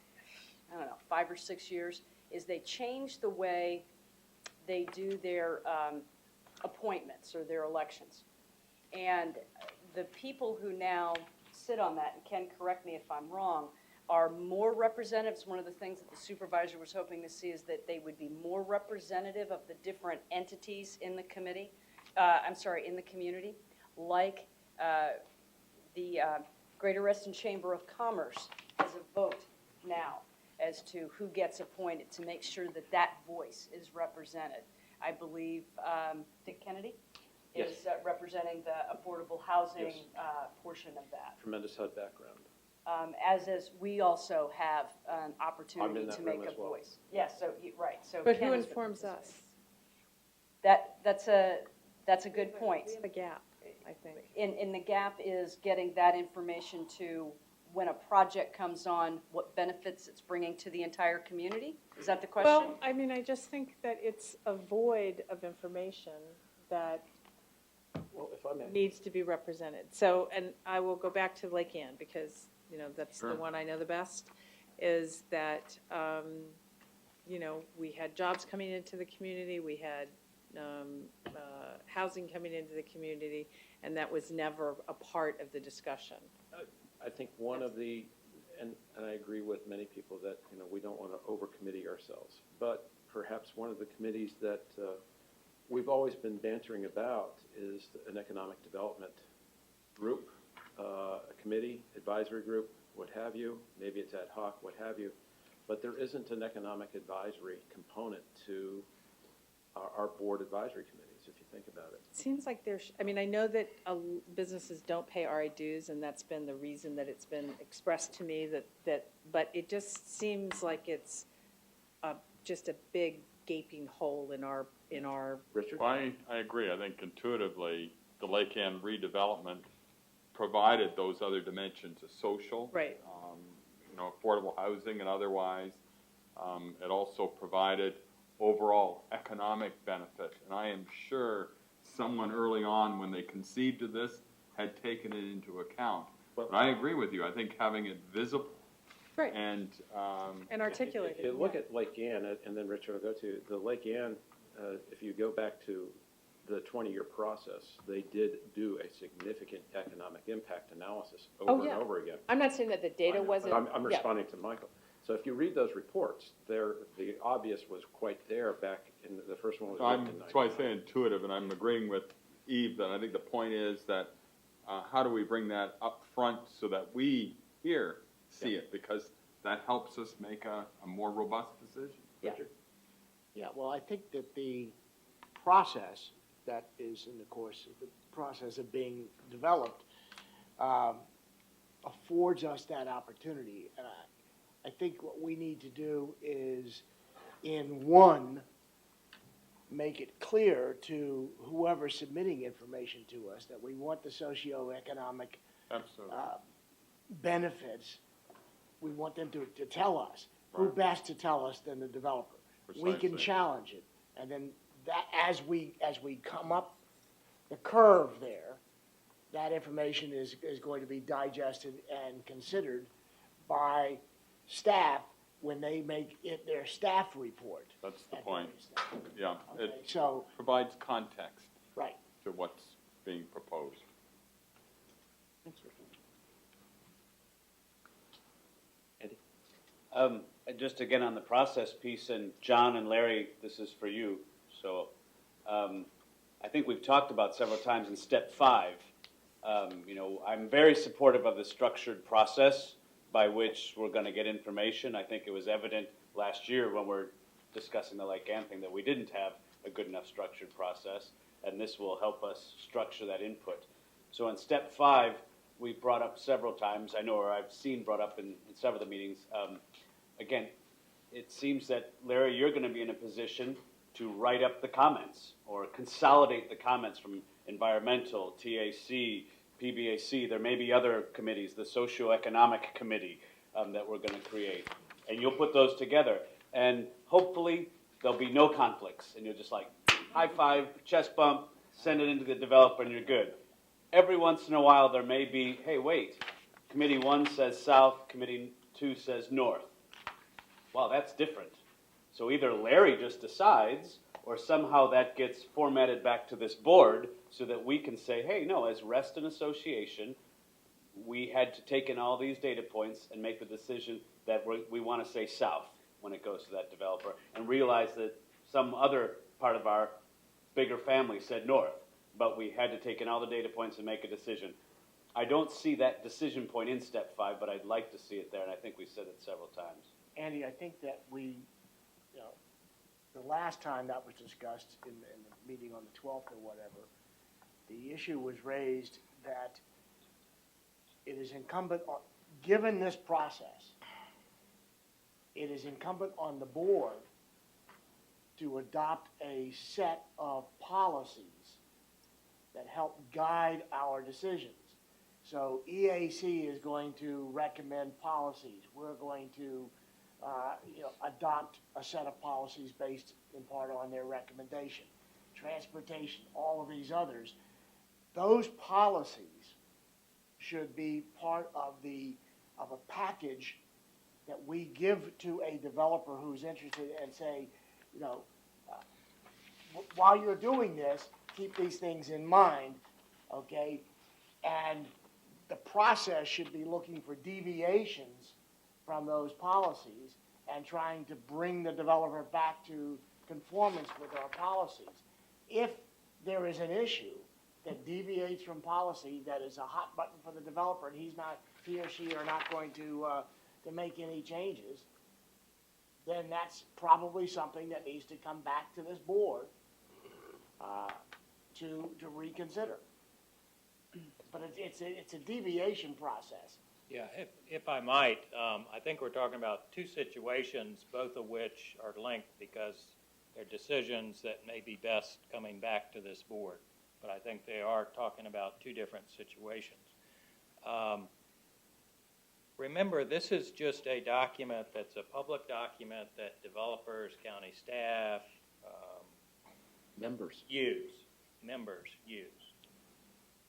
I don't know, 5 or 6 years, is they changed the way they do their appointments or their elections. And the people who now sit on that, and Ken, correct me if I'm wrong, are more representatives. One of the things that the supervisor was hoping to see is that they would be more representative of the different entities in the committee, in the community, like the Greater Reston Chamber of Commerce has a vote now as to who gets appointed to make sure that that voice is represented. I believe Dick Kennedy is representing the affordable housing portion of that. Tremendous HUD background. As we also have an I'm opportunity in that to make room a as well. voice. Yes, right. So But Ken who is the informs us? That's a good point. We have a gap, I think. In the gap is getting that information to when a project comes on, what benefits it's bringing to the entire community? Is that the question? Well, I mean, I just think that it's a void of information that Well, if I may. needs to be represented. So, and I will go back to Lake Ann because, you know, that's the Sure. one I know the best, is that, you know, we had jobs coming into the community, we had housing coming into the community, and that was never a part of the discussion. I think one of the, and I agree with many people that, you know, we don't want to overcommittee ourselves, but perhaps one of the committees that we've always been bantering about is an economic development group, a committee, advisory group, what have you. Maybe it's ad hoc, what have you. But there isn't an economic advisory component to our board advisory committees, if you think about it. Seems like there's, I mean, I know that businesses don't pay RA dues, and that's been the reason that it's been expressed to me that but it just seems like it's just a big gaping hole in our. Richard? Well, I agree. I think intuitively, the Lake Ann redevelopment provided those other dimensions of social. Right. You know, affordable housing and otherwise. It also provided overall economic benefit. And I am sure someone early on, when they conceived of this, had taken it into account. Well, but I agree with you. I think having it visible Right. and articulated. If you look at Lake Ann, and then Richard will go to, the Lake Ann, if you go back to the 20-year process, they did do a significant economic impact analysis over and over again. I'm not saying that the data wasn't. But I'm responding to Michael. So if you read those reports, the obvious was quite there back in the first one was written in that's why I say intuitive, and I'm agreeing with Eve that I think the point is that how do we bring that up front so that we here see it, because that helps us make a more robust decision. Richard? Yeah, well, I think that the process that is in the course, the process of being developed, affords us that opportunity. And I think what we need to do is, in one, make it clear to whoever's submitting information to us that we want the socioeconomic Absolutely. benefits. We want them to tell us. Who Right. best to tell us than the developer? We can Precisely. challenge it. And then that, as we come up the curve there, that information is going to be digested and considered by staff when they make it their staff report. That's the point. Yeah, Okay, it so- provides context Right. to what's being proposed. Just again on the process piece, and John and Larry, this is for you. So I think we've talked about several times in step 5. You know, I'm very supportive of the structured process by which we're going to get information. I think it was evident last year when we're discussing the Lake Ann thing that we didn't have a good enough structured process, and this will help us structure that input. So in step 5, we brought up several times, I know, or I've seen brought up in several of the meetings, again, it seems that, Larry, you're gonna be in a position to write up the comments or consolidate the comments from environmental, TAC, PBAC. There may be other committees, the socioeconomic committee that we're gonna create. And you'll put those together. And hopefully, there'll be no conflicts. And you'll just like, high five, chest bump, send it into the developer, and you're good. Every once in a while, there may be, hey, wait, committee 1 says south, committee 2 says north. Wow, that's different. So either Larry just decides, or somehow that gets formatted back to this board so that we can say, hey, no, as Reston Association, we had to take in all these data points and make the decision that we want to say south when it goes to that developer, and realize that some other part of our bigger family said north, but we had to take in all the data points and make a decision. I don't see that decision point in step 5, but I'd like to see it there, and I think we said it several times. Andy, I think that we, the last time that was discussed in the meeting on the 12th or whatever, the issue was raised that it is incumbent on, given this process, it is incumbent on the board to adopt a set of policies that help guide our decisions. So EAC is going to recommend policies. We're going to adopt a set of policies based in part on their recommendation. Transportation, all of these others, those policies should be part of a package that we give to a developer who's interested and say, while you're doing this, keep these things in mind, okay? And the process should be looking for deviations from those policies and trying to bring the developer back to conformance with our policies. If there is an issue that deviates from policy that is a hot button for the developer and he or she are not going to make any changes, then that's probably something that needs to come back to this board to reconsider. But it's a deviation process. Yeah, if I might, I think we're talking about two situations, both of which are linked because they're decisions that may be best coming back to this board. But I think they are talking about two different situations. Remember, this is just a document that's a public document that developers, county staff, members use.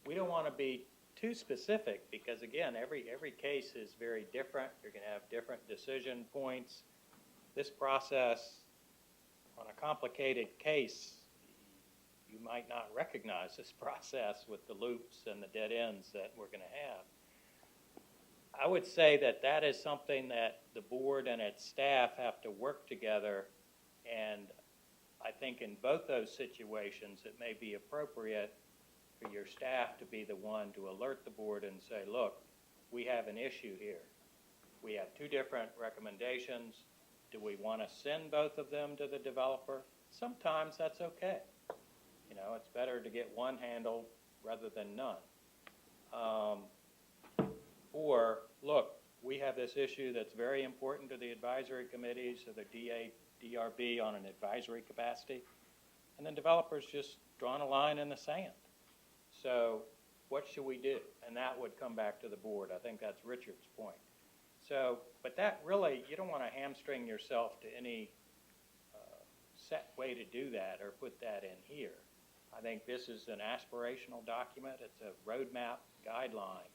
We don't want to be too specific because, again, every case is very different. You're going to have different decision points. This process, on a complicated case, you might not recognize this process with the loops and the dead ends that we're going to have. I would say that is something that the board and its staff have to work together, and I think in both those situations it may be appropriate for your staff to be the one to alert the board and say, look, we have an issue here. We have two different recommendations. Do we want to send both of them to the developer? Sometimes that's okay. It's better to get one handled rather than none. Or, look, we have this issue that's very important to the advisory committees, so the DRB on an advisory capacity, and then developers just drawn a line in the sand. So what should we do? And that would come back to the board. I think that's Richard's point. So, but that really, you don't want to hamstring yourself to any set way to do that or put that in here. I think this is an aspirational document. It's a roadmap guideline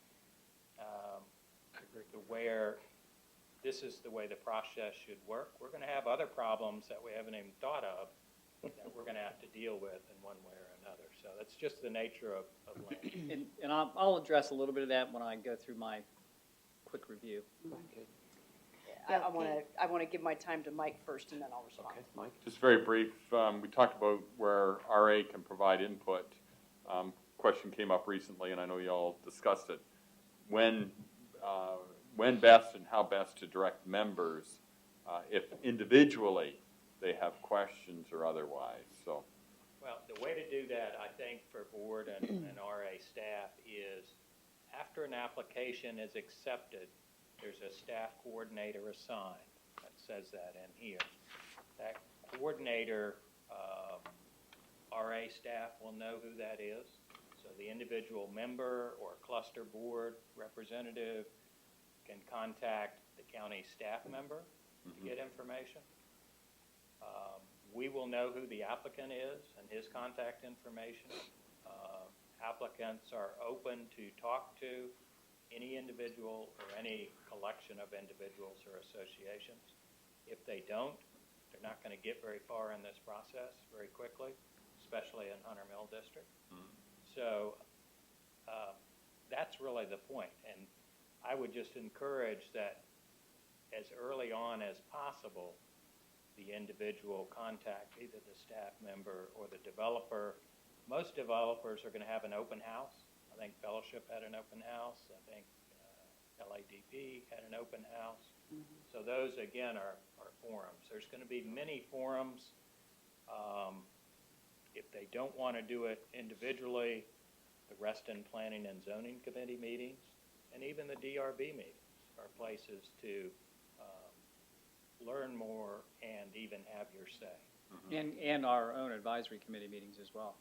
where this is the way the process should work. We're going to have other problems that we haven't even thought of that we're going to have to deal with in one way or another. So that's just the nature of land. And I'll address a little bit of that when I go through my quick review. Okay. I want to give my time to Mike first, and then I'll respond. Okay, Mike. Just very brief. We talked about where RA can provide input. Question came up recently, and I know you all discussed it. When best and how best to direct members, if individually they have questions or otherwise. So. Well, the way to do that, I think, for board and RA staff is after an application is accepted, there's a staff coordinator assigned. That's says that in here. That coordinator, RA staff will know who that is. So the individual member or cluster board representative can contact the county staff member to get information. We will know who the applicant is and his contact information. Applicants are open to talk to any individual or any collection of individuals or associations. If they don't, they're not going to get very far in this process very quickly, especially in Hunter Mill District. So that's really the point. And I would just encourage that as early on as possible, the individual contact either the staff member or the developer. Most developers are going to have an open house. I think Fellowship had an open house. I think LADP had an open house. So those, again, are forums. There's going to be many forums. If they don't want to do it individually, the Reston Planning and Zoning Committee meetings and even the DRB meetings are places to learn more and even have your say. And our own advisory committee meetings as well.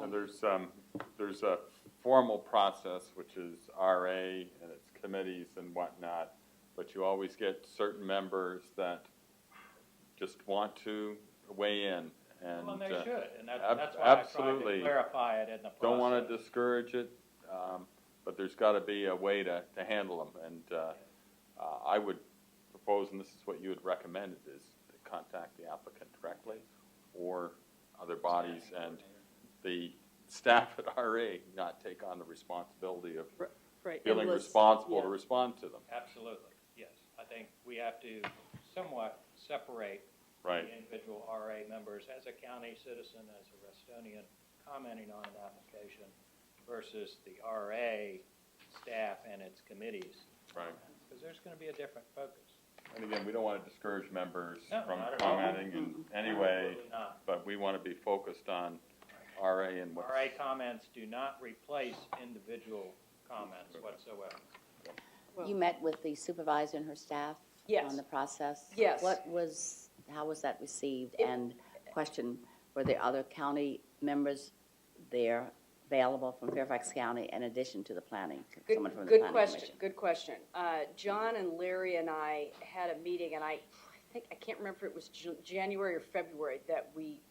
And there's a formal process, which is RA and its committees and whatnot, but you always get certain members that just want to weigh in. And, well, and they should, and that's why absolutely. I tried to clarify it in the process. Don't want to discourage it, but there's got to be a way to handle them. And I would propose, and this is what you had recommended, is to contact the applicant directly or other bodies and the staff at RA not take on the responsibility of feeling responsible to respond to them. Absolutely, yes. I think we have to somewhat separate the individual RA members as a county citizen, as a Restonian commenting on an application versus the RA staff and its committees. Right. Because there's going to be a different focus. And again, we don't want to discourage members from not at all. commenting in any way, Absolutely not. but we want to be focused on RA and what's... RA comments do not replace individual comments whatsoever. You met with the supervisor and her staff Yes. on the process? Yes. How was that received? And question, were there other county members there available from Fairfax County in addition to the planning? Someone from the Good planning question, commission? good question. John and Larry and I had a meeting, and I can't remember if it was January or February, that we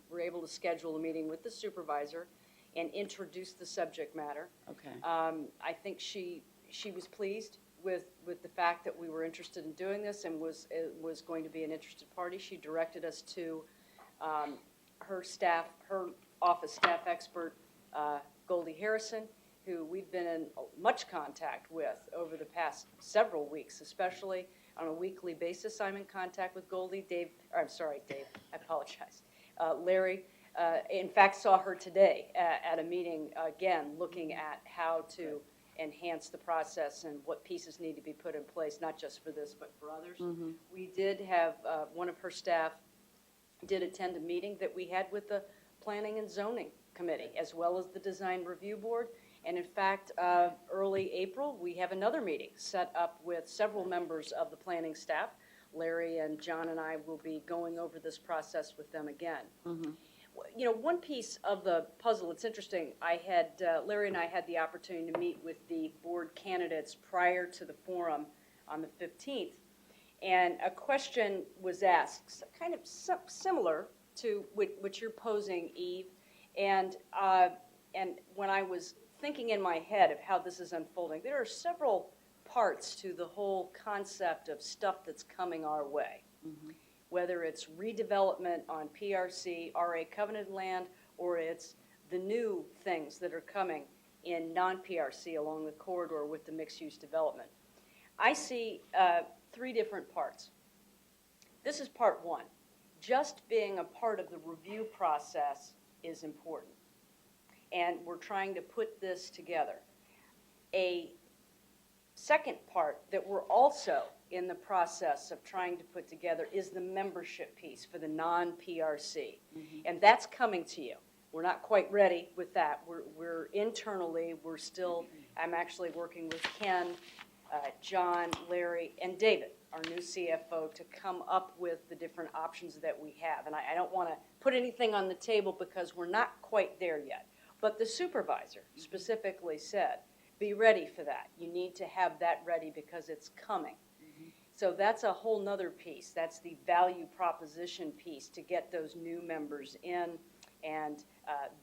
were able to schedule a meeting with the supervisor and introduce the subject matter. Okay. I think she was pleased with the fact that we were interested in doing this and was going to be an interested party. She directed us to her office staff expert, Goldie Harrison, who we've been in much contact with over the past several weeks, especially on a weekly basis. I'm in contact with Goldie. Dave, I apologize. Larry, in fact, saw her today at a meeting, again, looking at how to enhance the process and what pieces need to be put in place, not just for this, but for others. We did have, one of her staff did attend a meeting that we had with the Planning and Zoning Committee, as well as the Design Review Board. And in fact, early April, we have another meeting set up with several members of the planning staff. Larry and John and I will be going over this process with them again. You know, one piece of the puzzle, it's interesting, Larry and I had the opportunity to meet with the board candidates prior to the forum on the 15th. And a question was asked, kind of similar to what you're posing, Eve. And when I was thinking in my head of how this is unfolding, there are several parts to the whole concept of stuff that's coming our way. Whether it's redevelopment on PRC, RA covenanted land, or it's the new things that are coming in non-PRC along the corridor with the mixed-use development. I see three different parts. This is part one. Just being a part of the review process is important. And we're trying to put this together. A second part that we're also in the process of trying to put together is the membership piece for the non-PRC. And that's coming to you. We're not quite ready with that. We're internally, I'm actually working with Ken, John, Larry, and David our new CFO, to come up with the different options that we have. And I don't want to put anything on the table because we're not quite there yet. But the supervisor specifically said, be ready for that. You need to have that ready because it's coming. So that's a whole nother piece. That's the value proposition piece to get those new members in and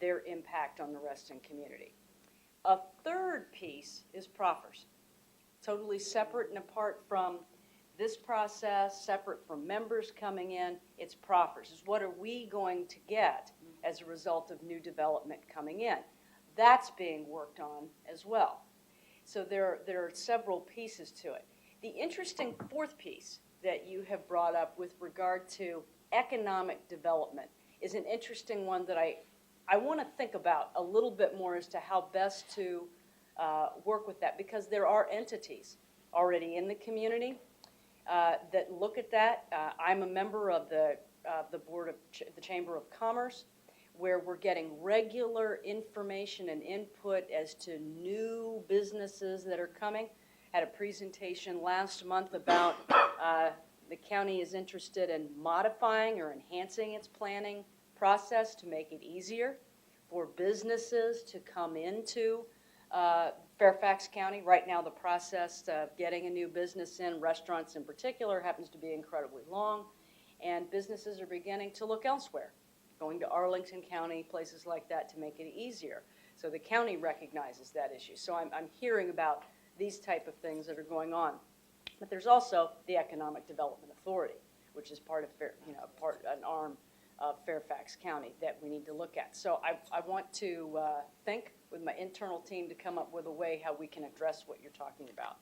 their impact on the Reston community. A third piece is proffers. Totally separate and apart from this process, separate from members coming in, it's proffers. It's what are we going to get as a result of new development coming in. That's being worked on as well. So there are several pieces to it. The interesting fourth piece that you have brought up with regard to economic development is an interesting one that I want to think about a little bit more as to how best to work with that, because there are entities already in the community that look at that. I'm a member of the board of the Chamber of Commerce, where we're getting regular information and input as to new businesses that are coming. Had a presentation last month about the county is interested in modifying or enhancing its planning process to make it easier for businesses to come into Fairfax County. Right now, the process of getting a new business in, restaurants in particular, happens to be incredibly long, and businesses are beginning to look elsewhere, going to Arlington County, places like that, to make it easier. So the county recognizes that issue. So I'm hearing about these type of things that are going on. But there's also the Economic Development Authority, which is part of, an arm of Fairfax County that we need to look at. So I want to think with my internal team to come up with a way how we can address what you're talking about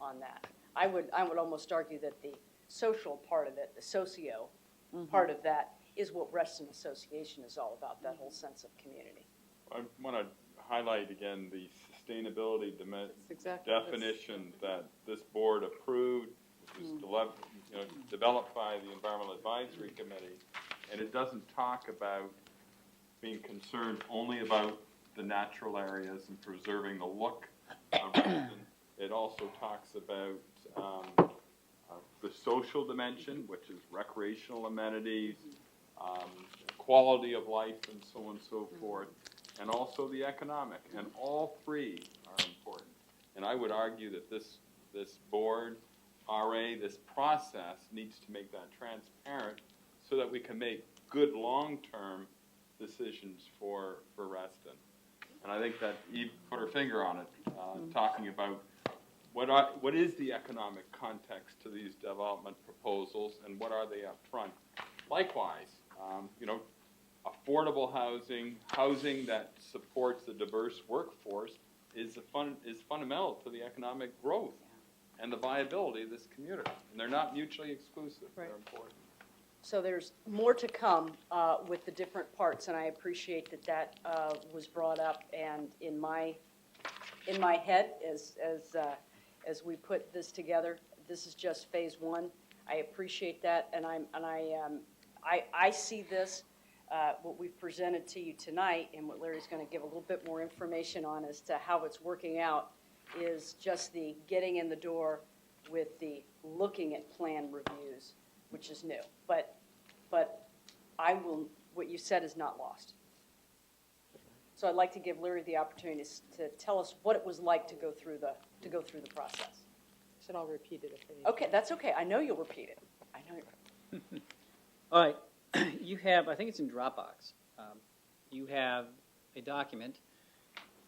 on that. I would almost argue that the social part of it, the socio part of that, is what Reston Association is all about, that whole sense of community. I want to highlight again the sustainability definition that this board approved, which was developed by the Environmental Advisory Committee, and it doesn't talk about being concerned only about the natural areas and preserving the look of Reston. It also talks about the social dimension, which is recreational amenities, quality of life, and so on and so forth, and also the economic, and all three are important. And I would argue that this board, this process needs to make that transparent so that we can make good long-term decisions for Reston. And I think that Eve put her finger on it, talking about what is the economic context to these development proposals and what are they up front. Likewise, affordable housing that supports the diverse workforce is fundamental to the economic growth and the viability of this community. And they're not mutually exclusive. Right. They're important. So there's more to come with the different parts, and I appreciate that was brought up. And in my head, as we put this together, this is just phase one. I appreciate that, and I see this. What we've presented to you tonight and what Larry's going to give a little bit more information on as to how it's working out is just the getting in the door with the looking at plan reviews, which is new. But what you said is not lost. So I'd like to give Larry the opportunity to tell us what it was like to go through the process. So I'll repeat it if they need. Okay, that's okay. I know you'll repeat it. I know you'll. All right. You have, I think it's in Dropbox, you have a document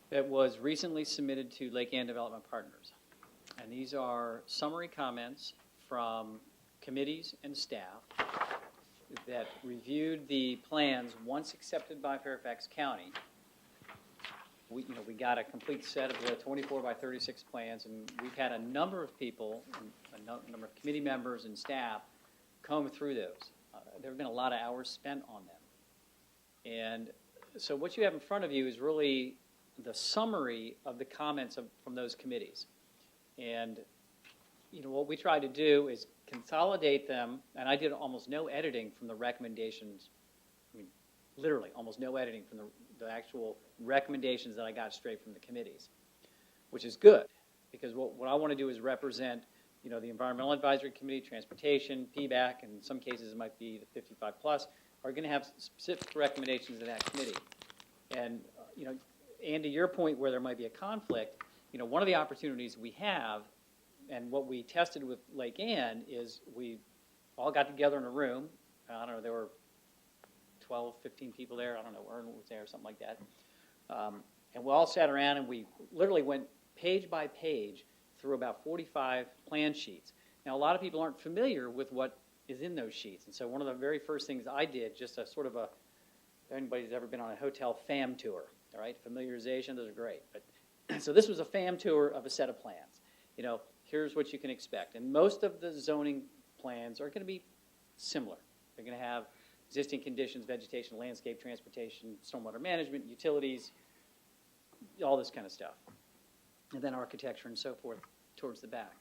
that was recently submitted to Lake Ann Development Partners. And these are summary comments from committees and staff that reviewed the plans once accepted by Fairfax County. We got a complete set of the 24 by 36 plans, and we've had a number of people, a number of committee members and staff comb through those. There have been a lot of hours spent on them. And so what you have in front of you is really the summary of the comments from those committees. And what we tried to do is consolidate them, and I did almost no editing from the recommendations. I mean, literally almost no editing from the actual recommendations that I got straight from the committees, which is good, because what I want to do is represent the Environmental Advisory Committee, Transportation, PBAC, and in some cases it might be the 55 plus, are going to have specific recommendations of that committee. And, and to your point where there might be a conflict, one of the opportunities we have, and what we tested with Lake Ann, is we all got together in a room. I don't know, there were 12, 15 people there. I don't know, Ern was there or something like that. And we all sat around and we literally went page by page through about 45 plan sheets. Now, a lot of people aren't familiar with what is in those sheets. And so one of the very first things I did, just a sort of if anybody's ever been on a hotel FAM tour, all right, familiarization, those are great. But so this was a FAM tour of a set of plans. Here's what you can expect. And most of the zoning plans are going to be similar. They're going to have existing conditions, vegetation, landscape, transportation, stormwater management, utilities, all this kind of stuff. And then architecture and so forth towards the back.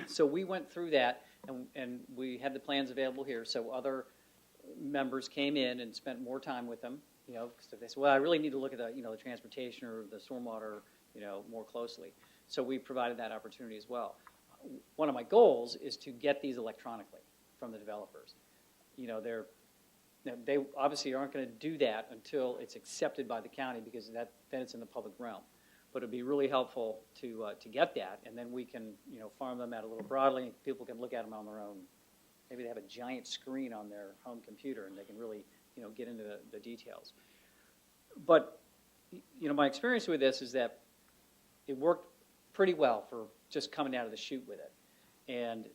So we went through that, and we had the plans available here. So other members came in and spent more time with them. Because they said, well, I really need to look at the transportation or the stormwater, more closely. So we provided that opportunity as well. One of my goals is to get these electronically from the developers. They obviously aren't going to do that until it's accepted by the county, because then it's in the public realm. But it'd be really helpful to get that, and then we can farm them out a little broadly, and people can look at them on their own. Maybe they have a giant screen on their home computer, and they can really get into the details. But my experience with this is that it worked pretty well for just coming out of the chute with it. And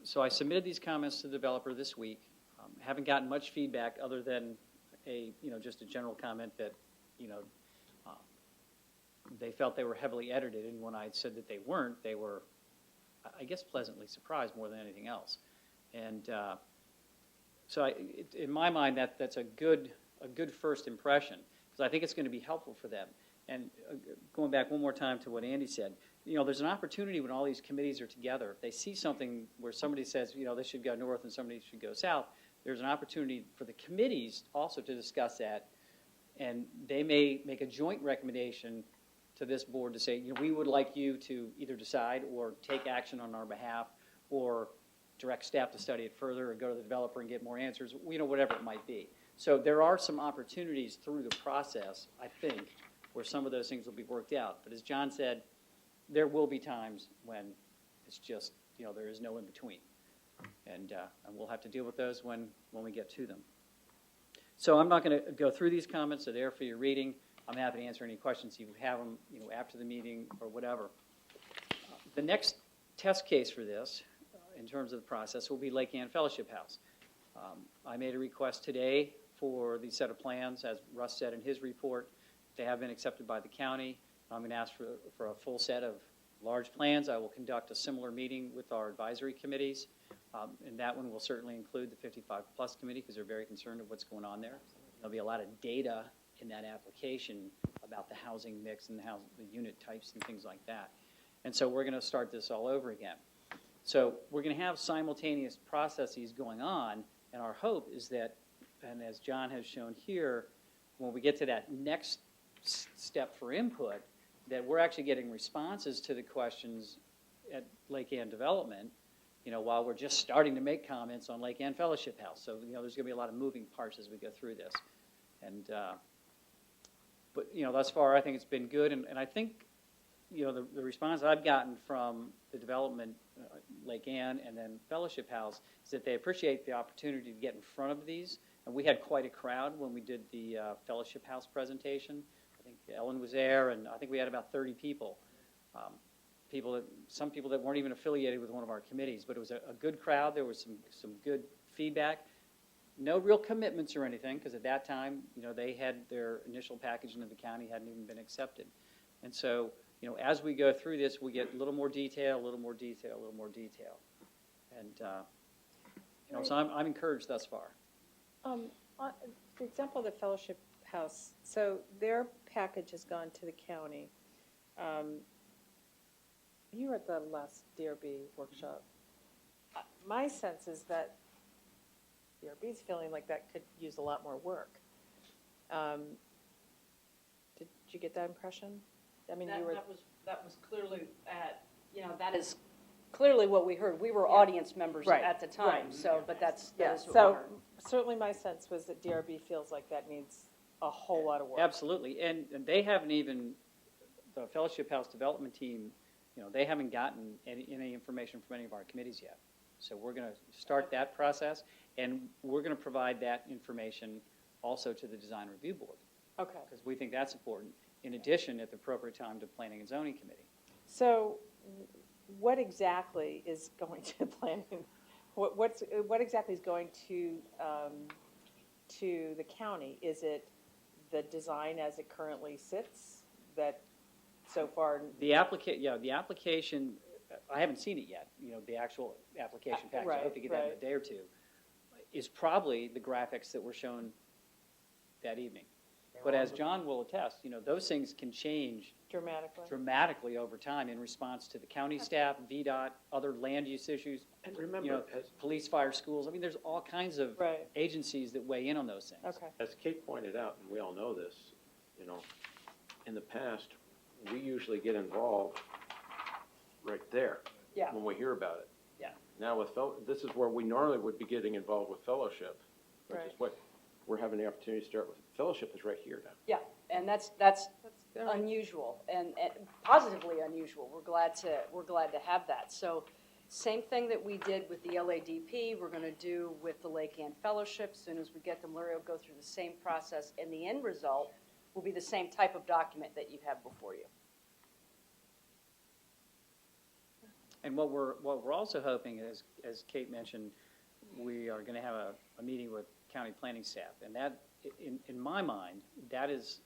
so I submitted these comments to the developer this week. Haven't gotten much feedback other than just a general comment that they felt they were heavily edited, and when I said that they weren't, they were, I guess, pleasantly surprised more than anything else. And so in my mind, that's a good first impression, because I think it's going to be helpful for them. And going back one more time to what Andy said, there's an opportunity when all these committees are together. If they see something where somebody says, this should go north and somebody should go south, there's an opportunity for the committees also to discuss that, and they may make a joint recommendation to this board to say, we would like you to either decide or take action on our behalf, or direct staff to study it further, or go to the developer and get more answers, whatever it might be. So there are some opportunities through the process, I think, where some of those things will be worked out. But as John said, there will be times when it's just, there is no in between. And we'll have to deal with those when we get to them. So I'm not going to go through these comments. They're there for your reading. I'm happy to answer any questions you have them, after the meeting or whatever. The next test case for this, in terms of the process, will be Lake Ann Fellowship House. I made a request today for the set of plans, as Russ said in his report. They have been accepted by the county. I'm going to ask for a full set of large plans. I will conduct a similar meeting with our advisory committees, and that one will certainly include the 55 plus committee, because they're very concerned of what's going on there. There'll be a lot of data in that application about the housing mix and the unit types and things like that. And so we're going to start this all over again. So we're going to have simultaneous processes going on, and our hope is that, and as John has shown here, when we get to that next step for input, that we're actually getting responses to the questions at Lake Ann Development, while we're just starting to make comments on Lake Ann Fellowship House. So, there's going to be a lot of moving parts as we go through this. And, but, thus far, I think it's been good. And I think, the response I've gotten from the development, Lake Ann and then Fellowship House, is that they appreciate the opportunity to get in front of these. And we had quite a crowd when we did the Fellowship House presentation. I think Ellen was there, and I think we had about 30 people. Some people that weren't even affiliated with one of our committees, but it was a good crowd. There was some good feedback. No real commitments or anything, because at that time, they had their initial package into the county hadn't even been accepted. And so, as we go through this, we get a little more detail, a little more detail, a little more detail. And, so I'm encouraged thus far. On the example of the Fellowship House, so their package has gone to the county. You were at the last DRB workshop. My sense is that DRB's feeling like that could use a lot more work. Did you get that impression? I mean, that was clearly that is clearly what we heard. We were audience members Right, at the time, right. so, but that is what we So heard. certainly my sense was that DRB feels like that needs a whole lot of work. Absolutely, and they haven't even, the Fellowship House Development Team, they haven't gotten any information from any of our committees yet. So we're going to start that process, and we're going to provide that information also to the Design Review Board, Okay. because we think that's important, in addition, at the appropriate time, to Planning and Zoning Committee. So what exactly is going to planning, what exactly is going to the county? Is it the design as it currently sits that so far? The application, I haven't seen it yet, the actual application package, I hope to get that in a day or two, is probably the graphics that were shown that evening. But as John will attest, those things can change dramatically over time in response to the county staff, VDOT, other land use issues. And remember, police, fire, schools. I mean, there's all kinds of agencies that weigh in on those things. Okay. as Kate pointed out, and we all know this, in the past, we usually get involved right there. Yeah. When we hear about it. Yeah. Now this is where we normally would be getting involved with fellowship, which is what we're having the opportunity to start with. Fellowship is right here now. Yeah, and that's unusual and positively unusual. We're glad to have that. So same thing that we did with the LADP, we're going to do with the Lake Ann Fellowship. As soon as we get them, Larry will go through the same process, and the end result will be the same type of document that you have before you. And what we're also hoping is, as Kate mentioned, we are going to have a meeting with county planning staff, and that, in my mind, that is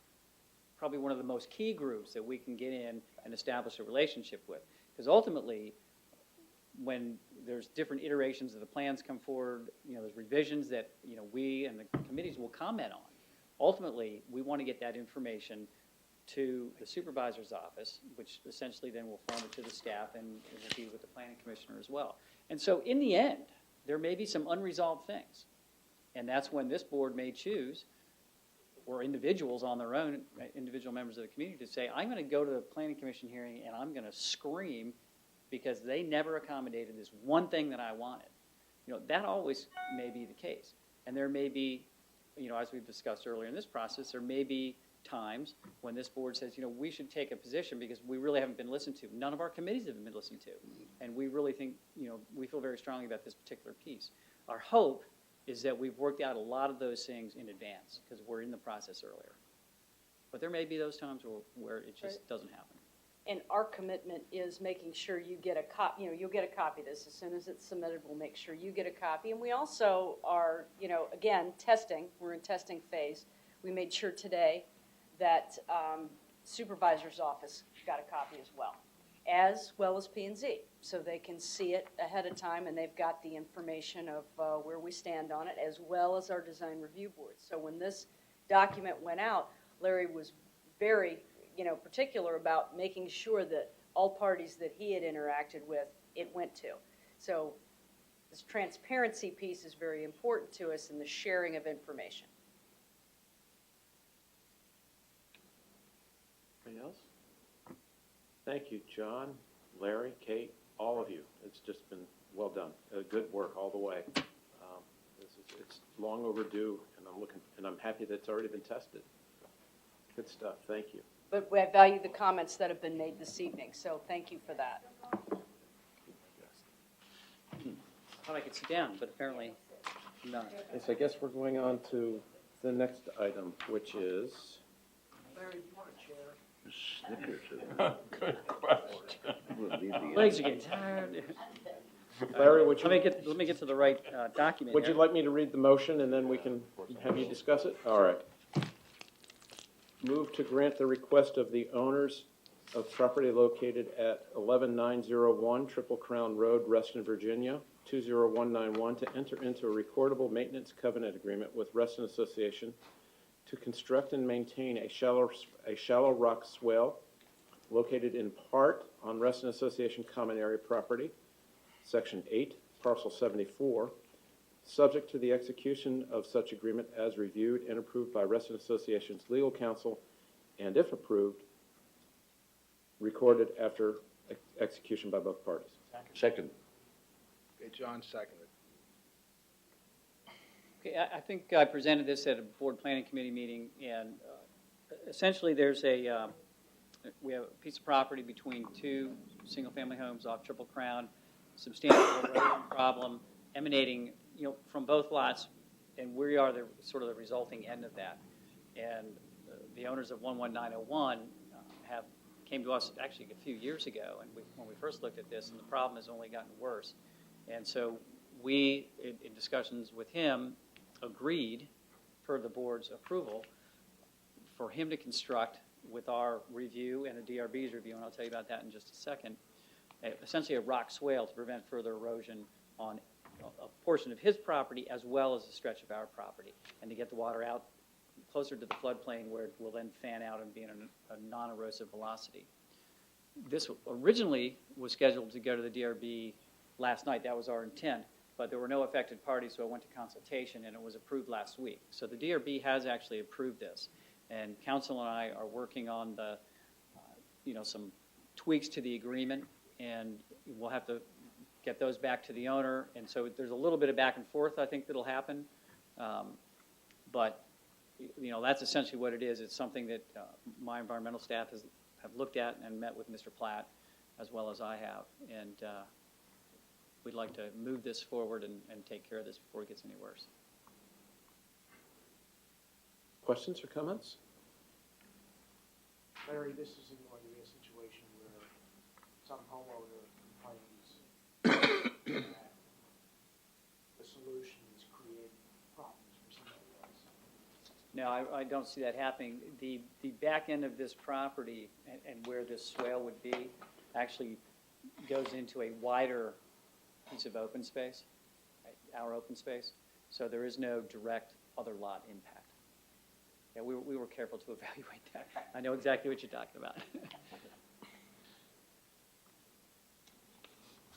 probably one of the most key groups that we can get in and establish a relationship with, because ultimately, when there's different iterations of the plans come forward, there's revisions that we and the committees will comment on. Ultimately, we want to get that information to the supervisor's office, which essentially then will forward it to the staff, and it will be with the planning commissioner as well. And so in the end, there may be some unresolved things. And that's when this board may choose, or individuals on their own, individual members of the community, to say, I'm going to go to the planning commission hearing and I'm going to scream because they never accommodated this one thing that I wanted. That always may be the case. And there may be, as we've discussed earlier in this process, there may be times when this board says, we should take a position because we really haven't been listened to. None of our committees have been listened to. And we really think, we feel very strongly about this particular piece. Our hope is that we've worked out a lot of those things in advance because we're in the process earlier. But there may be those times where it just doesn't happen. And our commitment is making sure you get a copy, you'll get a copy of this. As soon as it's submitted, we'll make sure you get a copy. And we also are, again, testing. We're in testing phase. We made sure today that supervisor's office got a copy as well as P&Z. So they can see it ahead of time, and they've got the information of where we stand on it, as well as our design review board. So when this document went out, Larry was very, particular about making sure that all parties that he had interacted with, it went to. So this transparency piece is very important to us in the sharing of information. Anything else? Thank you, John, Larry, Kate, all of you. It's just been well done. Good work all the way. It's long overdue, and I'm happy that it's already been tested. Good stuff. Thank you. But I value the comments that have been made this evening, so thank you for that. I thought I could sit down, but apparently not. Yes, I guess we're going on to the next item, which is... Larry, do you want a chair? Good question. Legs are getting tired. Larry, would you... Let me get to the right document Would here. you like me to read the motion, and then we can have you discuss it? All right. Move to grant the request of the owners of property located at 11901 Triple Crown Road, Reston, Virginia, 20191, to enter into a recordable maintenance covenant agreement with Reston Association to construct and maintain a shallow rock swale located in part on Reston Association Common Area Property, Section 8, Parcel 74, subject to the execution of such agreement as reviewed and approved by Reston Association's legal counsel, and if approved, recorded after execution by both parties. Second. Okay, John seconded. Okay, I think I presented this at a board planning committee meeting, and essentially there's we have a piece of property between two single-family homes off Triple Crown, substantial erosion problem emanating, from both lots, and we are the sort of the resulting end of that. And the owners of 11901 came to us actually a few years ago, and when we first looked at this, and the problem has only gotten worse. And so we, in discussions with him, agreed, per the board's approval, for him to construct, with our review and a DRB's review, and I'll tell you about that in just a second, essentially a rock swale to prevent further erosion on a portion of his property as well as a stretch of our property, and to get the water out closer to the floodplain where it will then fan out and be in a non-erosive velocity. This originally was scheduled to go to the DRB last night. That was our intent, but there were no affected parties, so it went to consultation, and it was approved last week. So the DRB has actually approved this, and council and I are working on the, some tweaks to the agreement, and we'll have to get those back to the owner. And so there's a little bit of back and forth, I think, that'll happen. But, that's essentially what it is. It's something that my environmental staff have looked at and met with Mr. Platt, as well as I have. And we'd like to move this forward and take care of this before it gets any worse. Questions or comments? Larry, this isn't going to be a situation where some homeowner complains that the solution is creating problems for somebody else. No, I don't see that happening. The back end of this property and where this swale would be actually goes into a wider piece of open space, our open space. So there is no direct other lot impact. Yeah, we were careful to evaluate that. I know exactly what you're talking about.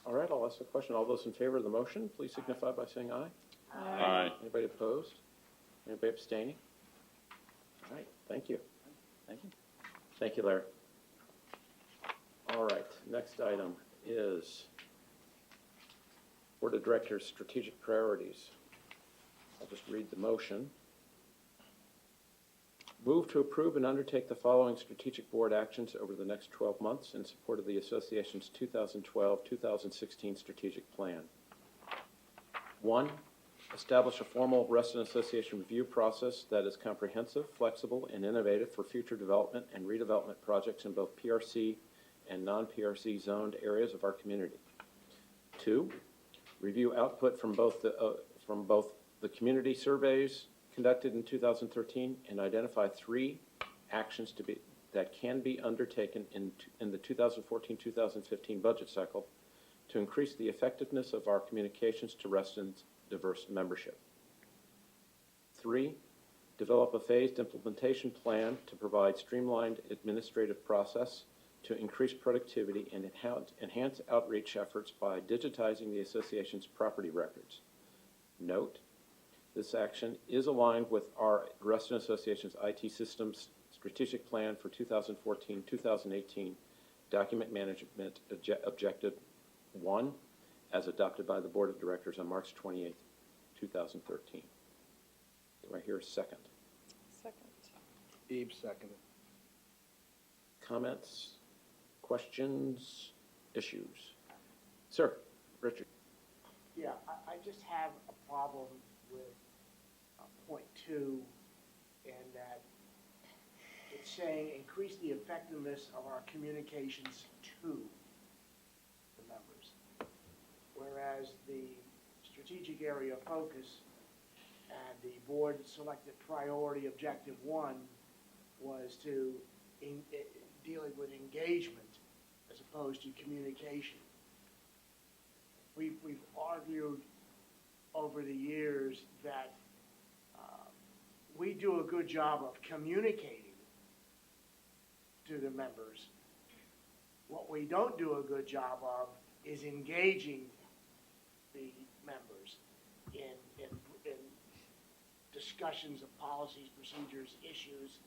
All right, I'll ask a question. All those in favor of the motion, please signify by saying aye. Aye. Anybody opposed? Anybody abstaining? All right, thank you. Thank you. Thank you, Larry. All right, next item is Board of Directors' strategic priorities. I'll just read the motion. Move to approve and undertake the following strategic board actions over the next 12 months in support of the Association's 2012-2016 strategic plan. 1, establish a formal Reston Association review process that is comprehensive, flexible, and innovative for future development and redevelopment projects in both PRC and non-PRC zoned areas of our community. 2, review output from both the community surveys conducted in 2013 and identify 3 actions that can be undertaken in the 2014-2015 budget cycle to increase the effectiveness of our communications to Reston's diverse membership. 3, develop a phased implementation plan to provide streamlined administrative process to increase productivity and enhance outreach efforts by digitizing the association's property records. Note, this action is aligned with our Reston Association's IT systems strategic plan for 2014-2018 document management objective 1 as adopted by the Board of Directors on March 28, 2013. Do I hear a second? Second. Eve seconded. Comments, questions, issues? Sir, Richard. Yeah, I just have a problem with point 2, and that it's saying increase the effectiveness of our communications to the members. Whereas the strategic area of focus and the board selected priority objective 1 was to dealing with engagement as opposed to communication. We've argued over the years that we do a good job of communicating to the members. What we don't do a good job of is engaging the members in discussions of policies, procedures, issues,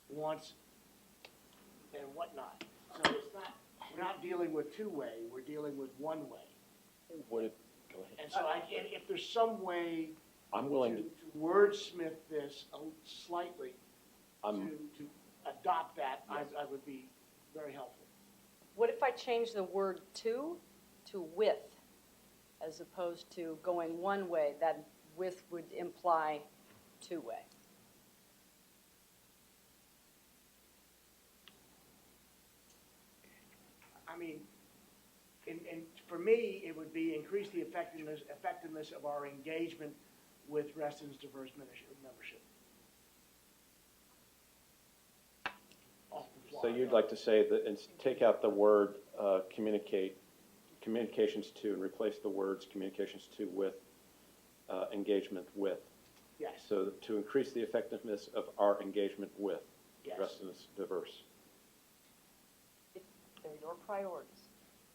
wants, and whatnot. So it's not we're not dealing with two-way, we're dealing with one-way. Would it, go ahead. And so if there's some way I'm willing to wordsmith this slightly, I'm, to adopt that, I would be very helpful. What if I change the word to with, as opposed to going one way? That with would imply two-way. I mean, and for me, it would be increase the effectiveness of our engagement with Reston's diverse membership. Off the fly. so you'd like to say that, and take out the word communications to, and replace the words communications to with engagement with. Yes. So to increase the effectiveness of our engagement with Yes. Reston's diverse. They're your priorities.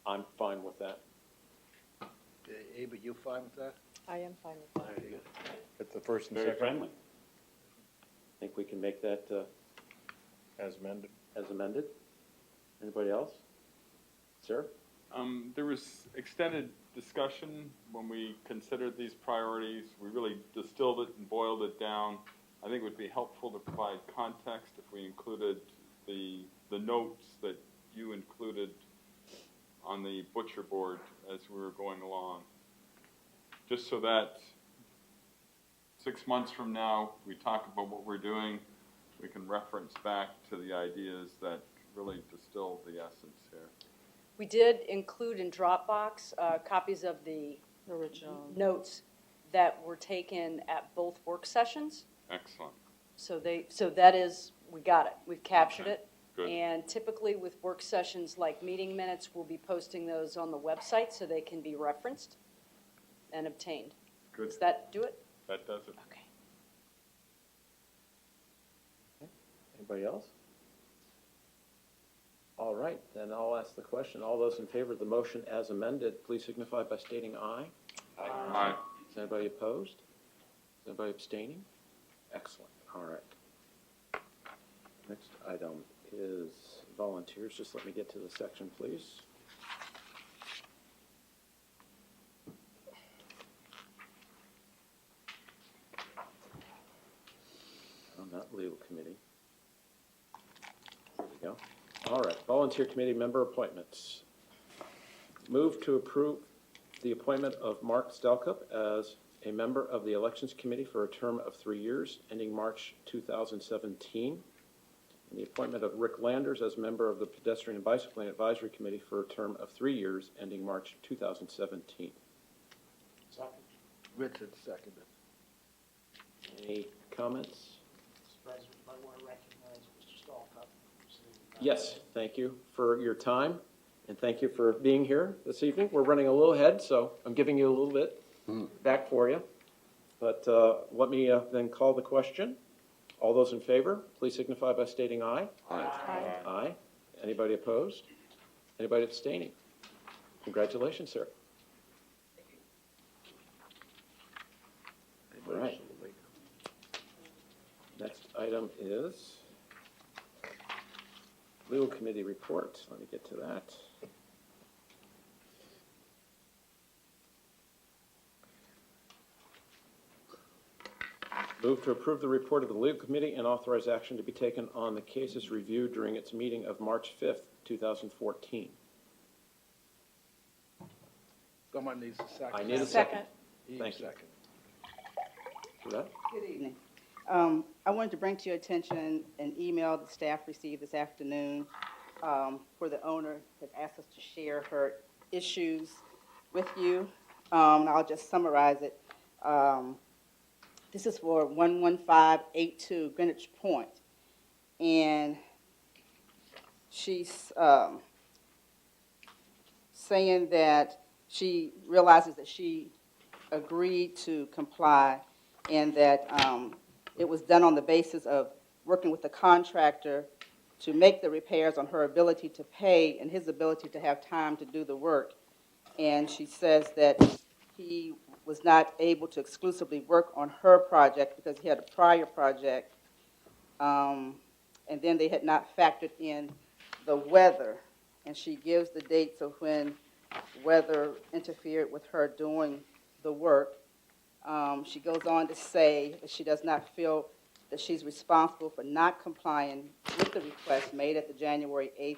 I'm fine with that. Abe, are you fine with that? I am fine with that. It's the first and Very second. friendly. Think we can make that As amended. as amended? Anybody else? Sir? There was extended discussion when we considered these priorities. We really distilled it and boiled it down. I think it would be helpful to provide context if we included the notes that you included on the butcher board as we were going along. Just so that 6 months from now, we talk about what we're doing, we can reference back to the ideas that really distill the essence here. We did include in Dropbox copies of the Original. notes that were taken at both work sessions. Excellent. So that is, we got it, we've captured Okay, it. good. And typically with work sessions like meeting minutes, we'll be posting those on the website so they can be referenced and obtained. Good. Does that do it? That does it. Okay. Anybody else? All right, then I'll ask the question. All those in favor of the motion as amended, please signify by stating aye. Aye. Is anybody opposed? Is anybody abstaining? Excellent, all right. Next item is volunteers. Just let me get to the section, please. Oh, not legal committee. There we go. All right, volunteer committee member appointments. Move to approve the appointment of Mark Stelkup as a member of the Elections Committee for a term of 3 years, ending March 2017. And the appointment of Rick Landers as member of the Pedestrian and Bicycling Advisory Committee for a term of 3 years, ending March 2017. Second. Richard seconded. Any comments? Mr. President, I want to recognize Mr. Stalkup. Yes, thank you for your time, and thank you for being here this evening. We're running a little ahead, so I'm giving you a little bit back for you. But let me then call the question. All those in favor, please signify by stating aye. Aye. Aye. Anybody opposed? Anybody abstaining? Congratulations, sir. All right. Next item is legal committee report. Let me get to that. Move to approve the report of the legal committee and authorize action to be taken on the cases reviewed during its meeting of March 5th, 2014. Someone needs a second. I need a second. Eve Thank you. second. For that? Good evening. I wanted to bring to your attention an email the staff received this afternoon where the owner has asked us to share her issues with you. I'll just summarize it. This is for 11582 Greenwich Point. And she's saying that she realizes that she agreed to comply and that it was done on the basis of working with the contractor to make the repairs on her ability to pay and his ability to have time to do the work. And she says that he was not able to exclusively work on her project because he had a prior project, and then they had not factored in the weather and she gives the dates of when weather interfered with her doing the work. She goes on to say that she does not feel that she's responsible for not complying with the request made at the January 8th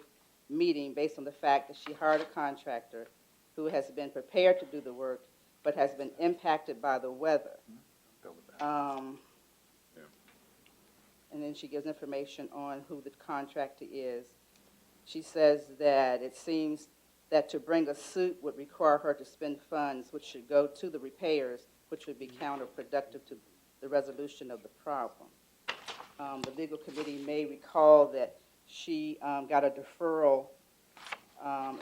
meeting based on the fact that she hired a contractor who has been prepared to do the work but has been impacted by the weather. And then she gives information on who the contractor is. She says that it seems that to bring a suit would require her to spend funds which should go to the repairs, which would be counterproductive to the resolution of the problem. The legal committee may recall that she got a deferral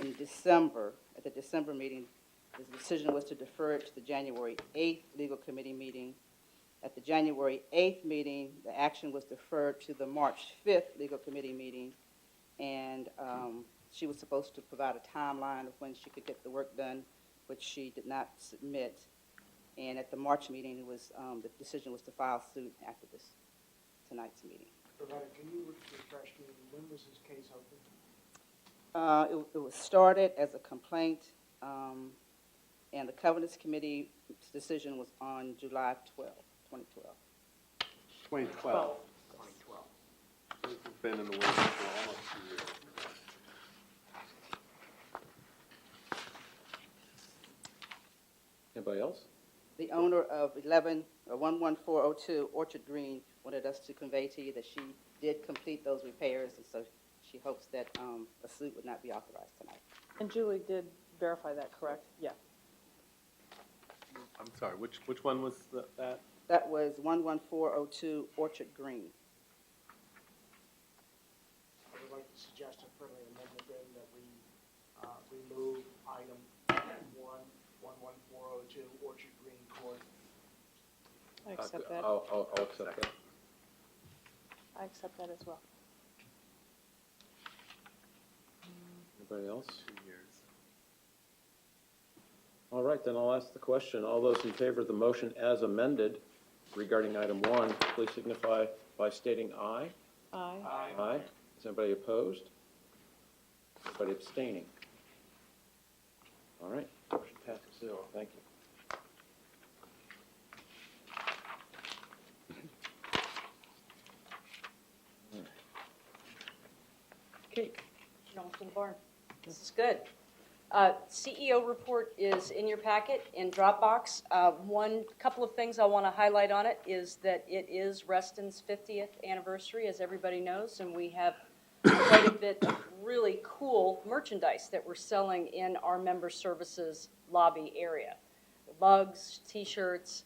in December. At the December meeting, the decision was to defer it to the January 8th legal committee meeting. At the January 8th meeting, the action was deferred to the March 5th legal committee meeting, and she was supposed to provide a timeline of when she could get the work done, which she did not submit. And at the March meeting, it was the decision was to file suit after tonight's meeting. Loretta, can you refresh me, when was this case opened? It was started as a complaint, and the Covenants Committee's decision was on July 12, 2012. 2012. 2012. It's been in the works for almost 2 years. Anybody else? The owner of 11402 Orchard Green wanted us to convey to you that she did complete those repairs, and so she hopes that a suit would not be authorized tonight. And Julie did verify that, correct? Yeah. I'm sorry, which one was that? That was 11402 Orchard Green. I would like to suggest a friendly amendment then that we remove item 11402 Orchard Green Court. I accept that. I'll accept that. I accept that as well. Anybody else? 2 years. All right, then I'll ask the question. All those in favor of the motion as amended regarding item 1, please signify by stating aye. Aye. Aye. Is anybody opposed? Anybody abstaining? All right, motion passes 0. Thank you. Kate. Johnson Barn. This is good. CEO report is in your packet in Dropbox. One couple of things I want to highlight on it is that it is Reston's 50th anniversary, as everybody knows, and we have quite a bit of really cool merchandise that we're selling in our member services lobby area. Mugs, T-shirts,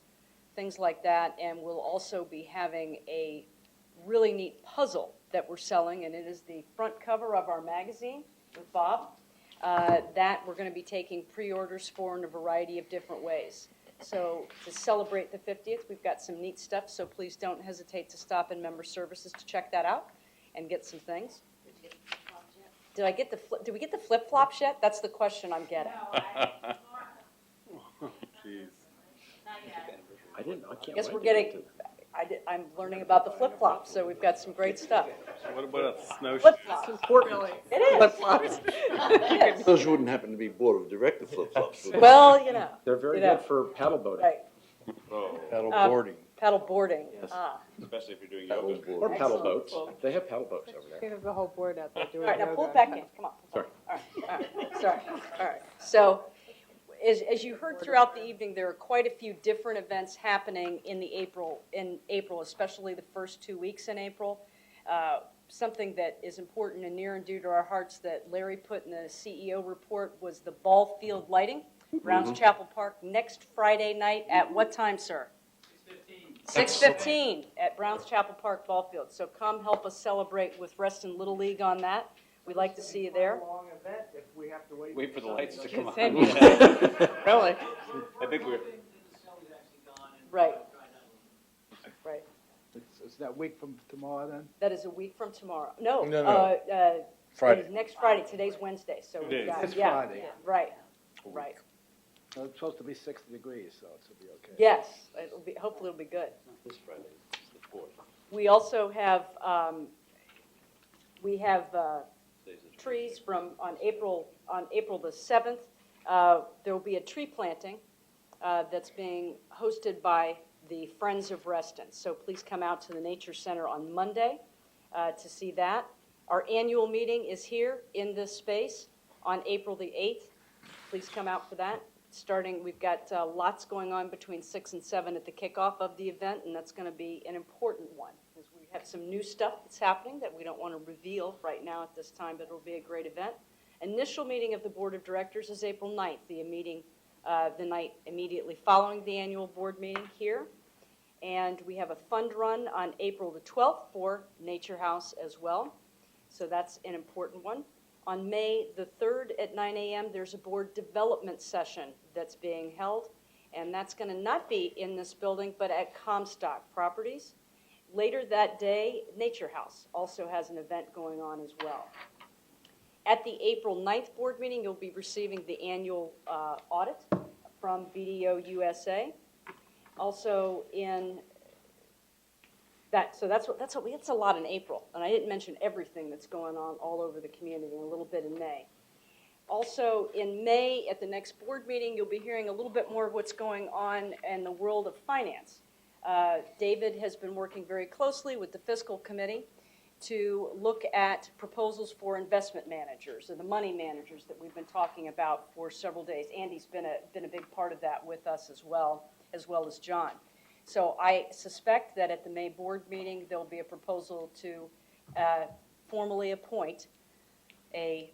things like that, and we'll also be having a really neat puzzle that we're selling, and it is the front cover of our magazine with Bob. That we're going to be taking pre-orders for in a variety of different ways. So to celebrate the 50th, we've got some neat stuff, so please don't hesitate to stop in member services to check that out and get some things. Did we get the flip-flops yet? That's the question I'm getting. Jeez. I can't Guess wait we're to getting, get to- I'm learning about the flip-flops, so we've got some great stuff. What about snowshoes? Flip-flops. Important. It is. Flip-flops. It is. Those wouldn't happen to be board of director flip-flops. would they? Well, you know. They're very You know. good for paddle boating. Right. Paddle boarding. Paddle boarding. Yes. Especially if you're doing Paddle yoga. board. Or paddle Excellent. boats. They have paddle boats over there. There's a whole board out there All doing right, now pull it yoga. back in. Come on. Sorry. All right. Sorry. All right. So, as you heard throughout the evening, there are quite a few different events happening in April, especially the first 2 weeks in April. Something that is important and near and dear to our hearts that Larry put in the CEO report was the ball field lighting, Browns Chapel Park, next Friday night at what time, sir? 6:15 at Browns Chapel Park Ball Field. So come help us celebrate with Reston Little League on that. We'd like to see you there. Long event if we have to wait. Wait for the lights to come on. Really? I think we're, Right. Right. It's that week from tomorrow then? That is a week from tomorrow. No. No. Friday. Next Friday. Today's Wednesday, so It we've is. got, It's yeah. Friday. Right. Right. Well, it's supposed to be 60 degrees, so it should be okay. Yes. Hopefully it'll be good. this Friday, it's the 4th. We also have, trees on April the 7th. There will be a tree planting that's being hosted by the Friends of Reston. So please come out to the Nature Center on Monday to see that. Our annual meeting is here in this space on April the 8th. Please come out for that. We've got lots going on between 6 and 7 at the kickoff of the event, and that's going to be an important one, because we have some new stuff that's happening that we don't want to reveal right now at this time, but it'll be a great event. Initial meeting of the Board of Directors is April 9th, the night immediately following the annual board meeting here. And we have a fund run on April the 12th for Nature House as well. So that's an important one. On May the 3rd at 9 a.m., there's a board development session that's being held. And that's going to not be in this building, but at Comstock Properties. Later that day, Nature House also has an event going on as well. At the April 9th board meeting, you'll be receiving the annual audit from BDO USA. Also that's a lot in April, and I didn't mention everything that's going on all over the community, and a little bit in May. Also in May, at the next board meeting, you'll be hearing a little bit more of what's going on in the world of finance. David has been working very closely with the fiscal committee to look at proposals for investment managers, or the money managers that we've been talking about for several days. Andy's been a big part of that with us as well as John. So I suspect that at the May board meeting, there'll be a proposal to formally appoint a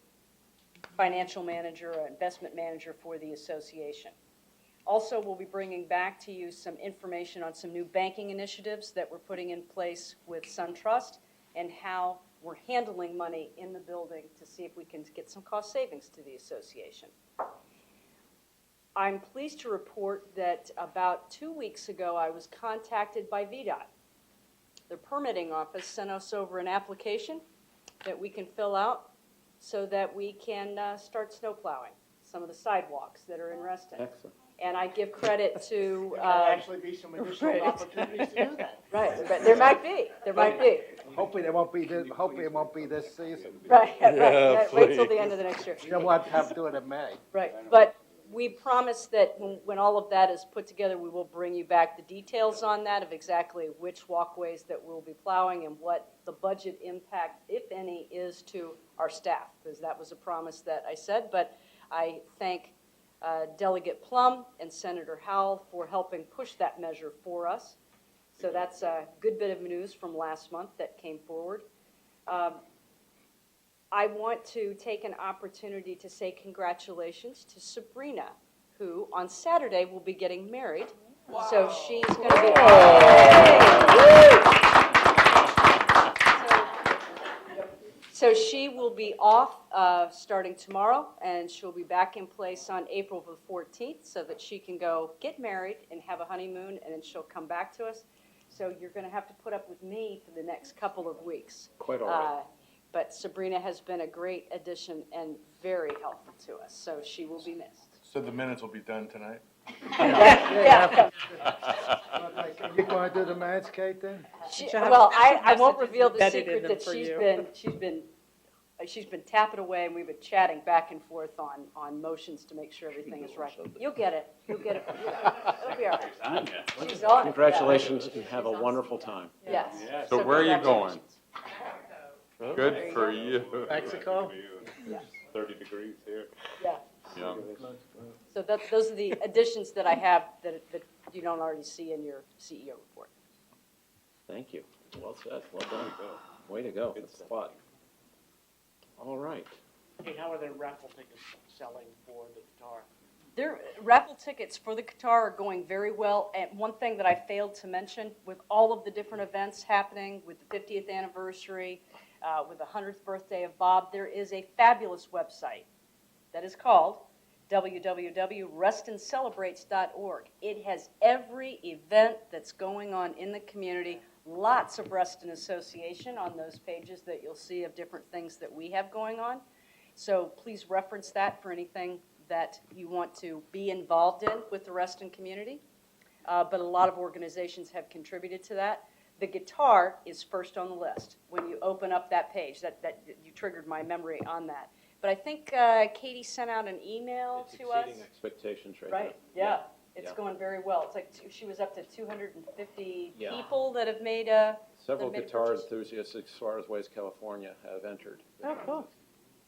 financial manager or investment manager for the association. Also, we'll be bringing back to you some information on some new banking initiatives that we're putting in place with SunTrust and how we're handling money in the building to see if we can get some cost savings to the association. I'm pleased to report that about 2 weeks ago, I was contacted by VDOT. The permitting office sent us over an application that we can fill out so that we can start snow plowing some of the sidewalks that are in Reston. Excellent. And I give credit to... There might actually be some additional opportunities to do that. Right, but there might be. Hopefully it won't be this season. Right, Yeah, right. Wait till please. the end of the next year. You don't want to have to do it in May. Right, but we promise that when all of that is put together, we will bring you back the details on that of exactly which walkways that we'll be plowing and what the budget impact, if any, is to our staff, because that was a promise that I said. But I thank Delegate Plum and Senator Howell for helping push that measure for us. So that's a good bit of news from last month that came forward. I want to take an opportunity to say congratulations to Sabrina, who on Saturday will be getting married. Wow. So she's going to be So she will be off starting tomorrow, and she'll be back in place on April the 14th so that she can go get married and have a honeymoon, and then she'll come back to us. So you're going to have to put up with me for the next couple of weeks. Quite all right. But Sabrina has been a great addition and very helpful to us, so she will be missed. So the minutes will be done tonight? Yeah. You going to do the man's cake then? Well, I won't reveal the Embedded in secret them that for she's been tapping away, and we've been chatting back and forth on motions to make sure everything is right. You'll get it. You'll get it. It'll be all right. She's on it. Congratulations, and have a wonderful time. Yes. So where are you going? Congratulations. Good for you. Mexico? Yeah. 30 degrees here. Yeah. Yeah. So those are the additions that I have that you don't already see in your CEO report. Thank you. Well said. Well done. Way to go. Good spot. All right. Hey, how are the raffle tickets selling for the guitar? Their raffle tickets for the guitar are going very well. And one thing that I failed to mention, with all of the different events happening, with the 50th anniversary, with the 100th birthday of Bob, there is a fabulous website that is called www.restonscelebrates.org. It has every event that's going on in the community, lots of Reston Association on those pages that you'll see of different things that we have going on. So please reference that for anything that you want to be involved in with the Reston community. But a lot of organizations have contributed to that. the guitar is first on the list when you open up that page. That you triggered my memory on that. But I think Katie sent out an email It's to us. exceeding expectations right Right, now. yeah. It's Yeah. going very well. It's like she was up to 250 Yeah. people that have made a Several that made a guitar purchase. enthusiasts as far as Ways California have entered. Oh, cool.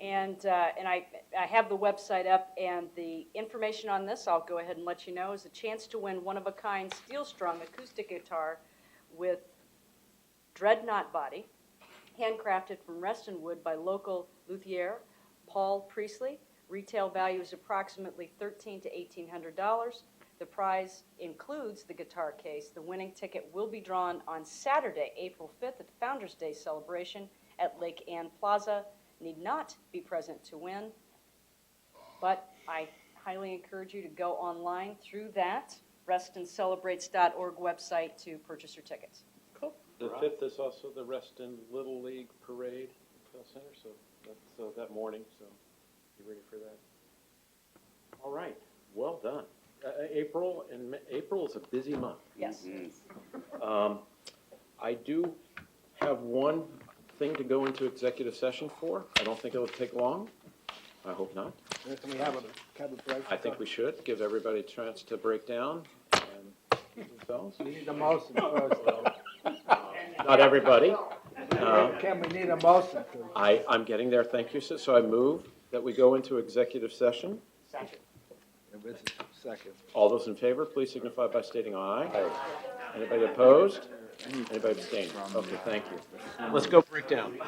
And I have the website up, and the information on this, I'll go ahead and let you know, is a chance to win one-of-a-kind steel-strung acoustic guitar with dreadnought body, handcrafted from Reston wood by local luthier Paul Priestley. Retail value is approximately $1,300 to $1,800. The prize includes the guitar case. The winning ticket will be drawn on Saturday, April 5th at the Founders Day celebration at Lake Ann Plaza. Need not be present to win, but I highly encourage you to go online through that RestonCelebrates.org website to purchase your tickets. Cool. The 5th is also the Reston Little League Parade at Bell Center, so that's that morning, so be ready for that. All right, well done. April is a busy month. Yes. I do have one thing to go into executive session for. I don't think it'll take long. I hope not. Can we have a break? I think we should give everybody a chance to break down and themselves. We need a motion first, though. Not everybody. Ken, we need a motion, please. I'm getting there, thank you. So I move that we go into executive session. Second. Second. All those in favor, please signify by stating aye. Anybody opposed? Anybody abstaining? Okay, thank you. Let's go break down.